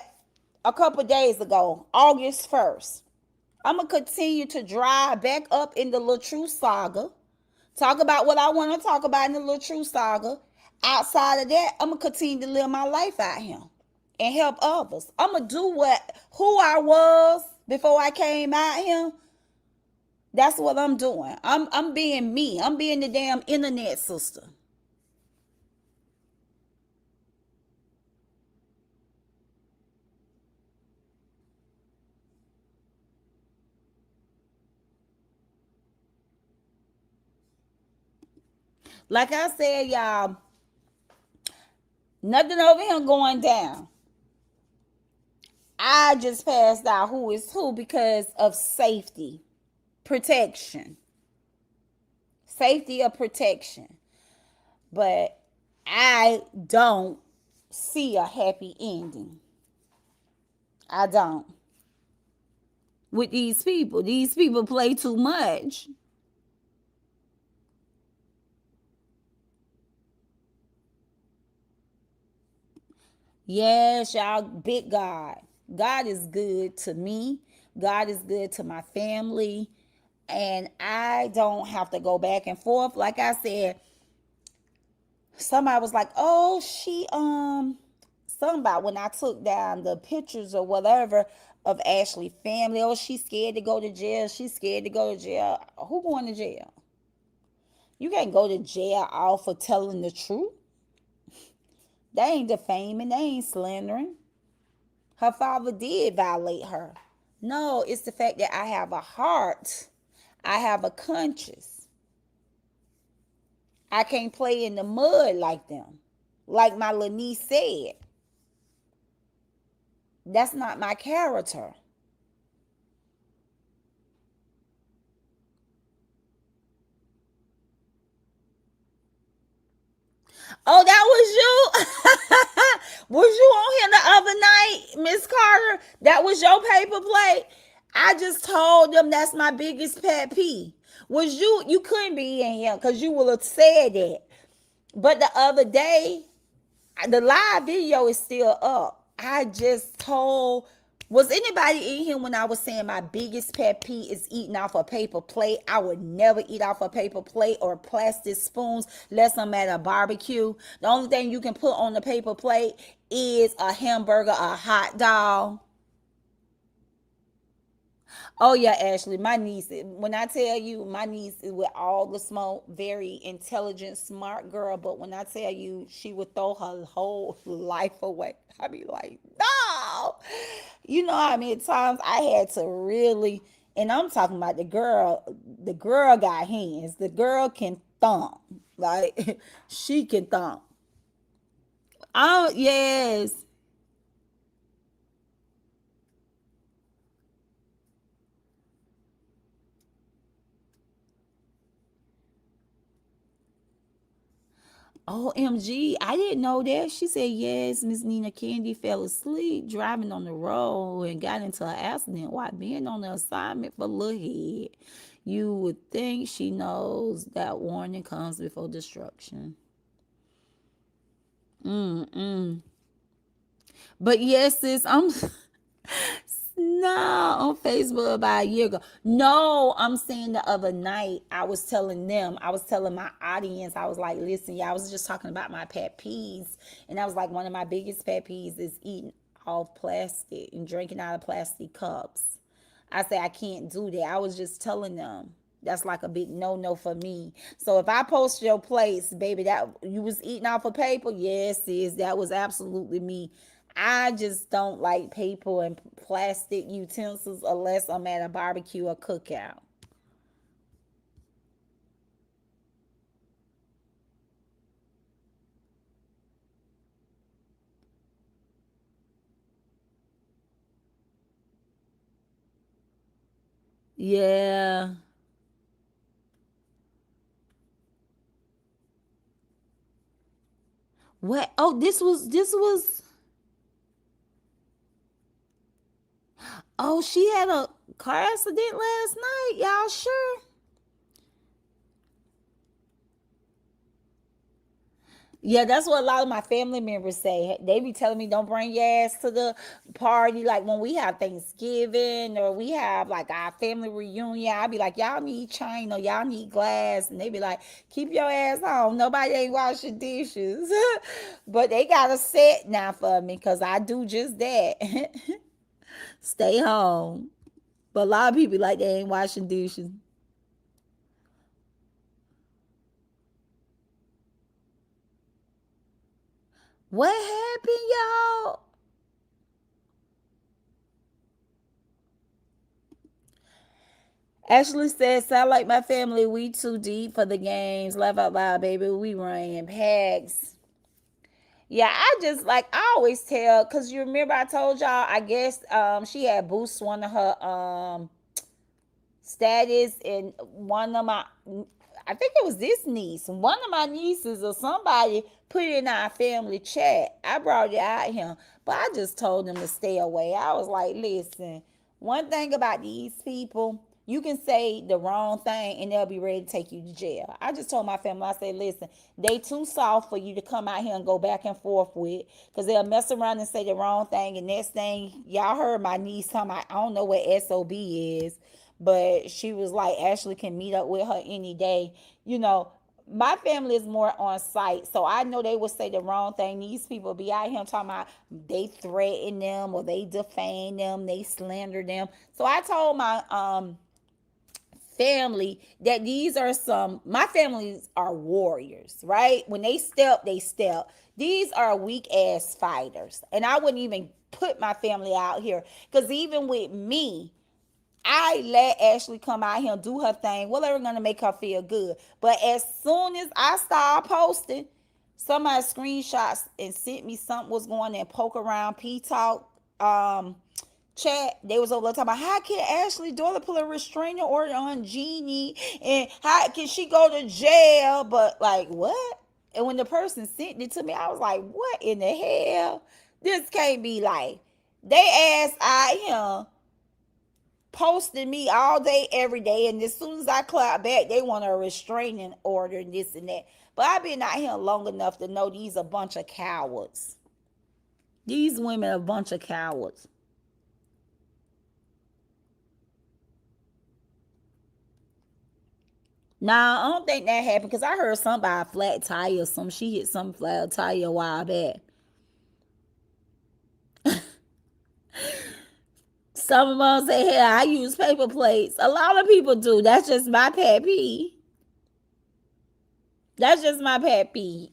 a couple days ago, August 1st. I'm gonna continue to drive back up in the LaTrue saga. Talk about what I want to talk about in the LaTrue saga. Outside of that, I'm gonna continue to live my life out here and help others. I'm gonna do who I was before I came out here. That's what I'm doing. I'm being me. I'm being the damn internet sister. Like I said, y'all, nothing over here going down. I just passed out who is who because of safety, protection. Safety or protection. But I don't see a happy ending. I don't. With these people. These people play too much. Yes, y'all, big God. God is good to me. God is good to my family. And I don't have to go back and forth. Like I said, somebody was like, oh, something about when I took down the pictures or whatever of Ashley family. Oh, she's scared to go to jail. She's scared to go to jail. Who going to jail? You can't go to jail all for telling the truth. They ain't defaming. They ain't slandering. Her father did violate her. No, it's the fact that I have a heart. I have a conscience. I can't play in the mud like them. Like my little niece said. That's not my character. Oh, that was you? Was you on here the other night, Miss Carter? That was your paper plate? I just told them that's my biggest pet peeve. Was you couldn't be in here because you would have said that. But the other day, the live video is still up. I just told, was anybody in here when I was saying my biggest pet peeve is eating off a paper plate? I would never eat off a paper plate or plastic spoons unless I'm at a barbecue. The only thing you can put on the paper plate is a hamburger, a hot dog. Oh yeah, Ashley, my niece, when I tell you my niece is with all the smoke, very intelligent, smart girl, but when I tell you she would throw her whole life away, I'd be like, no. You know how many times I had to really, and I'm talking about the girl got hands. The girl can thump. Like, she can thump. Oh, yes. OMG, I didn't know that. She said, yes, Miss Nina Candy fell asleep driving on the road and got into an accident while being on the assignment for Little Head. You would think she knows that warning comes before destruction. But yes, sis, I'm on Facebook about a year ago. No, I'm saying the other night, I was telling my audience, I was like, listen, y'all, I was just talking about my pet peeves. And I was like, one of my biggest pet peeves is eating off plastic and drinking out of plastic cups. I said, I can't do that. I was just telling them. That's like a big no-no for me. So if I post your place, baby, that you was eating off of paper, yes, sis, that was absolutely me. I just don't like paper and plastic utensils unless I'm at a barbecue or cookout. Yeah. What? Oh, this was. Oh, she had a car accident last night. Y'all sure? Yeah, that's what a lot of my family members say. They be telling me don't bring your ass to the party. Like when we have Thanksgiving or we have like our family reunion, I be like, y'all need china, y'all need glass. And they be like, keep your ass home. Nobody ain't washing dishes. But they got a set now for me because I do just that. Stay home. But a lot of people like they ain't washing dishes. What happened, y'all? Ashley said, sound like my family. We too deep for the games. Laugh out loud, baby. We ran packs. Yeah, I just like I always tell, because you remember I told y'all, I guess she had boosted one of her status, and one of my, I think it was this niece, one of my nieces or somebody put it in our family chat. I brought it out here, but I just told them to stay away. I was like, listen, one thing about these people, you can say the wrong thing and they'll be ready to take you to jail. I just told my family, I said, listen, they too soft for you to come out here and go back and forth with, because they'll mess around and say the wrong thing. And next thing, y'all heard my niece talking about, I don't know what SOB is, but she was like, Ashley can meet up with her any day. You know, my family is more on site, so I know they would say the wrong thing. These people be out here talking about they threaten them or they defame them, they slander them. So I told my family that these are my families are warriors, right? When they step, they step. These are weak ass fighters. And I wouldn't even put my family out here, because even with me, I let Ashley come out here and do her thing, whatever gonna make her feel good. But as soon as I start posting, somebody screenshots and sent me something was going in Poke Around P-Talk chat. They was over there talking about, how can Ashley daughter put a restraining order on Jeannie, and how can she go to jail? But like, what? And when the person sent it to me, I was like, what in the hell? This can't be like, they ass out here posting me all day, every day, and as soon as I clap back, they want a restraining order and this and that. But I've been out here long enough to know these a bunch of cowards. These women are a bunch of cowards. Nah, I don't think that happened, because I heard somebody flat tire or something. She hit some flat tire a while back. Some of them say, hey, I use paper plates. A lot of people do. That's just my pet peeve. That's just my pet peeve.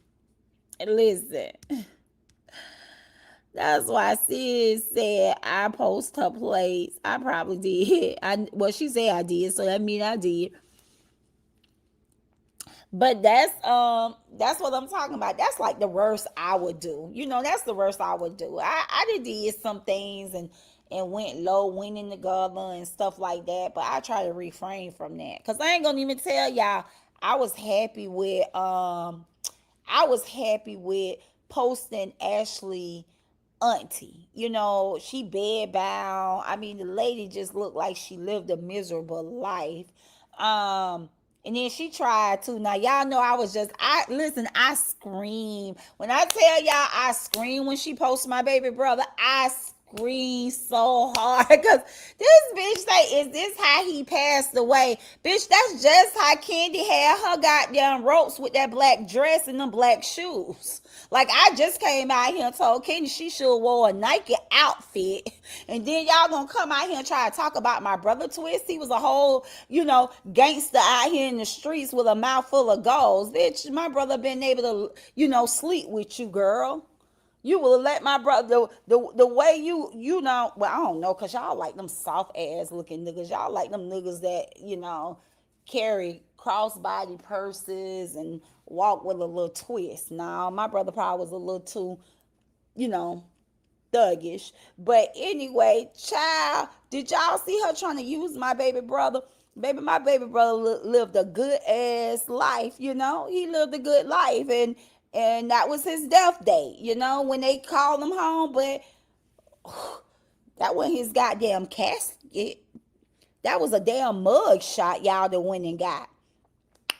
Listen. That's why sis said I post her plates. I probably did. Well, she said I did, so that means I did. But that's what I'm talking about. That's like the worst I would do. You know, that's the worst I would do. I did some things and went low, went in the gutter and stuff like that. But I try to refrain from that, because I ain't gonna even tell y'all. I was happy with posting Ashley auntie. You know, she bed bound. I mean, the lady just looked like she lived a miserable life. And then she tried to. Now, y'all know I scream. When I tell y'all I scream when she posted my baby brother, I scream so hard, because this bitch say, is this how he passed away? Bitch, that's just how Candy had her goddamn ropes with that black dress and them black shoes. Like, I just came out here and told Candy she should have wore a Nike outfit. And then y'all gonna come out here and try to talk about my brother Twist. He was a whole, gangster out here in the streets with a mouth full of goals. Bitch, my brother been able to, sleep with you, girl. You will let my brother, the way you know, well, I don't know, because y'all like them soft ass looking niggas. Y'all like them niggas that, carry crossbody purses and walk with a little twist. Now, my brother probably was a little too, thuggish. But anyway, child, did y'all see her trying to use my baby brother? Baby, my baby brother lived a good ass life, He lived a good life, and that was his death date, when they called him home. But that wasn't his goddamn casket. That was a damn mug shot y'all that went and got.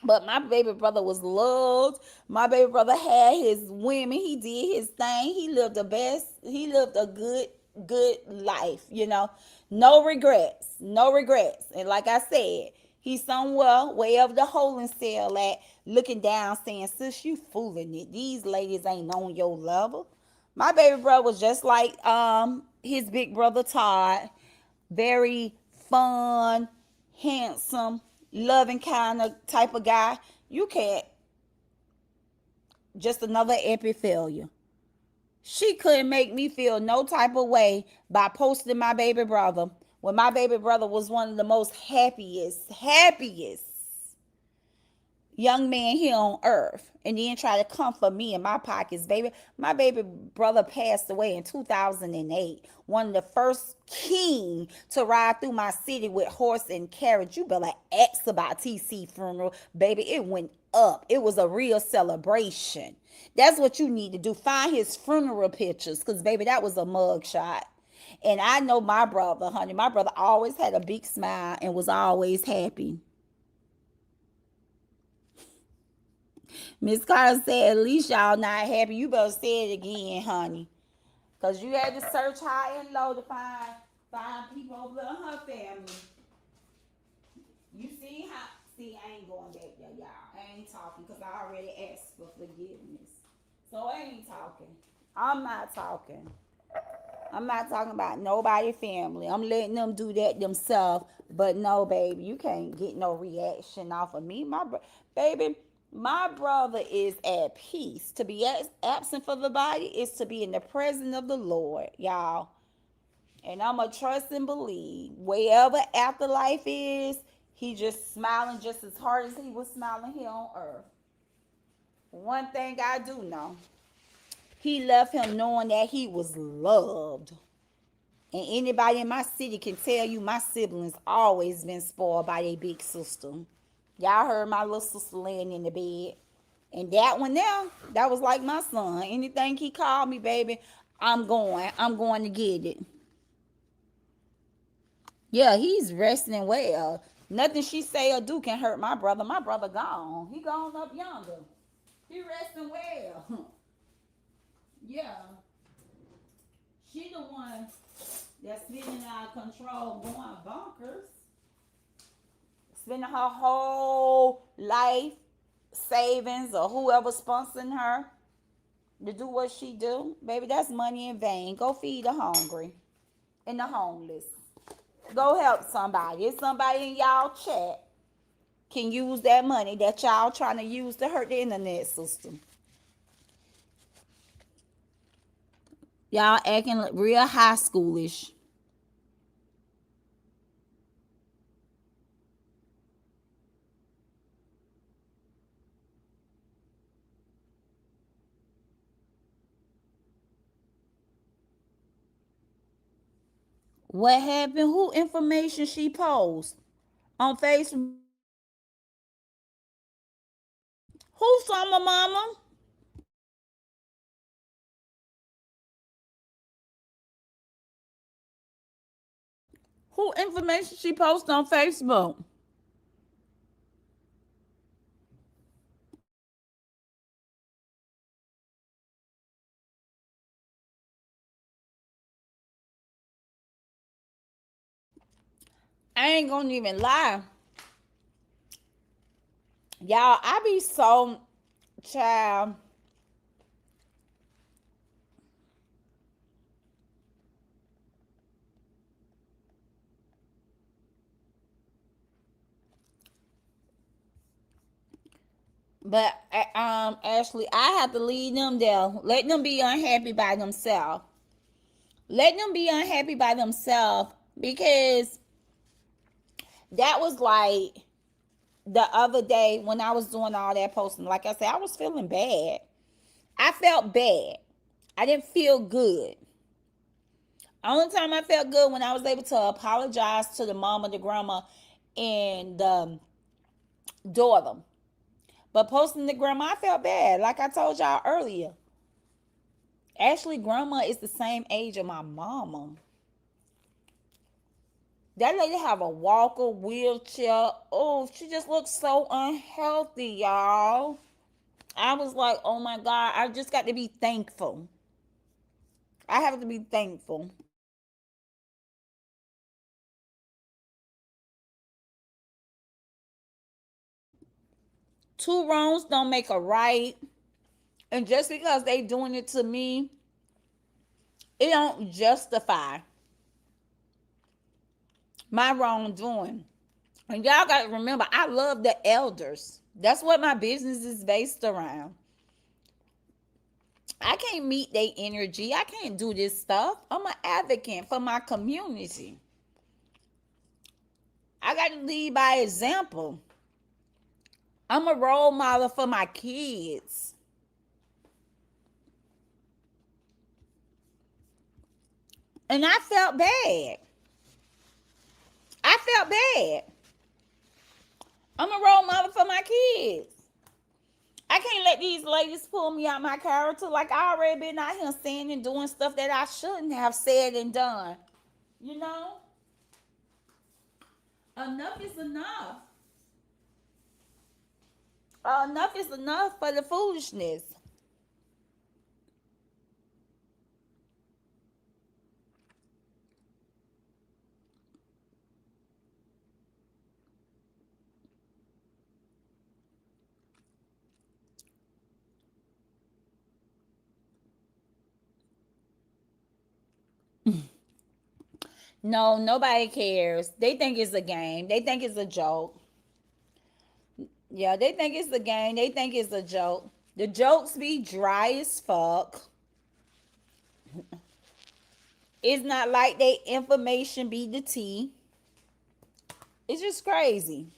But my baby brother was loved. My baby brother had his women. He did his thing. He lived the best. He lived a good life, you know. No regrets. No regrets. And like I said, he's somewhere way up the holding cell at looking down saying, sis, you fooling it. These ladies ain't on your level. My baby brother was just like his big brother Todd. Very fun, handsome, loving kind of type of guy. You can't. Just another epic failure. She couldn't make me feel no type of way by posting my baby brother when my baby brother was one of the most happiest young man here on earth, and then try to comfort me in my pockets, baby. My baby brother passed away in 2008. One of the first king to ride through my city with horse and carriage. You better ask about TC funeral, baby. It went up. It was a real celebration. That's what you need to do. Find his funeral pictures, because, baby, that was a mug shot. And I know my brother, honey. My brother always had a big smile and was always happy. Miss Carter said, at least y'all not happy. You better say it again, honey. Because you had to search high and low to find people over in her family. You see how... See, I ain't going back there, y'all. I ain't talking because I already asked for forgiveness. So I ain't talking. I'm not talking. I'm not talking about nobody's family. I'm letting them do that themselves. But no, baby, you can't get no reaction off of me. Baby... My brother is at peace. To be absent for the body is to be in the presence of the Lord, y'all. And I'm going to trust and believe. Wherever afterlife is, he just smiling just as hard as he was smiling here on earth. One thing I do know, he left him knowing that he was loved. And anybody in my city can tell you my siblings always been spoiled by their big sister. Y'all heard my little sister laying in the bed. And that one there, that was like my son. Anything he called me, baby, I'm going to get it. Yeah, he's resting well. Nothing she say or do can hurt my brother. My brother gone. He gone up yonder. He resting well. Yeah. She the one that's spinning out of control, going bonkers. Spending her whole life savings or whoever sponsoring her to do what she do. Baby, that's money in vain. Go feed the hungry and the homeless. Go help somebody. If somebody in y'all chat can use that money that y'all trying to use to hurt the internet system. Y'all acting real high schoolish. What happened? Who information she post on Facebook? Who Summer Mama? Who information she post on Facebook? I ain't gonna even lie. Y'all, I be so child. But Ashley, I have to leave them there. Let them be unhappy by themselves. Let them be unhappy by themselves, because that was like the other day when I was doing all that posting. Like I said, I was feeling bad. I felt bad. I didn't feel good. Only time I felt good when I was able to apologize to the mama, the grandma, and the daughter. But posting the grandma, I felt bad. Like I told y'all earlier. Actually, grandma is the same age of my mama. That lady have a walker, wheelchair. Oh, she just looks so unhealthy, y'all. I was like, oh my God, I just got to be thankful. I have to be thankful. Two wrongs don't make a right. And just because they doing it to me, it don't justify my wrongdoing. And y'all got to remember, I love the elders. That's what my business is based around. I can't meet their energy. I can't do this stuff. I'm an advocate for my community. I got to lead by example. I'm a role model for my kids. And I felt bad. I felt bad. I'm a role model for my kids. I can't let these ladies pull me out my character. Like, I already been out here saying and doing stuff that I shouldn't have said and done. You know? Enough is enough. Enough is enough for the foolishness. No, nobody cares. They think it's a game. They think it's a joke. Yeah, they think it's a game. They think it's a joke. The jokes be dry as fuck. It's not like they information be the tea. It's just crazy.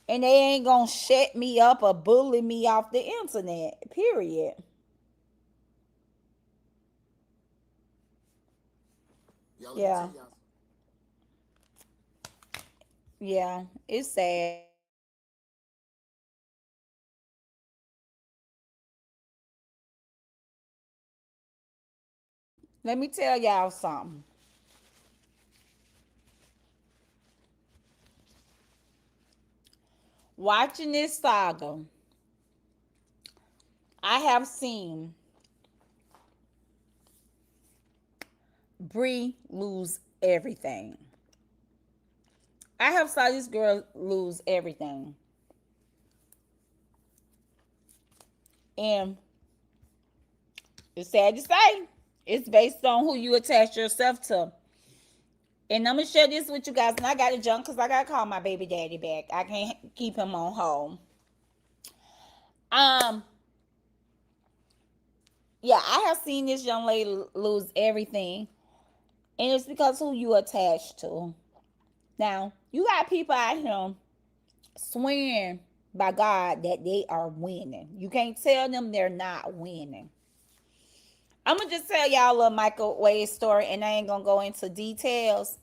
And they ain't gonna shut me up or bully me off the internet. Period. Yeah. Yeah, it's sad. Let me tell y'all something. Watching this saga, I have seen Bree lose everything. I have saw this girl lose everything. And it's sad to say, it's based on who you attach yourself to. And I'm going to share this with you guys. And I got to jump because I got to call my baby daddy back. I can't keep him on hold. Yeah, I have seen this young lady lose everything. And it's because who you attached to. Now, you got people out here swearing by God that they are winning. You can't tell them they're not winning. I'm going to just tell y'all a little microwave story, and I ain't going to go into details.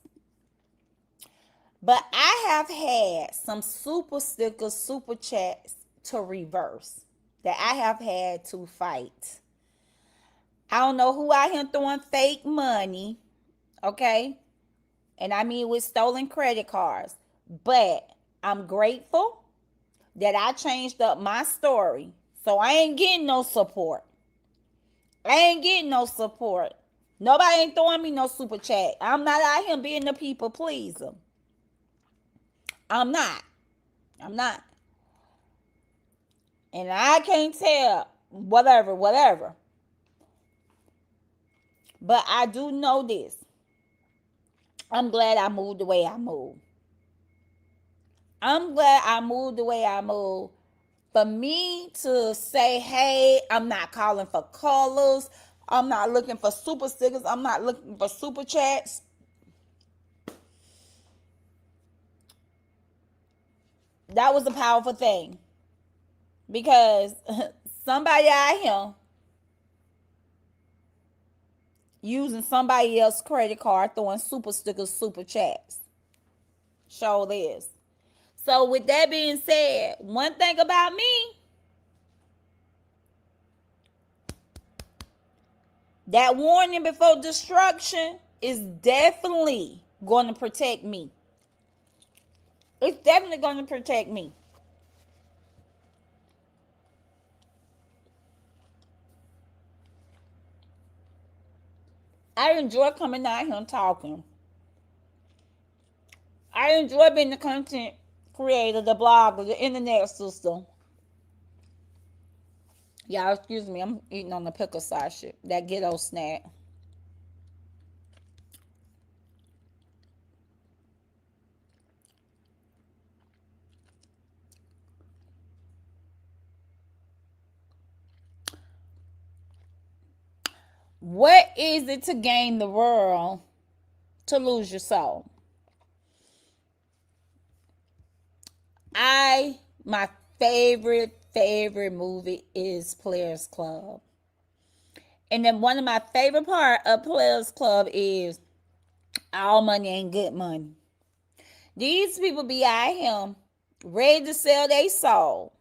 But I have had some super stickers, super chats to reverse that I have had to fight. I don't know who out here throwing fake money, okay? And I mean with stolen credit cards. But I'm grateful that I changed up my story. So I ain't getting no support. Nobody ain't throwing me no super chat. I'm not out here being the people pleaser. I'm not. And I can't tell whatever. But I do know this. I'm glad I moved the way I moved. For me to say, hey, I'm not calling for callers. I'm not looking for super stickers. I'm not looking for super chats. That was a powerful thing. Because somebody out here using somebody else's credit card, throwing super stickers, super chats. Show this. So with that being said, one thing about me, that warning before destruction is definitely going to protect me. It's definitely going to protect me. I enjoy coming out here and talking. I enjoy being the content creator, the blogger, the internet sister. Y'all, excuse me, I'm eating on the pickle side shit. That ghetto snack. What is it to gain the world to lose your soul? My favorite movie is Players Club. And then one of my favorite part of Players Club is all money ain't good money. These people be out here ready to sell their soul.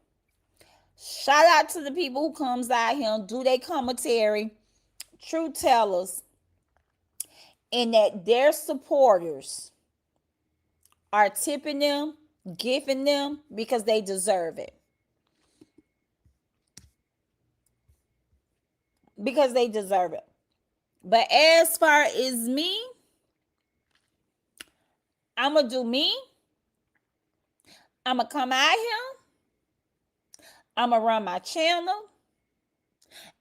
Shout out to the people who comes out here and do their commentary, true tellers, and that their supporters are tipping them, giving them because they deserve it. Because they deserve it. But as far as me, I'm going to do me. I'm going to come out here. I'm going to run my channel.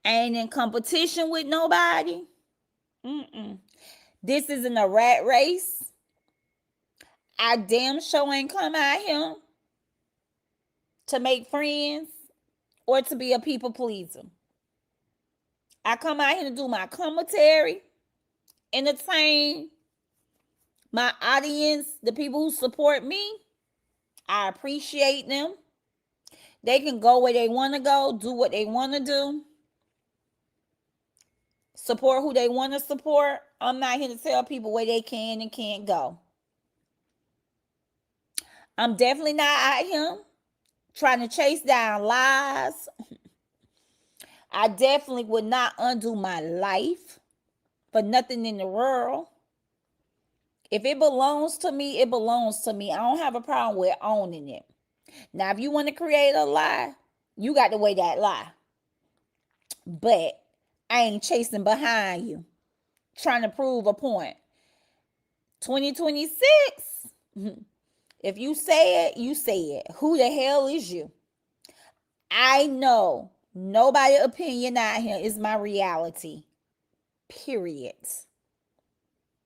I ain't in competition with nobody. This isn't a rat race. I damn sure ain't come out here to make friends or to be a people pleaser. I come out here to do my commentary, entertain my audience, the people who support me. I appreciate them. They can go where they want to go, do what they want to do, support who they want to support. I'm not here to tell people where they can and can't go. I'm definitely not out here trying to chase down lies. I definitely would not undo my life for nothing in the world. If it belongs to me, it belongs to me. I don't have a problem with owning it. Now, if you want to create a lie, you got to weigh that lie. But I ain't chasing behind you, trying to prove a point. 2026, if you say it, you say it. Who the hell is you? I know nobody's opinion out here is my reality. Period.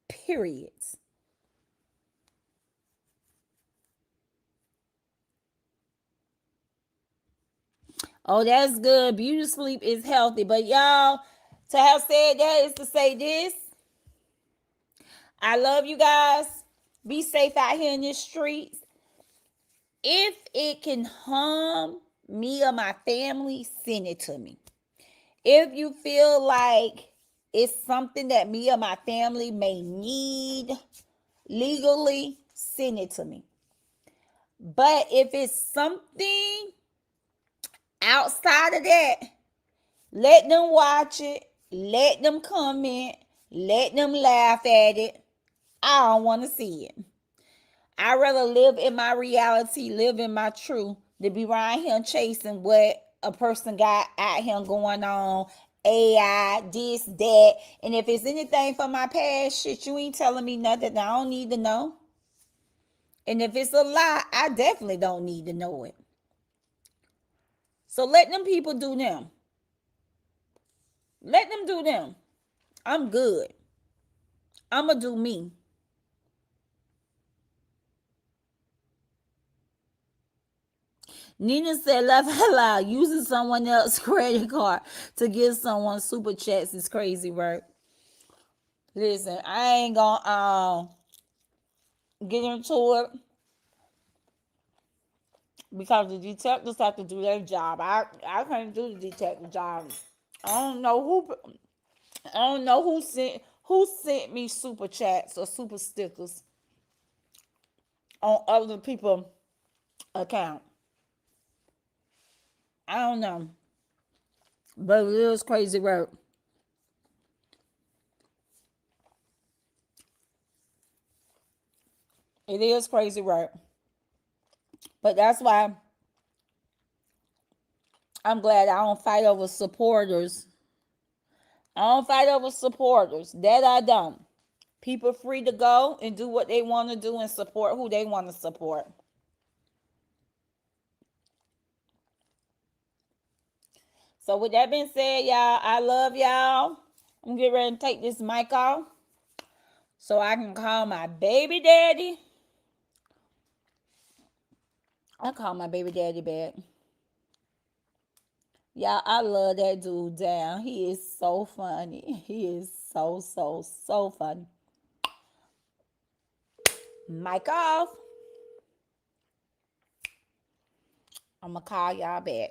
Period. Oh, that's good. Beauty sleep is healthy. But y'all, to have said that is to say this. I love you guys. Be safe out here in the streets. If it can harm me or my family, send it to me. If you feel like it's something that me or my family may need legally, send it to me. But if it's something outside of that, let them watch it, let them comment, let them laugh at it. I don't want to see it. I'd rather live in my reality, live in my truth, than be around here chasing what a person got out here going on, AI, this, that. And if it's anything from my past, shit, you ain't telling me nothing I don't need to know. And if it's a lie, I definitely don't need to know it. So let them people do them. Let them do them. I'm good. I'm going to do me. Nina said, laugh out loud. Using someone else's credit card to give someone super chats is crazy work. Listen, I ain't going to get into it because the detectives have to do their job. I can't do the detective job. I don't know who sent me super chats or super stickers on other people's account. I don't know. But it is crazy work. It is crazy work. But that's why I'm glad I don't fight over supporters. I don't fight over supporters. That I don't. People free to go and do what they want to do and support who they want to support. So with that being said, y'all, I love y'all. I'm getting ready to take this mic off so I can call my baby daddy. I call my baby daddy back. Y'all, I love that dude down. He is so funny. He is so funny. Mic off. I'm going to call y'all back.